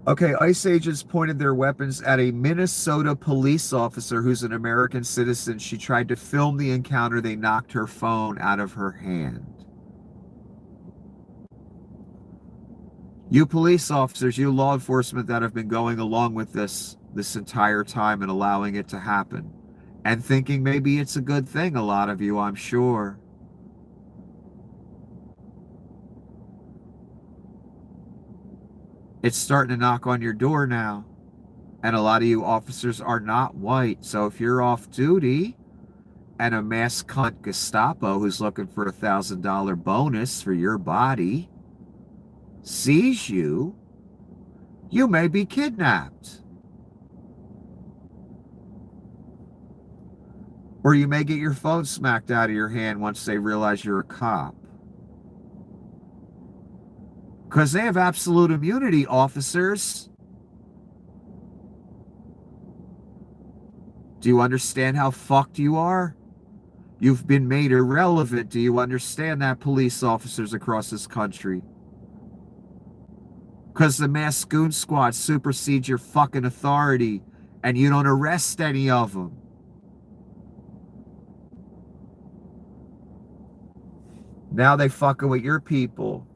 Okay, ICE agents pointed their weapons at a Minnesota police officer who's an American citizen. She tried to film the encounter. They knocked her phone out of her hand. You police officers, you law enforcement that have been going along with this entire time and allowing it to happen and thinking maybe it's a good thing, a lot of you, I'm sure. It's starting to knock on your door now. And a lot of you officers are not white. So if you're off duty and a mass cunt Gestapo who's looking for $1,000 bonus for your body sees you, you may be kidnapped. Or you may get your phone smacked out of your hand once they realize you're a cop. Because they have absolute immunity, officers. Do you understand how fucked you are? You've been made irrelevant. Do you understand that, police officers across this country? Because the mass goon squad supersedes your fucking authority and you don't arrest any of them. Now they fucking with your people.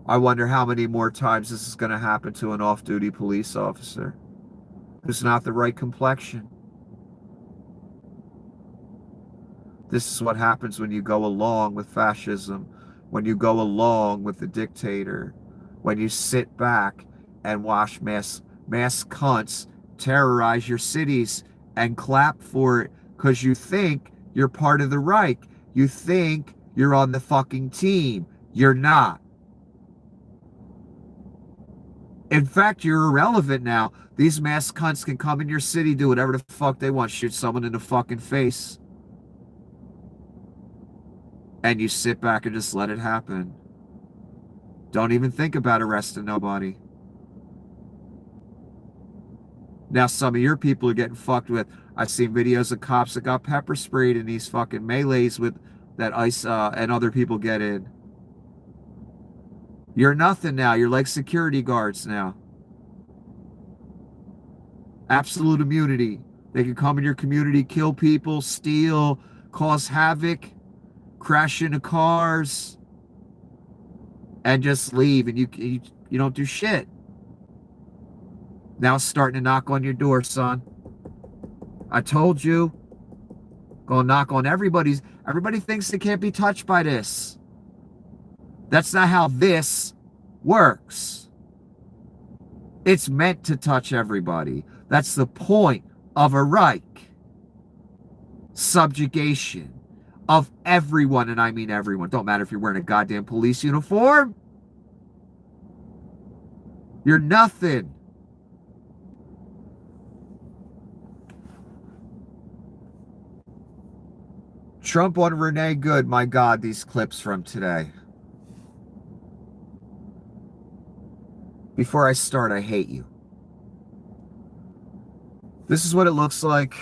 I wonder how many more times this is going to happen to an off-duty police officer who's not the right complexion. This is what happens when you go along with fascism, when you go along with the dictator, when you sit back and watch mass cunts terrorize your cities and clap for it because you think you're part of the Reich. You think you're on the fucking team. You're not. In fact, you're irrelevant now. These mass cunts can come in your city, do whatever the fuck they want, shoot someone in the fucking face. And you sit back and just let it happen. Don't even think about arresting nobody. Now some of your people are getting fucked with. I've seen videos of cops that got pepper sprayed in these fucking melees with that ICE and other people get in. You're nothing now. You're like security guards now. Absolute immunity. They can come in your community, kill people, steal, cause havoc, crash into cars, and just leave. And you don't do shit. Now it's starting to knock on your door, son. I told you. Gonna knock on everybody's. Everybody thinks they can't be touched by this. That's not how this works. It's meant to touch everybody. That's the point of a Reich. Subjugation of everyone, and I mean everyone. Don't matter if you're wearing a goddamn police uniform. You're nothing. Trump on Renee Good. My God, these clips from today. Before I start, I hate you. This is what it looks like.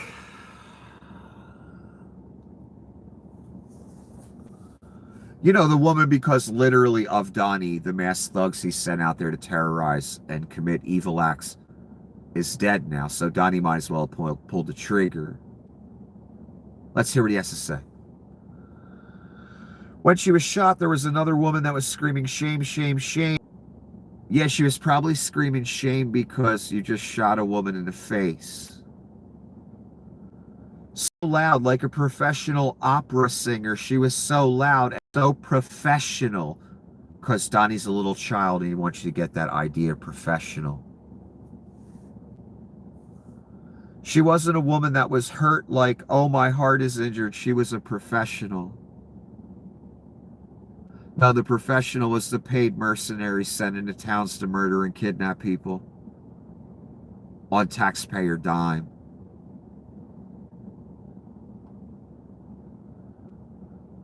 You know, the woman, because literally of Donnie, the masked thugs he sent out there to terrorize and commit evil acts, is dead now. So Donnie might as well pull the trigger. Let's hear what he has to say. When she was shot, there was another woman that was screaming, shame, shame, shame. Yeah, she was probably screaming shame because you just shot a woman in the face. So loud, like a professional opera singer. She was so loud and so professional. Because Donnie's a little child and he wants you to get that idea of professional. She wasn't a woman that was hurt like, oh, my heart is injured. She was a professional. No, the professional was the paid mercenary sent into towns to murder and kidnap people on taxpayer dime.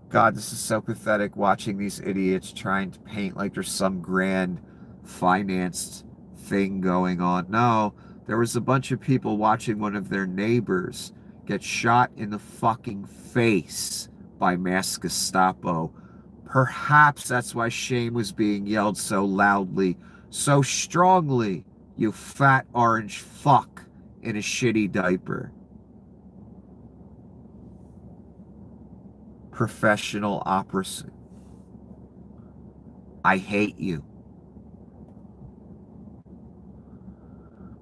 God, this is so pathetic watching these idiots trying to paint like there's some grand financed thing going on. No, there was a bunch of people watching one of their neighbors get shot in the fucking face by masked Gestapo. Perhaps that's why shame was being yelled so loudly, so strongly, you fat orange fuck in a shitty diaper. Professional opera singer. I hate you.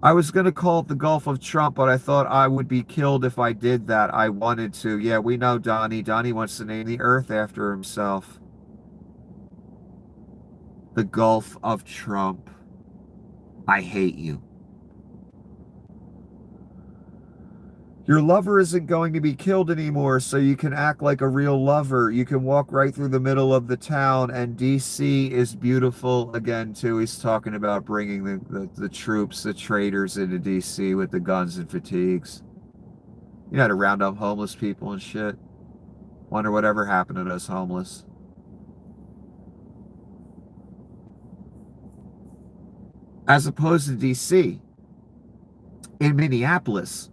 I was going to call it the Gulf of Trump, but I thought I would be killed if I did that. I wanted to. Yeah, we know Donnie. Donnie wants to name the earth after himself. The Gulf of Trump. I hate you. Your lover isn't going to be killed anymore, so you can act like a real lover. You can walk right through the middle of the town, and D.C. is beautiful again, too. He's talking about bringing the troops, the traitors into D.C. with the guns and fatigues. You know how to round up homeless people and shit. Wonder whatever happened to those homeless. As opposed to D.C., in Minneapolis,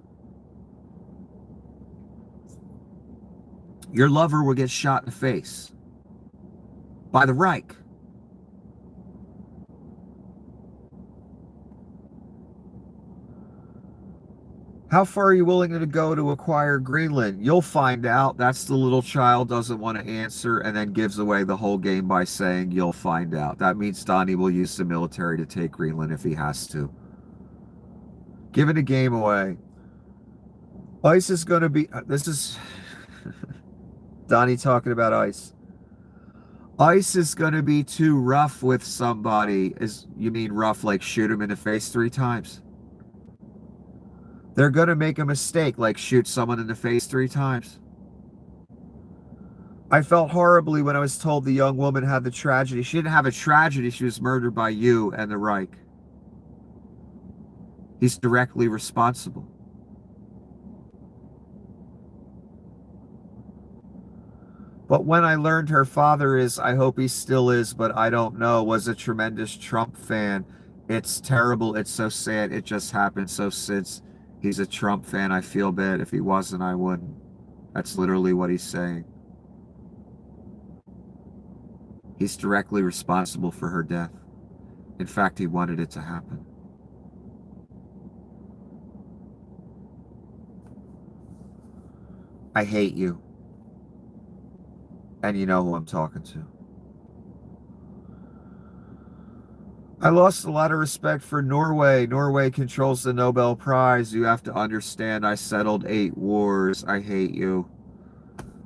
your lover will get shot in the face by the Reich. How far are you willing to go to acquire Greenland? You'll find out. That's the little child doesn't want to answer and then gives away the whole game by saying you'll find out. That means Donnie will use the military to take Greenland if he has to. Giving the game away. ICE is going to be... This is... Donnie talking about ICE. ICE is going to be too rough with somebody. You mean rough like shoot him in the face 3 times? They're going to make a mistake like shoot someone in the face 3 times. I felt horribly when I was told the young woman had the tragedy. She didn't have a tragedy. She was murdered by you and the Reich. He's directly responsible. But when I learned her father is, I hope he still is, but I don't know, was a tremendous Trump fan. It's terrible. It's so sad. It just happened. So since he's a Trump fan, I feel bad. If he wasn't, I wouldn't. That's literally what he's saying. He's directly responsible for her death. In fact, he wanted it to happen. I hate you. And you know who I'm talking to. I lost a lot of respect for Norway. Norway controls the Nobel Prize. You have to understand, I settled 8 wars. I hate you.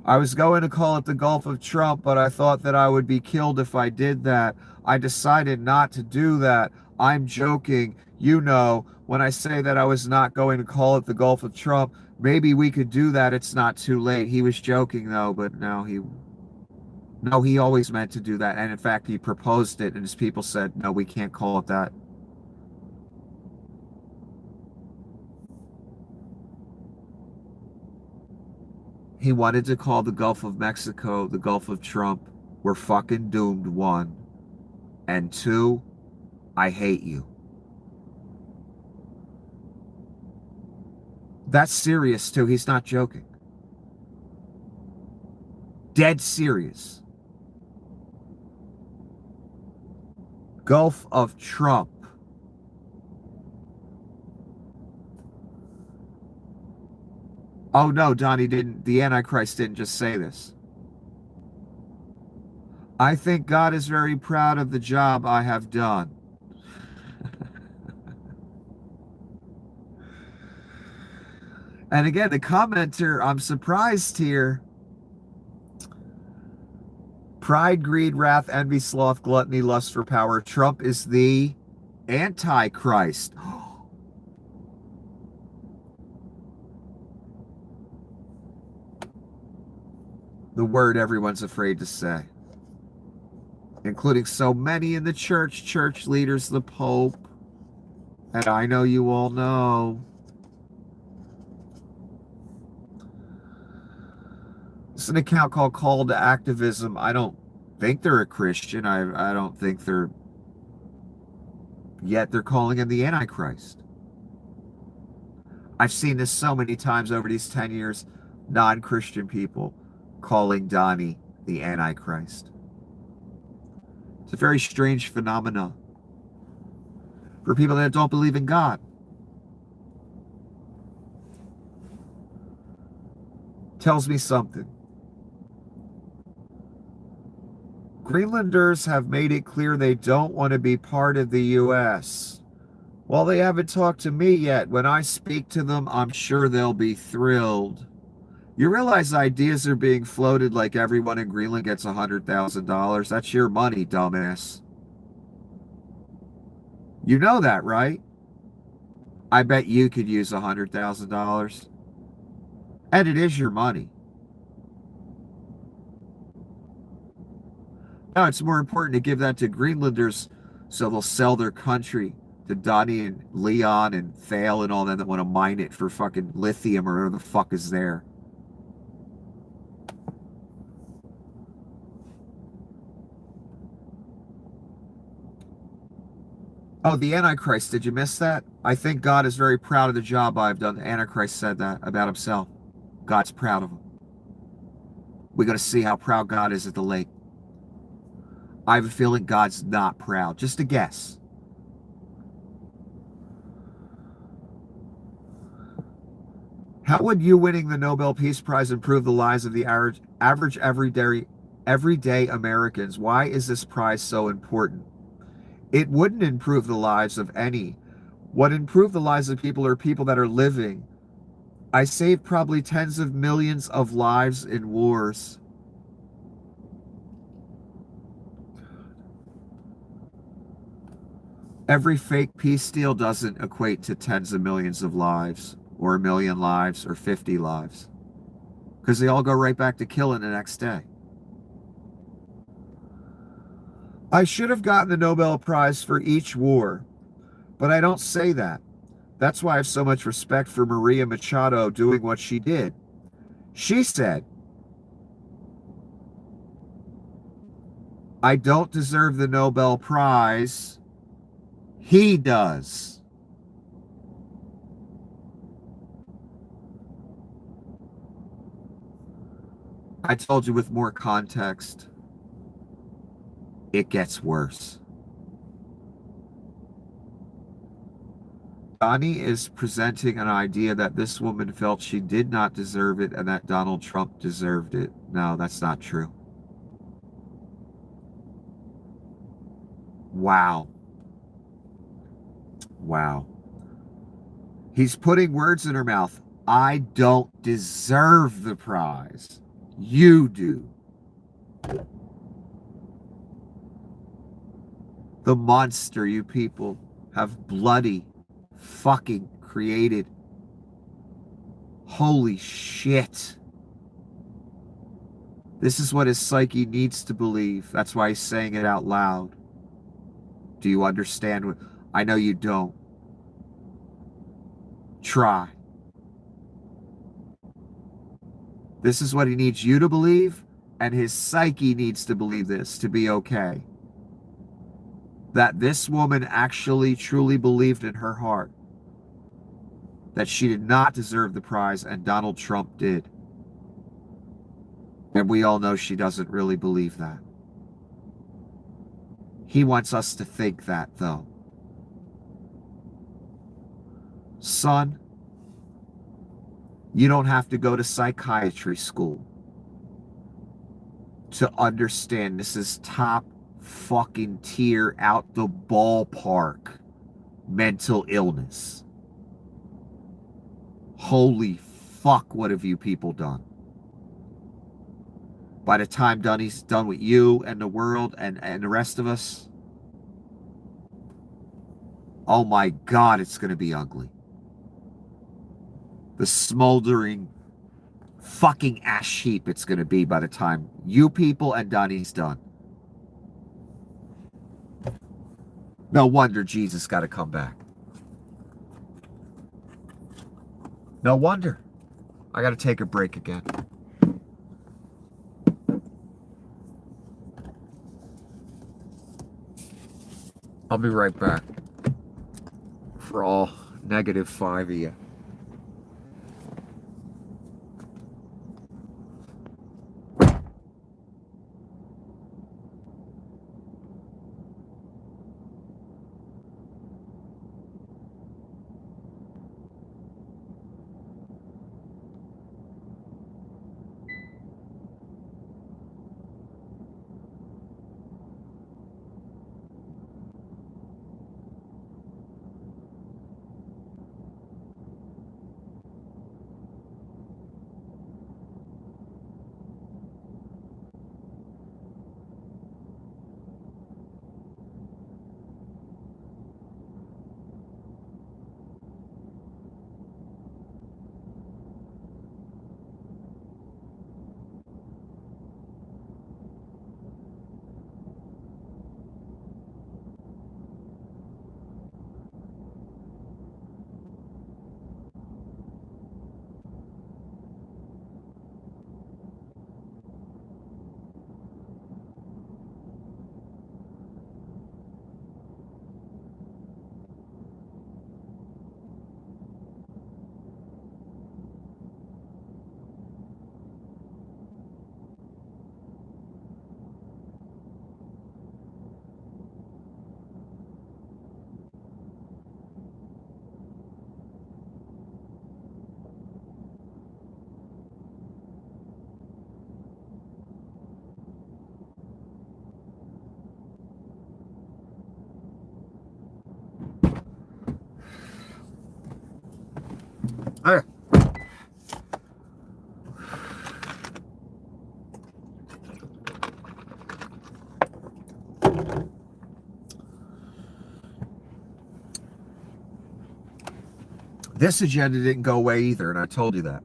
I was going to call it the Gulf of Trump, but I thought that I would be killed if I did that. I decided not to do that. I'm joking. You know, when I say that I was not going to call it the Gulf of Trump, maybe we could do that. It's not too late. He was joking, though, but now No, he always meant to do that. And in fact, he proposed it, and his people said, no, we can't call it that. He wanted to call the Gulf of Mexico the Gulf of Trump. We're fucking doomed, 1. And 2, I hate you. That's serious, too. He's not joking. Dead serious. Gulf of Trump. Oh no, Donnie didn't. The Antichrist didn't just say this. I think God is very proud of the job I have done. And again, the commenter, I'm surprised here. Pride, greed, wrath, envy, sloth, gluttony, lust for power. Trump is the Antichrist. The word everyone's afraid to say, including so many in the church leaders, the Pope, and I know you all know. It's an account called Call to Activism. I don't think they're a Christian. I don't think they're... Yet they're calling him the Antichrist. I've seen this so many times over these 10 years. Non-Christian people calling Donnie the Antichrist. It's a very strange phenomenon for people that don't believe in God. Tells me something. Greenlanders have made it clear they don't want to be part of the U.S. Well, they haven't talked to me yet. When I speak to them, I'm sure they'll be thrilled. You realize ideas are being floated like everyone in Greenland gets $100,000. That's your money, dumbass. You know that, right? I bet you could use $100,000. And it is your money. No, it's more important to give that to Greenlanders so they'll sell their country to Donnie and Leon and Thale and all them that want to mine it for fucking lithium or whatever the fuck is there. Oh, the Antichrist, did you miss that? I think God is very proud of the job I've done. The Antichrist said that about himself. God's proud of him. We're going to see how proud God is at the lake. I have a feeling God's not proud. Just a guess. How would you winning the Nobel Peace Prize improve the lives of the average everyday Americans? Why is this prize so important? It wouldn't improve the lives of any. What improve the lives of people are people that are living. I saved probably tens of millions of lives in wars. Every fake peace deal doesn't equate to tens of millions of lives, or 1 million lives, or 50 lives. Because they all go right back to killing the next day. I should have gotten the Nobel Prize for each war, but I don't say that. That's why I have so much respect for Maria Machado doing what she did. She said, I don't deserve the Nobel Prize. He does. I told you with more context, it gets worse. Donnie is presenting an idea that this woman felt she did not deserve it and that Donald Trump deserved it. No, that's not true. Wow. Wow. He's putting words in her mouth. I don't deserve the prize. You do. The monster you people have bloody fucking created. Holy shit. This is what his psyche needs to believe. That's why he's saying it out loud. Do you understand what? I know you don't. Try. This is what he needs you to believe, and his psyche needs to believe this to be okay. That this woman actually truly believed in her heart that she did not deserve the prize and Donald Trump did. And we all know she doesn't really believe that. He wants us to think that, though. Son, you don't have to go to psychiatry school to understand this is top fucking tier out the ballpark mental illness. Holy fuck, what have you people done? By the time Dunny's done with you and the world and the rest of us, oh my God, it's going to be ugly. The smoldering fucking ash heap it's going to be by the time you people and Dunny's done. No wonder Jesus got to come back. No wonder. I got to take a break again. I'll be right back for all -5 of you. This agenda didn't go away either, and I told you that.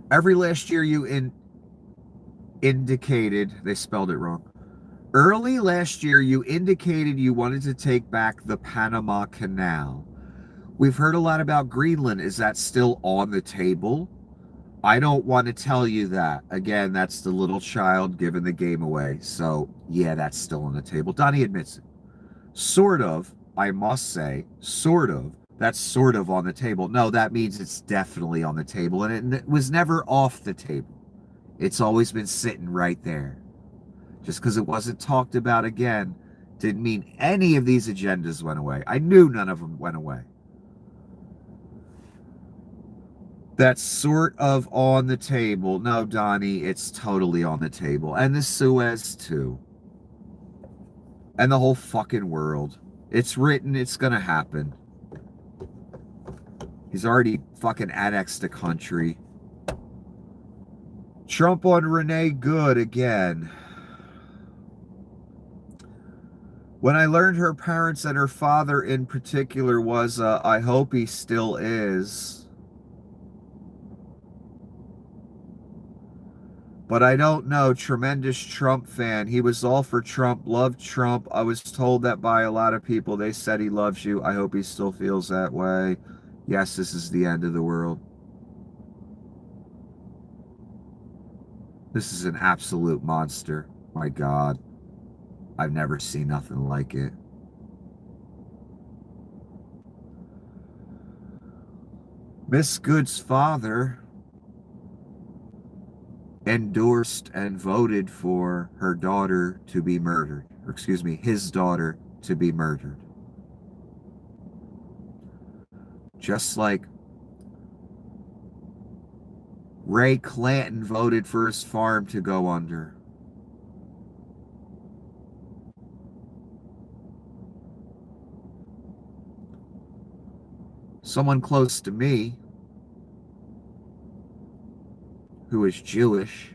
Every last year you indicated, they spelled it wrong. Early last year you indicated you wanted to take back the Panama Canal. We've heard a lot about Greenland. Is that still on the table? I don't want to tell you that. Again, that's the little child giving the game away. So, yeah, that's still on the table. Donnie admits it. Sort of, I must say, sort of. That's sort of on the table. No, that means it's definitely on the table. And it was never off the table. It's always been sitting right there. Just because it wasn't talked about again didn't mean any of these agendas went away. I knew none of them went away. That's sort of on the table. No, Donnie, it's totally on the table. And the Suez, too. And the whole fucking world. It's written, it's gonna happen. He's already fucking annexed the country. Trump on Renee Good again. When I learned her parents and her father in particular was, I hope he still is. But I don't know. Tremendous Trump fan. He was all for Trump, loved Trump. I was told that by a lot of people. They said he loves you. I hope he still feels that way. Yes, this is the end of the world. This is an absolute monster. My God. I've never seen nothing like it. Miss Good's father endorsed and voted for her daughter to be murdered. Or excuse me, his daughter to be murdered. Just like Ray Clanton voted for his farm to go under. Someone close to me who is Jewish,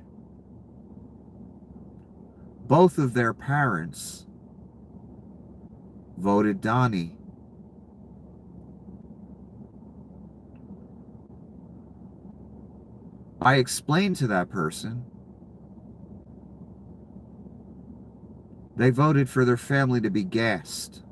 both of their parents voted Donnie. I explained to that person they voted for their family to be gassed.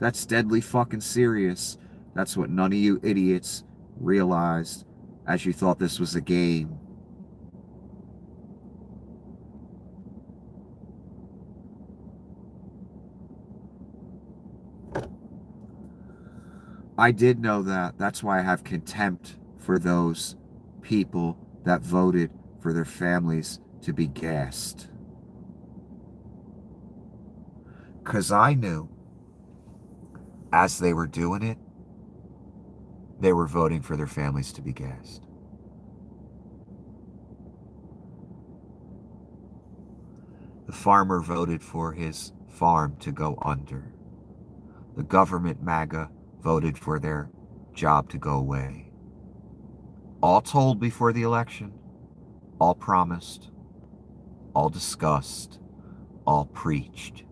That's deadly fucking serious. That's what none of you idiots realized as you thought this was a game. I did know that. That's why I have contempt for those people that voted for their families to be gassed. Because I knew as they were doing it, they were voting for their families to be gassed. The farmer voted for his farm to go under. The government MAGA voted for their job to go away. All told before the election, all promised, all discussed, all preached.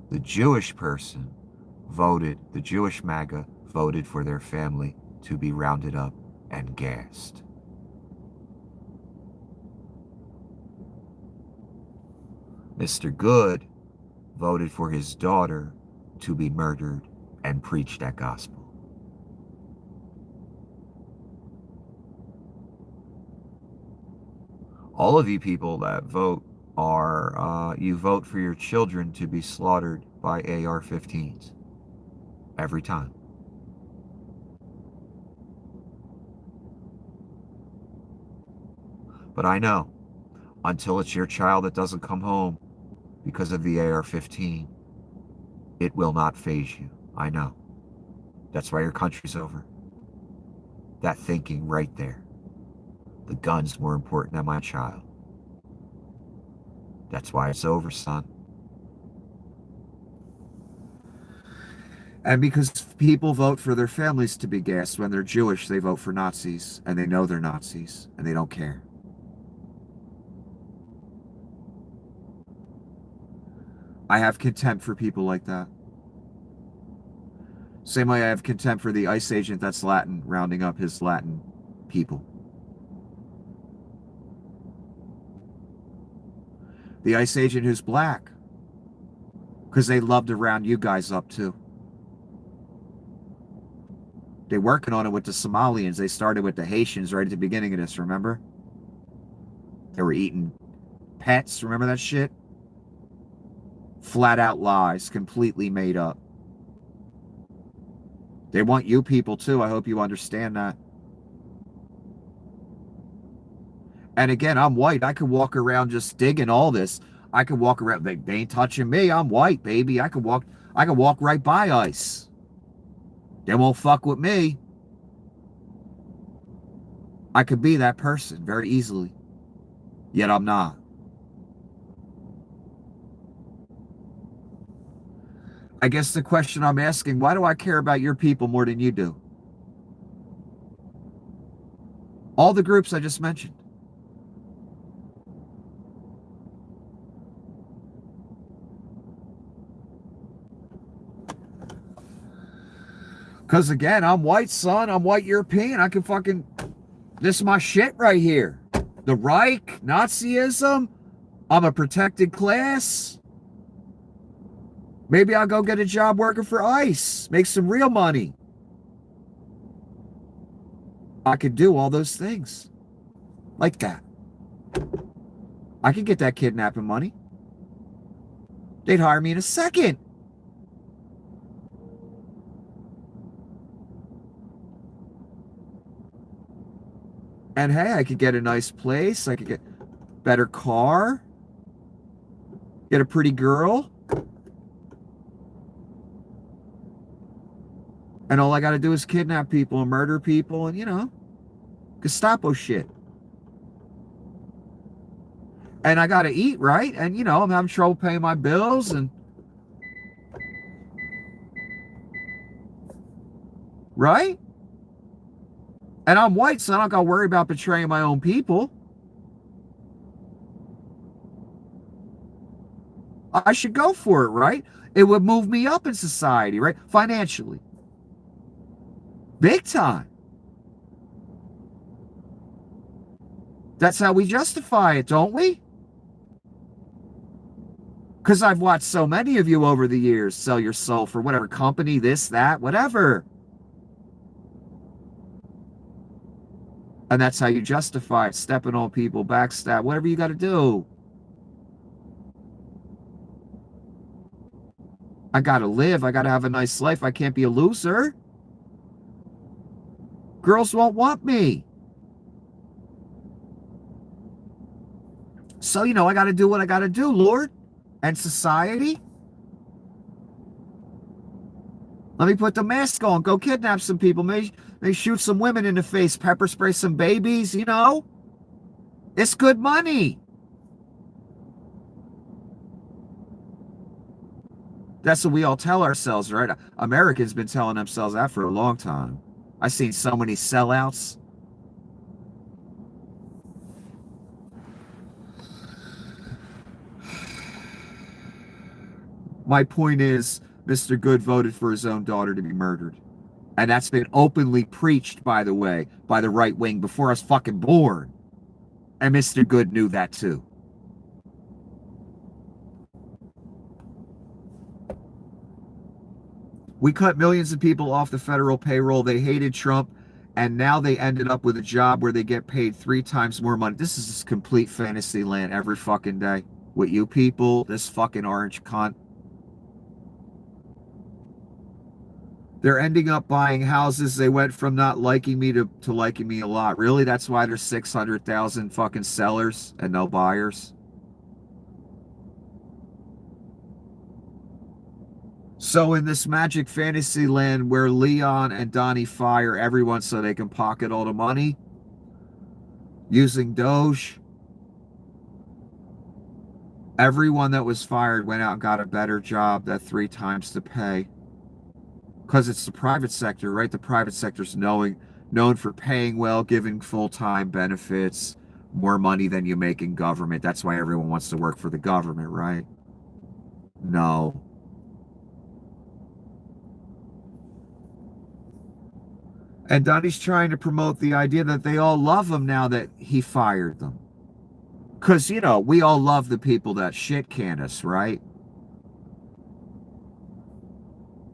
The Jewish person voted, the Jewish MAGA voted for their family to be rounded up and gassed. Mr. Good voted for his daughter to be murdered and preached that gospel. All of you people that vote are, you vote for your children to be slaughtered by AR-15s. Every time. But I know, until it's your child that doesn't come home because of the AR-15, it will not faze you. I know. That's why your country's over. That thinking right there. The gun's more important than my child. That's why it's over, son. And because people vote for their families to be gassed when they're Jewish, they vote for Nazis, and they know they're Nazis, and they don't care. I have contempt for people like that. Same way I have contempt for the ICE agent that's Latin, rounding up his Latin people. The ICE agent who's black Because they love to round you guys up too. They're working on it with the Somalians. They started with the Haitians right at the beginning of this, remember? They were eating pets, remember that shit? Flat out lies, completely made up. They want you people too. I hope you understand that. And again, I'm white. I could walk around just digging all this. I could walk around. They ain't touching me. I'm white, baby. I could walk right by ice. They won't fuck with me. I could be that person very easily. Yet I'm not. I guess the question I'm asking, why do I care about your people more than you do? All the groups I just mentioned. Because again, I'm white, son. I'm white European. I can fucking... This is my shit right here. The Reich, Nazism. I'm a protected class. Maybe I'll go get a job working for ICE. Make some real money. I could do all those things. Like that. I could get that kidnapping money. They'd hire me in a second. And hey, I could get a nice place. I could get a better car. Get a pretty girl. And all I got to do is kidnap people and murder people and, you know, Gestapo shit. And I got to eat, right? And, you know, I'm having trouble paying my bills and... Right? And I'm white, so I don't got to worry about betraying my own people. I should go for it, right? It would move me up in society, right? Financially. Big time. That's how we justify it, don't we? Because I've watched so many of you over the years sell your soul for whatever company, this, that, whatever. And that's how you justify it. Stepping on people, backstab, whatever you got to do. I got to live. I got to have a nice life. I can't be a loser. Girls won't want me. So, you know, I got to do what I got to do, Lord. And society. Let me put the mask on. Go kidnap some people. Maybe shoot some women in the face. Pepper spray some babies, you know. It's good money. That's what we all tell ourselves, right? Americans been telling themselves that for a long time. I've seen so many sellouts. My point is, Mr. Good voted for his own daughter to be murdered. And that's been openly preached, by the way, by the right wing before I was fucking born. And Mr. Good knew that too. We cut millions of people off the federal payroll. They hated Trump. And now they ended up with a job where they get paid 3 times more money. This is just complete fantasy land every fucking day. With you people, this fucking orange cunt. They're ending up buying houses. They went from not liking me to liking me a lot. Really? That's why there's 600,000 fucking sellers and no buyers? So in this magic fantasy land where Leon and Donnie fire everyone so they can pocket all the money using Doge, everyone that was fired went out and got a better job that 3 times the pay. Because it's the private sector, right? The private sector's known for paying well, giving full-time benefits, more money than you make in government. That's why everyone wants to work for the government, right? No. And Donnie's trying to promote the idea that they all love him now that he fired them. Because, you know, we all love the people that shit can us, right?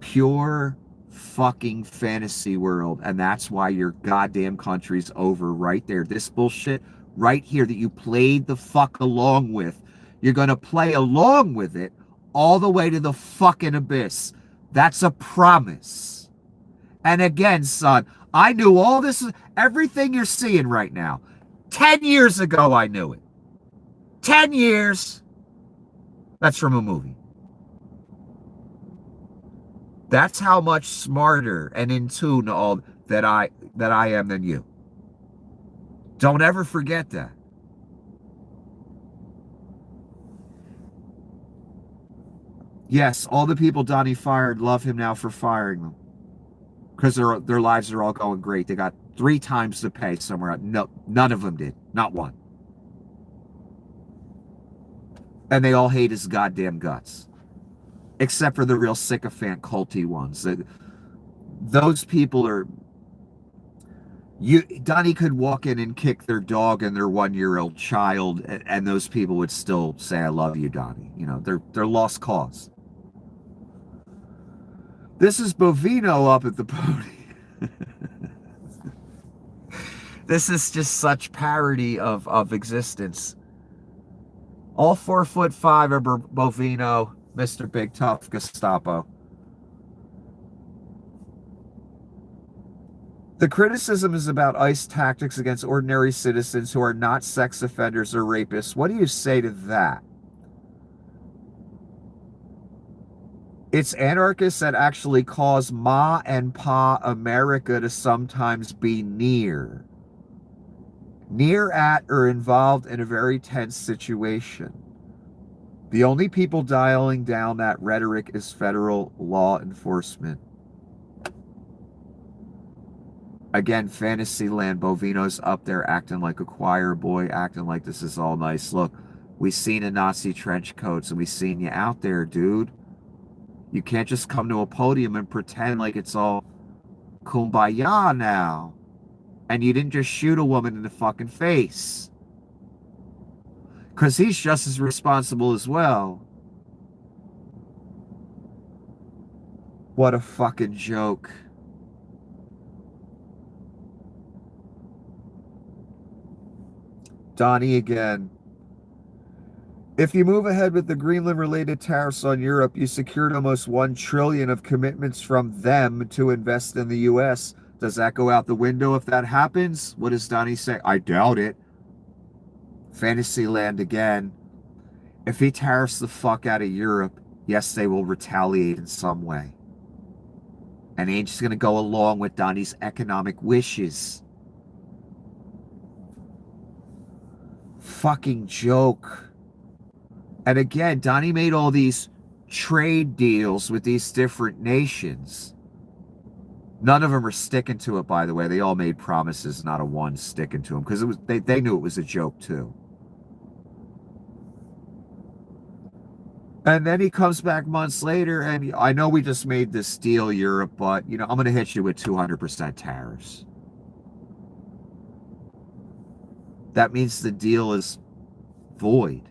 pure fucking fantasy world, and that's why your goddamn country's over right there. This bullshit right here that you played the fuck along with, you're gonna play along with it all the way to the fucking abyss. That's a promise. And again, son, I knew all this, everything you're seeing right now. 10 years ago, I knew it. 10 years. That's from a movie. That's how much smarter and in tune all that I am than you. Don't ever forget that. Yes, all the people Donnie fired love him now for firing them. Because their lives are all going great. They got 3 times the pay somewhere else. No, none of them did. Not one. And they all hate his goddamn guts. Except for the real sycophant culty ones. Those people are... Donnie could walk in and kick their dog and their 1-year-old child, and those people would still say, I love you, Donnie. You know, they're lost cause. This is Bovino up at the podium. This is just such parody of existence. All 4'5" are Bovino, Mr. Big Tough Gestapo. The criticism is about ICE tactics against ordinary citizens who are not sex offenders or rapists. What do you say to that? It's anarchists that actually cause Ma and Pa America to sometimes be near at or involved in a very tense situation. The only people dialing down that rhetoric is federal law enforcement. Again, Fantasyland, Bovino's up there acting like a choir boy, acting like this is all nice. Look, we seen a Nazi trench coats and we seen you out there, dude. You can't just come to a podium and pretend like it's all kumbaya now. And you didn't just shoot a woman in the fucking face. Because he's just as responsible as well. What a fucking joke. Donnie again. If you move ahead with the Greenland-related tariffs on Europe, you secured almost $1 trillion of commitments from them to invest in the U.S. Does that go out the window if that happens? What does Donnie say? I doubt it. Fantasyland again. If he tariffs the fuck out of Europe, yes, they will retaliate in some way. And he ain't just going to go along with Donnie's economic wishes. Fucking joke. And again, Donnie made all these trade deals with these different nations. None of them are sticking to it, by the way. They all made promises, not a one sticking to them, because it was they knew it was a joke too. And then he comes back months later, and I know we just made this deal, Europe, but you know I'm going to hit you with 200% tariffs. That means the deal is void.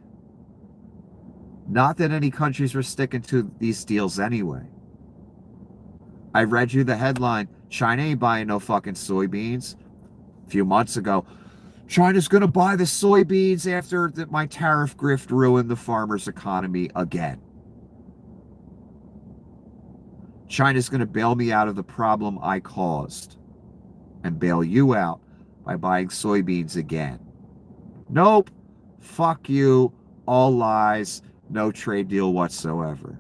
Not that any countries were sticking to these deals anyway. I read you the headline. China ain't buying no fucking soybeans. A few months ago, China's going to buy the soybeans after my tariff grift ruined the farmers' economy again. China's going to bail me out of the problem I caused and bail you out by buying soybeans again. Nope. Fuck you. All lies. No trade deal whatsoever.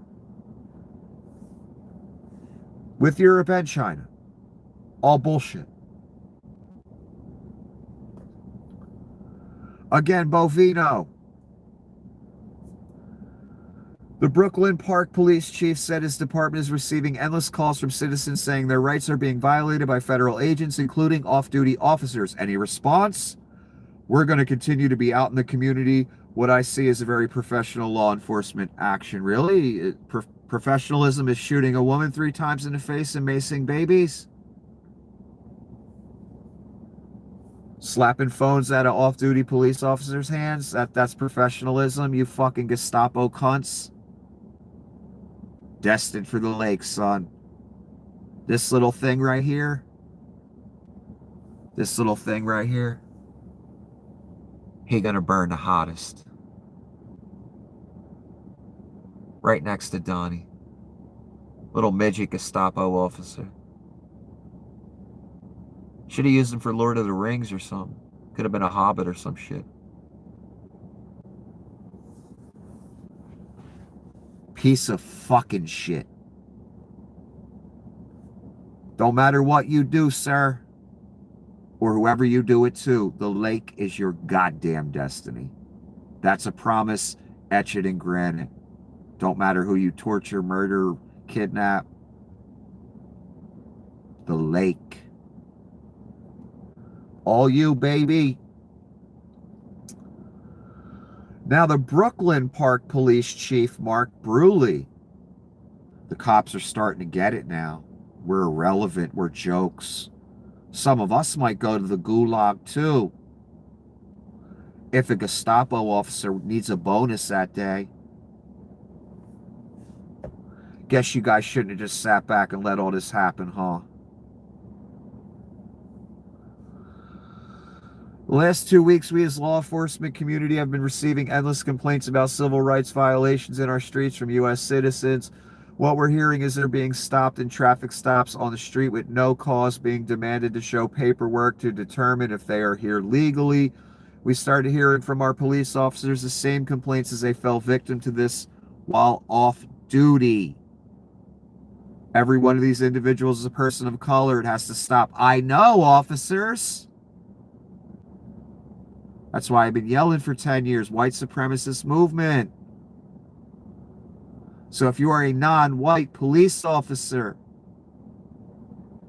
With Europe and China. All bullshit. Again, Bovino. The Brooklyn Park police chief said his department is receiving endless calls from citizens saying their rights are being violated by federal agents, including off-duty officers. Any response? We're going to continue to be out in the community. What I see is a very professional law enforcement action. Really? Professionalism is shooting a woman 3 times in the face and macing babies? Slapping phones out of off-duty police officers' hands? That's professionalism, you fucking Gestapo cunts. Destined for the lake, son. This little thing right here, this little thing right here, he gonna burn the hottest. Right next to Donnie. Little midget Gestapo officer. Should have used him for Lord of the Rings or something. Could have been a hobbit or some shit. Piece of fucking shit. Don't matter what you do, sir, or whoever you do it to, the lake is your goddamn destiny. That's a promise, etch it in granite. Don't matter who you torture, murder, kidnap. The lake. All you, baby. Now the Brooklyn Park Police Chief, Mark Bruley. The cops are starting to get it now. We're irrelevant. We're jokes. Some of us might go to the gulag too. If a Gestapo officer needs a bonus that day. Guess you guys shouldn't have just sat back and let all this happen, huh? The last 2 weeks, we as law enforcement community have been receiving endless complaints about civil rights violations in our streets from U.S. citizens. What we're hearing is they're being stopped in traffic stops on the street with no cause, being demanded to show paperwork to determine if they are here legally. We started hearing from our police officers the same complaints as they fell victim to this while off duty. Every one of these individuals is a person of color. It has to stop. I know, officers. That's why I've been yelling for 10 years. White supremacist movement. So if you are a non-white police officer,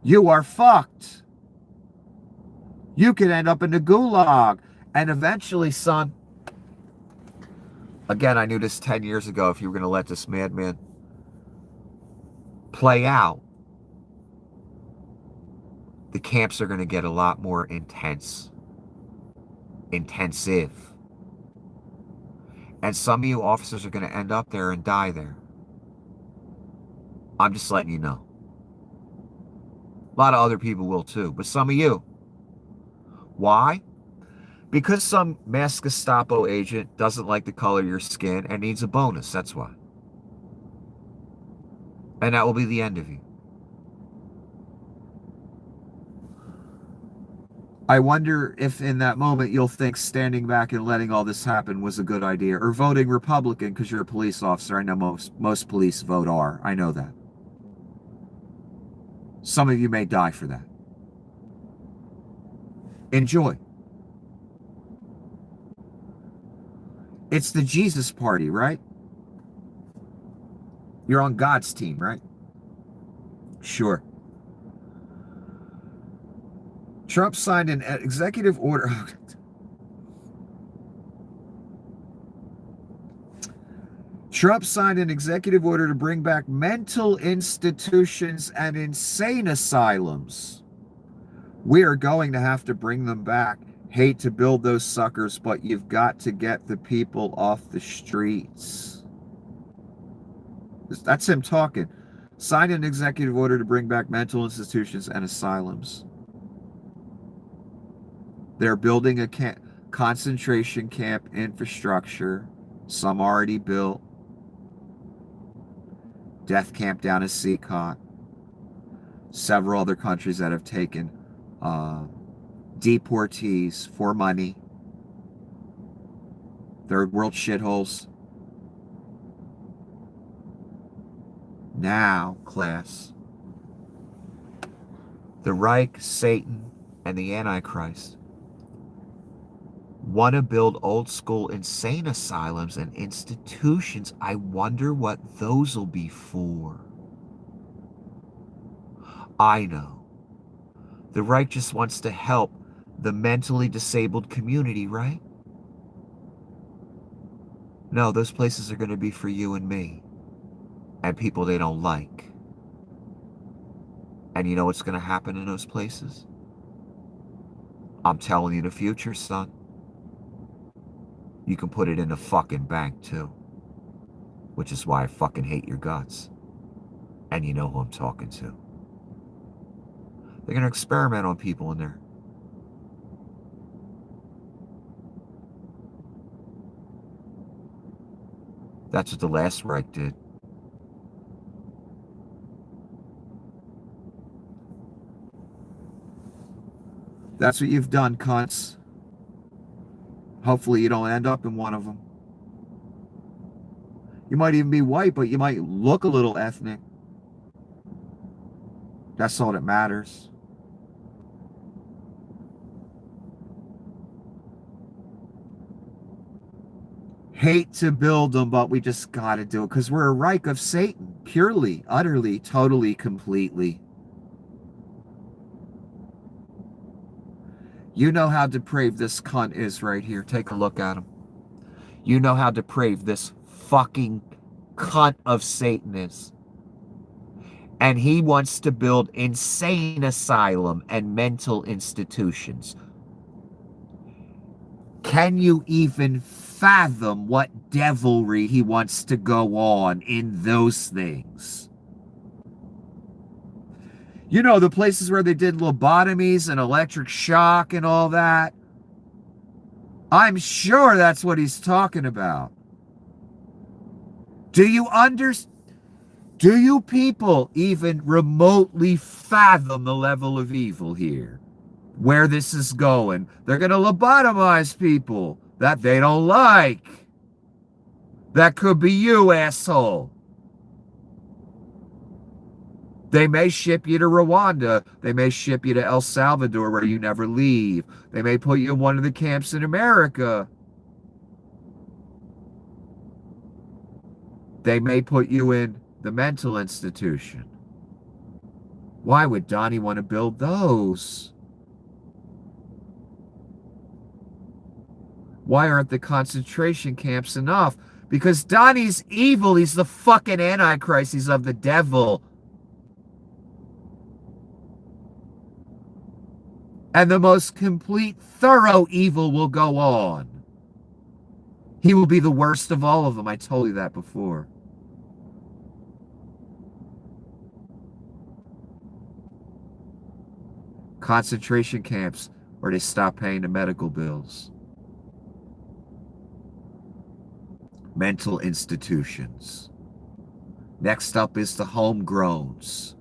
you are fucked. You could end up in the gulag. And eventually, son, again, I knew this 10 years ago, if you were going to let this madman play out, the camps are going to get a lot more intensive. And some of you officers are going to end up there and die there. I'm just letting you know. A lot of other people will too, but some of you. Why? Because some mass Gestapo agent doesn't like the color of your skin and needs a bonus, that's why. And that will be the end of you. I wonder if in that moment you'll think standing back and letting all this happen was a good idea, or voting Republican because you're a police officer. I know most police vote R. I know that. Some of you may die for that. Enjoy. It's the Jesus party, right? You're on God's team, right? Sure. Trump signed an executive order. Trump signed an executive order to bring back mental institutions and insane asylums. We are going to have to bring them back. Hate to build those suckers, but you've got to get the people off the streets. That's him talking. Signed an executive order to bring back mental institutions and asylums. They're building a concentration camp infrastructure. Some already built. Death camp down at Seacot. Several other countries that have taken deportees for money. Third world shitholes. Now, class, the Reich, Satan, and the Antichrist want to build old school insane asylums and institutions. I wonder what those will be for. I know. The Reich just wants to help the mentally disabled community, right? No, those places are going to be for you and me and people they don't like. And you know what's going to happen in those places? I'm telling you the future, son. You can put it in the fucking bank too. Which is why I fucking hate your guts. And you know who I'm talking to. They're going to experiment on people in there. That's what the last Reich did. That's what you've done, cunts. Hopefully you don't end up in one of them. You might even be white, but you might look a little ethnic. That's all that matters. Hate to build them, but we just got to do it because we're a Reich of Satan. Purely, utterly, totally, completely. You know how depraved this cunt is right here. Take a look at him. You know how depraved this fucking cunt of Satan is. And he wants to build insane asylum and mental institutions. Can you even fathom what devilry he wants to go on in those things? You know, the places where they did lobotomies and electric shock and all that. I'm sure that's what he's talking about. Do you understand? Do you people even remotely fathom the level of evil here? Where this is going? They're going to lobotomize people that they don't like. That could be you, asshole. They may ship you to Rwanda. They may ship you to El Salvador where you never leave. They may put you in one of the camps in America. They may put you in the mental institution. Why would Donnie want to build those? Why aren't the concentration camps enough? Because Donnie's evil. He's the fucking antichrist. He's of the devil. And the most complete, thorough evil will go on. He will be the worst of all of them. I told you that before. Concentration camps where they stop paying the medical bills. Mental institutions. Next up is the homegrowns.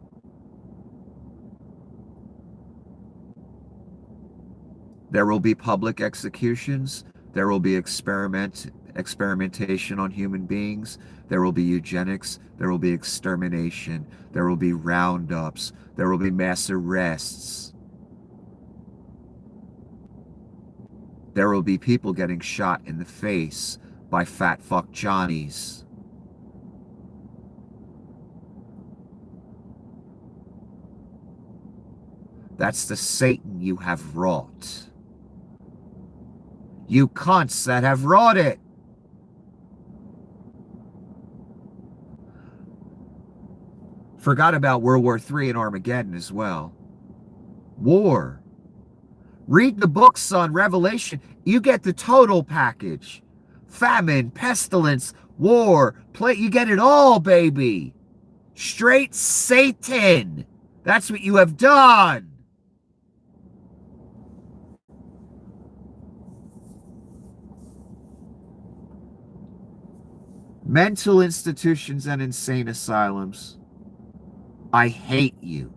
There will be public executions. There will be experimentation on human beings. There will be eugenics. There will be extermination. There will be roundups. There will be mass arrests. There will be people getting shot in the face by fat fuck Johnnies. That's the Satan you have wrought. You cunts that have wrought it. Forgot about World War III and Armageddon as well. War. Read the books on Revelation. You get the total package. Famine, pestilence, war, plague. You get it all, baby. Straight Satan. That's what you have done. Mental institutions and insane asylums. I hate you.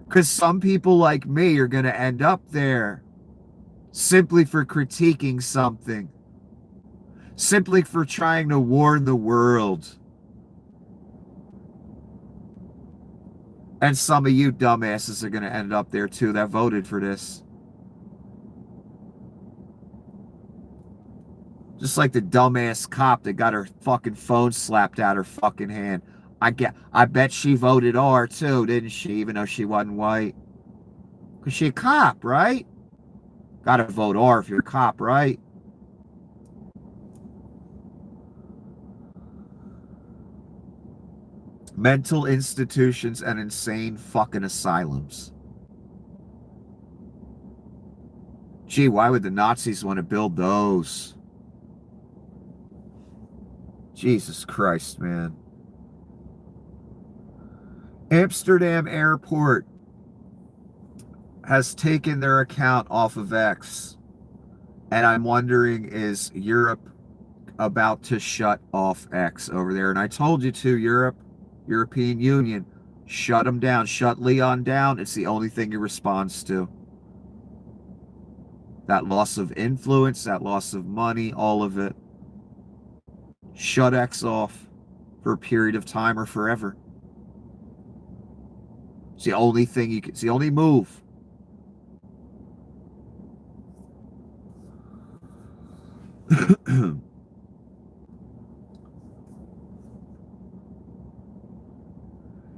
Because some people like me are going to end up there simply for critiquing something. Simply for trying to warn the world. And some of you dumbasses are going to end up there too that voted for this. Just like the dumbass cop that got her fucking phone slapped out her fucking hand. I bet she voted R too, didn't she? Even though she wasn't white. Because she a cop, right? Gotta vote R if you're a cop, right? Mental institutions and insane fucking asylums. Gee, why would the Nazis want to build those? Jesus Christ, man. Amsterdam Airport has taken their account off of X. And I'm wondering, is Europe about to shut off X over there? And I told you to, European Union, shut them down. Shut Leon down. It's the only thing he responds to. That loss of influence, that loss of money, all of it. Shut X off for a period of time or forever. It's the only thing you can, it's the only move.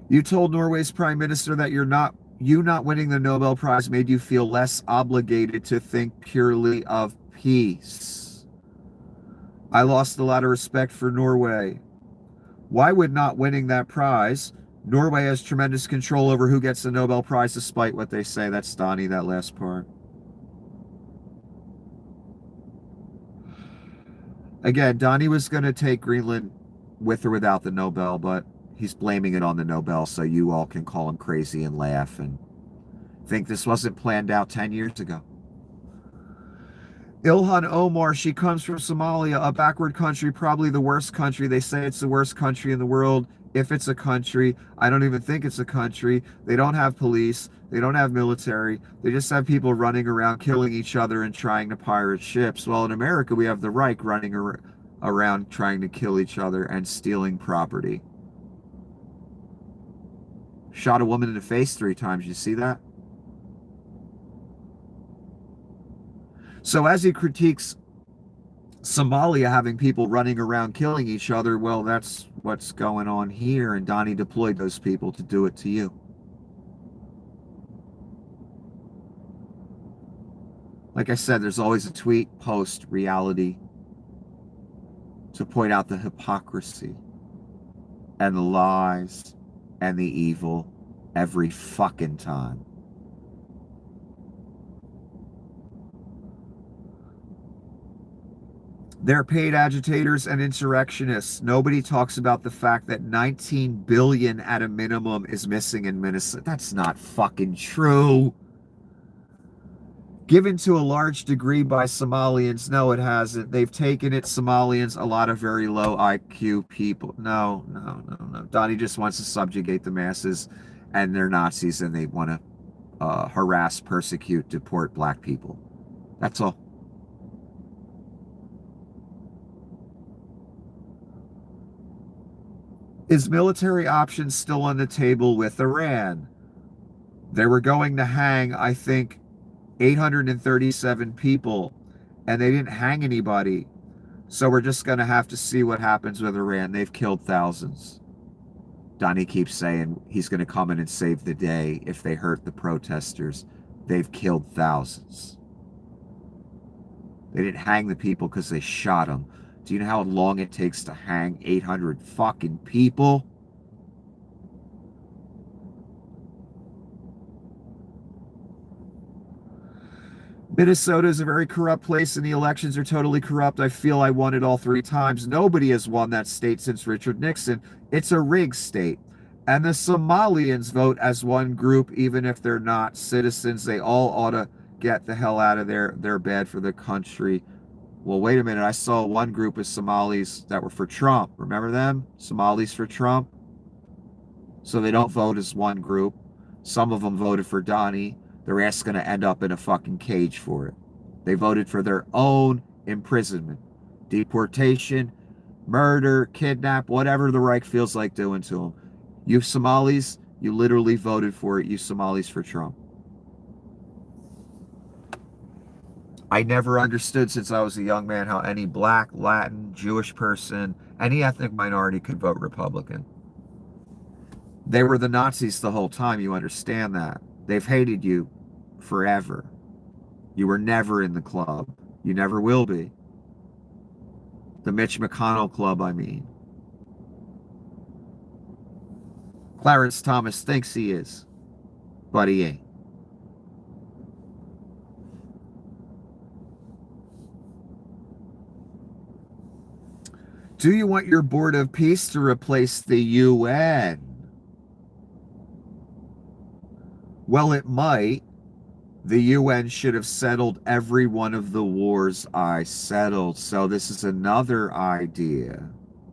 You told Norway's prime minister that you not winning the Nobel Prize made you feel less obligated to think purely of peace. I lost a lot of respect for Norway. Why would not winning that prize? Norway has tremendous control over who gets the Nobel Prize despite what they say. That's Donnie, that last part. Again, Donnie was going to take Greenland with or without the Nobel, but he's blaming it on the Nobel so you all can call him crazy and laugh and think this wasn't planned out 10 years ago. Ilhan Omar, she comes from Somalia, a backward country, probably the worst country. They say it's the worst country in the world. If it's a country, I don't even think it's a country. They don't have police. They don't have military. They just have people running around killing each other and trying to pirate ships. Well, in America, we have the Reich running around trying to kill each other and stealing property. Shot a woman in the face 3 times. You see that? So as he critiques Somalia having people running around killing each other, well, that's what's going on here. And Donnie deployed those people to do it to you. Like I said, there's always a tweet, post, reality to point out the hypocrisy and the lies and the evil every fucking time. They're paid agitators and insurrectionists. Nobody talks about the fact that 19 billion at a minimum is missing in Minnesota. That's not fucking true. Given to a large degree by Somalians. No, it hasn't. They've taken it, Somalians, a lot of very low IQ people. No. Donnie just wants to subjugate the masses, and they're Nazis, and they want to harass, persecute, deport black people. That's all. Is military options still on the table with Iran? They were going to hang, I think, 837 people, and they didn't hang anybody. So we're just going to have to see what happens with Iran. They've killed thousands. Donnie keeps saying he's going to come in and save the day if they hurt the protesters. They've killed thousands. They didn't hang the people because they shot them. Do you know how long it takes to hang 800 fucking people? Minnesota is a very corrupt place and the elections are totally corrupt. I feel I won it all 3 times. Nobody has won that state since Richard Nixon. It's a rigged state. And the Somalians vote as one group, even if they're not citizens. They all ought to get the hell out of there. They're bad for the country. Well, wait a minute. I saw one group of Somalis that were for Trump. Remember them? Somalis for Trump. So they don't vote as one group. Some of them voted for Donnie. Their ass is going to end up in a fucking cage for it. They voted for their own imprisonment, deportation, murder, kidnap, whatever the Reich feels like doing to them. You Somalis, you literally voted for it. You Somalis for Trump. I never understood since I was a young man how any black, Latin, Jewish person, any ethnic minority could vote Republican. They were the Nazis the whole time. You understand that. They've hated you forever. You were never in the club. You never will be. The Mitch McConnell club, I mean. Clarence Thomas thinks he is, but he ain't. Do you want your Board of Peace to replace the UN? Well, it might. The UN should have settled every one of the wars I settled. So this is another idea.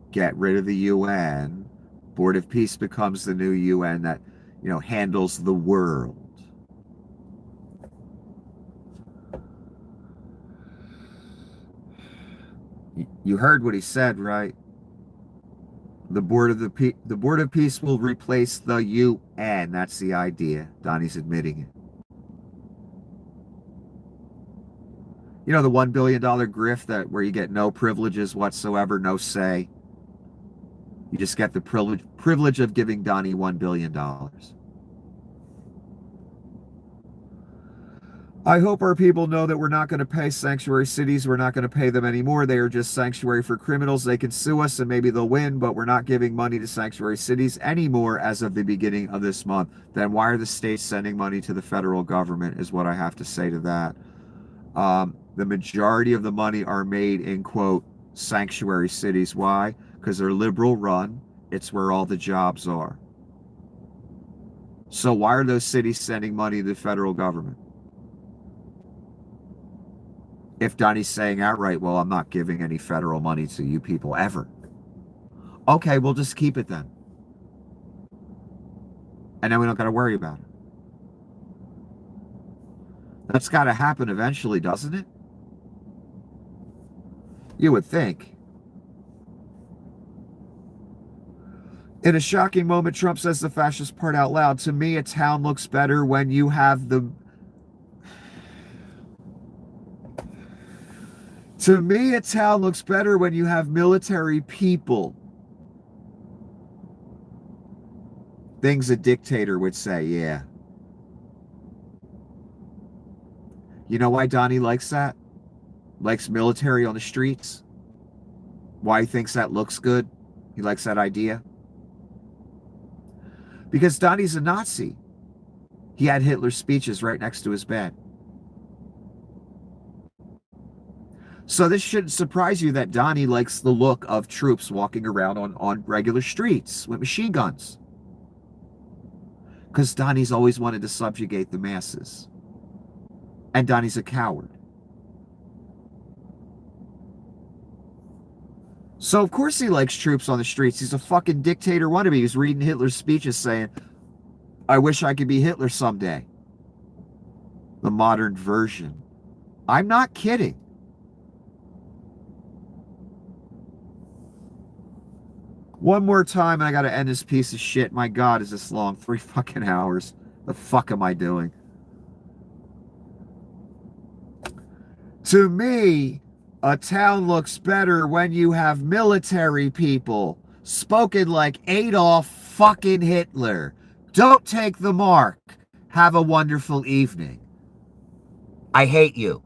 Get rid of the UN. Board of Peace becomes the new UN that, handles the world. You heard what he said, right? The Board of Peace will replace the UN. That's the idea. Donnie's admitting it. The $1 billion grift where you get no privileges whatsoever, no say. You just get the privilege of giving Donnie $1 billion. I hope our people know that we're not going to pay sanctuary cities. We're not going to pay them anymore. They are just sanctuary for criminals. They can sue us and maybe they'll win, but we're not giving money to sanctuary cities anymore as of the beginning of this month. Then why are the states sending money to the federal government is what I have to say to that. The majority of the money are made in, quote, sanctuary cities. Why? Because they're liberal run. It's where all the jobs are. So why are those cities sending money to the federal government? If Donnie's saying outright, well, I'm not giving any federal money to you people ever. Okay, we'll just keep it then. And then we don't got to worry about it. That's got to happen eventually, doesn't it? You would think. In a shocking moment, Trump says the fascist part out loud. To me, a town looks better when you have the... To me, a town looks better when you have military people. Things a dictator would say, yeah. You know why Donnie likes that? Likes military on the streets? Why he thinks that looks good? He likes that idea? Because Donnie's a Nazi. He had Hitler's speeches right next to his bed. So this shouldn't surprise you that Donnie likes the look of troops walking around on regular streets with machine guns. Because Donnie's always wanted to subjugate the masses. And Donnie's a coward. So of course he likes troops on the streets. He's a fucking dictator wannabe. He was reading Hitler's speeches saying, I wish I could be Hitler someday. The modern version. I'm not kidding. One more time and I gotta end this piece of shit. My God, is this long? 3 fucking hours. The fuck am I doing? To me, a town looks better when you have military people. Spoken like Adolf fucking Hitler. Don't take the mark. Have a wonderful evening. I hate you.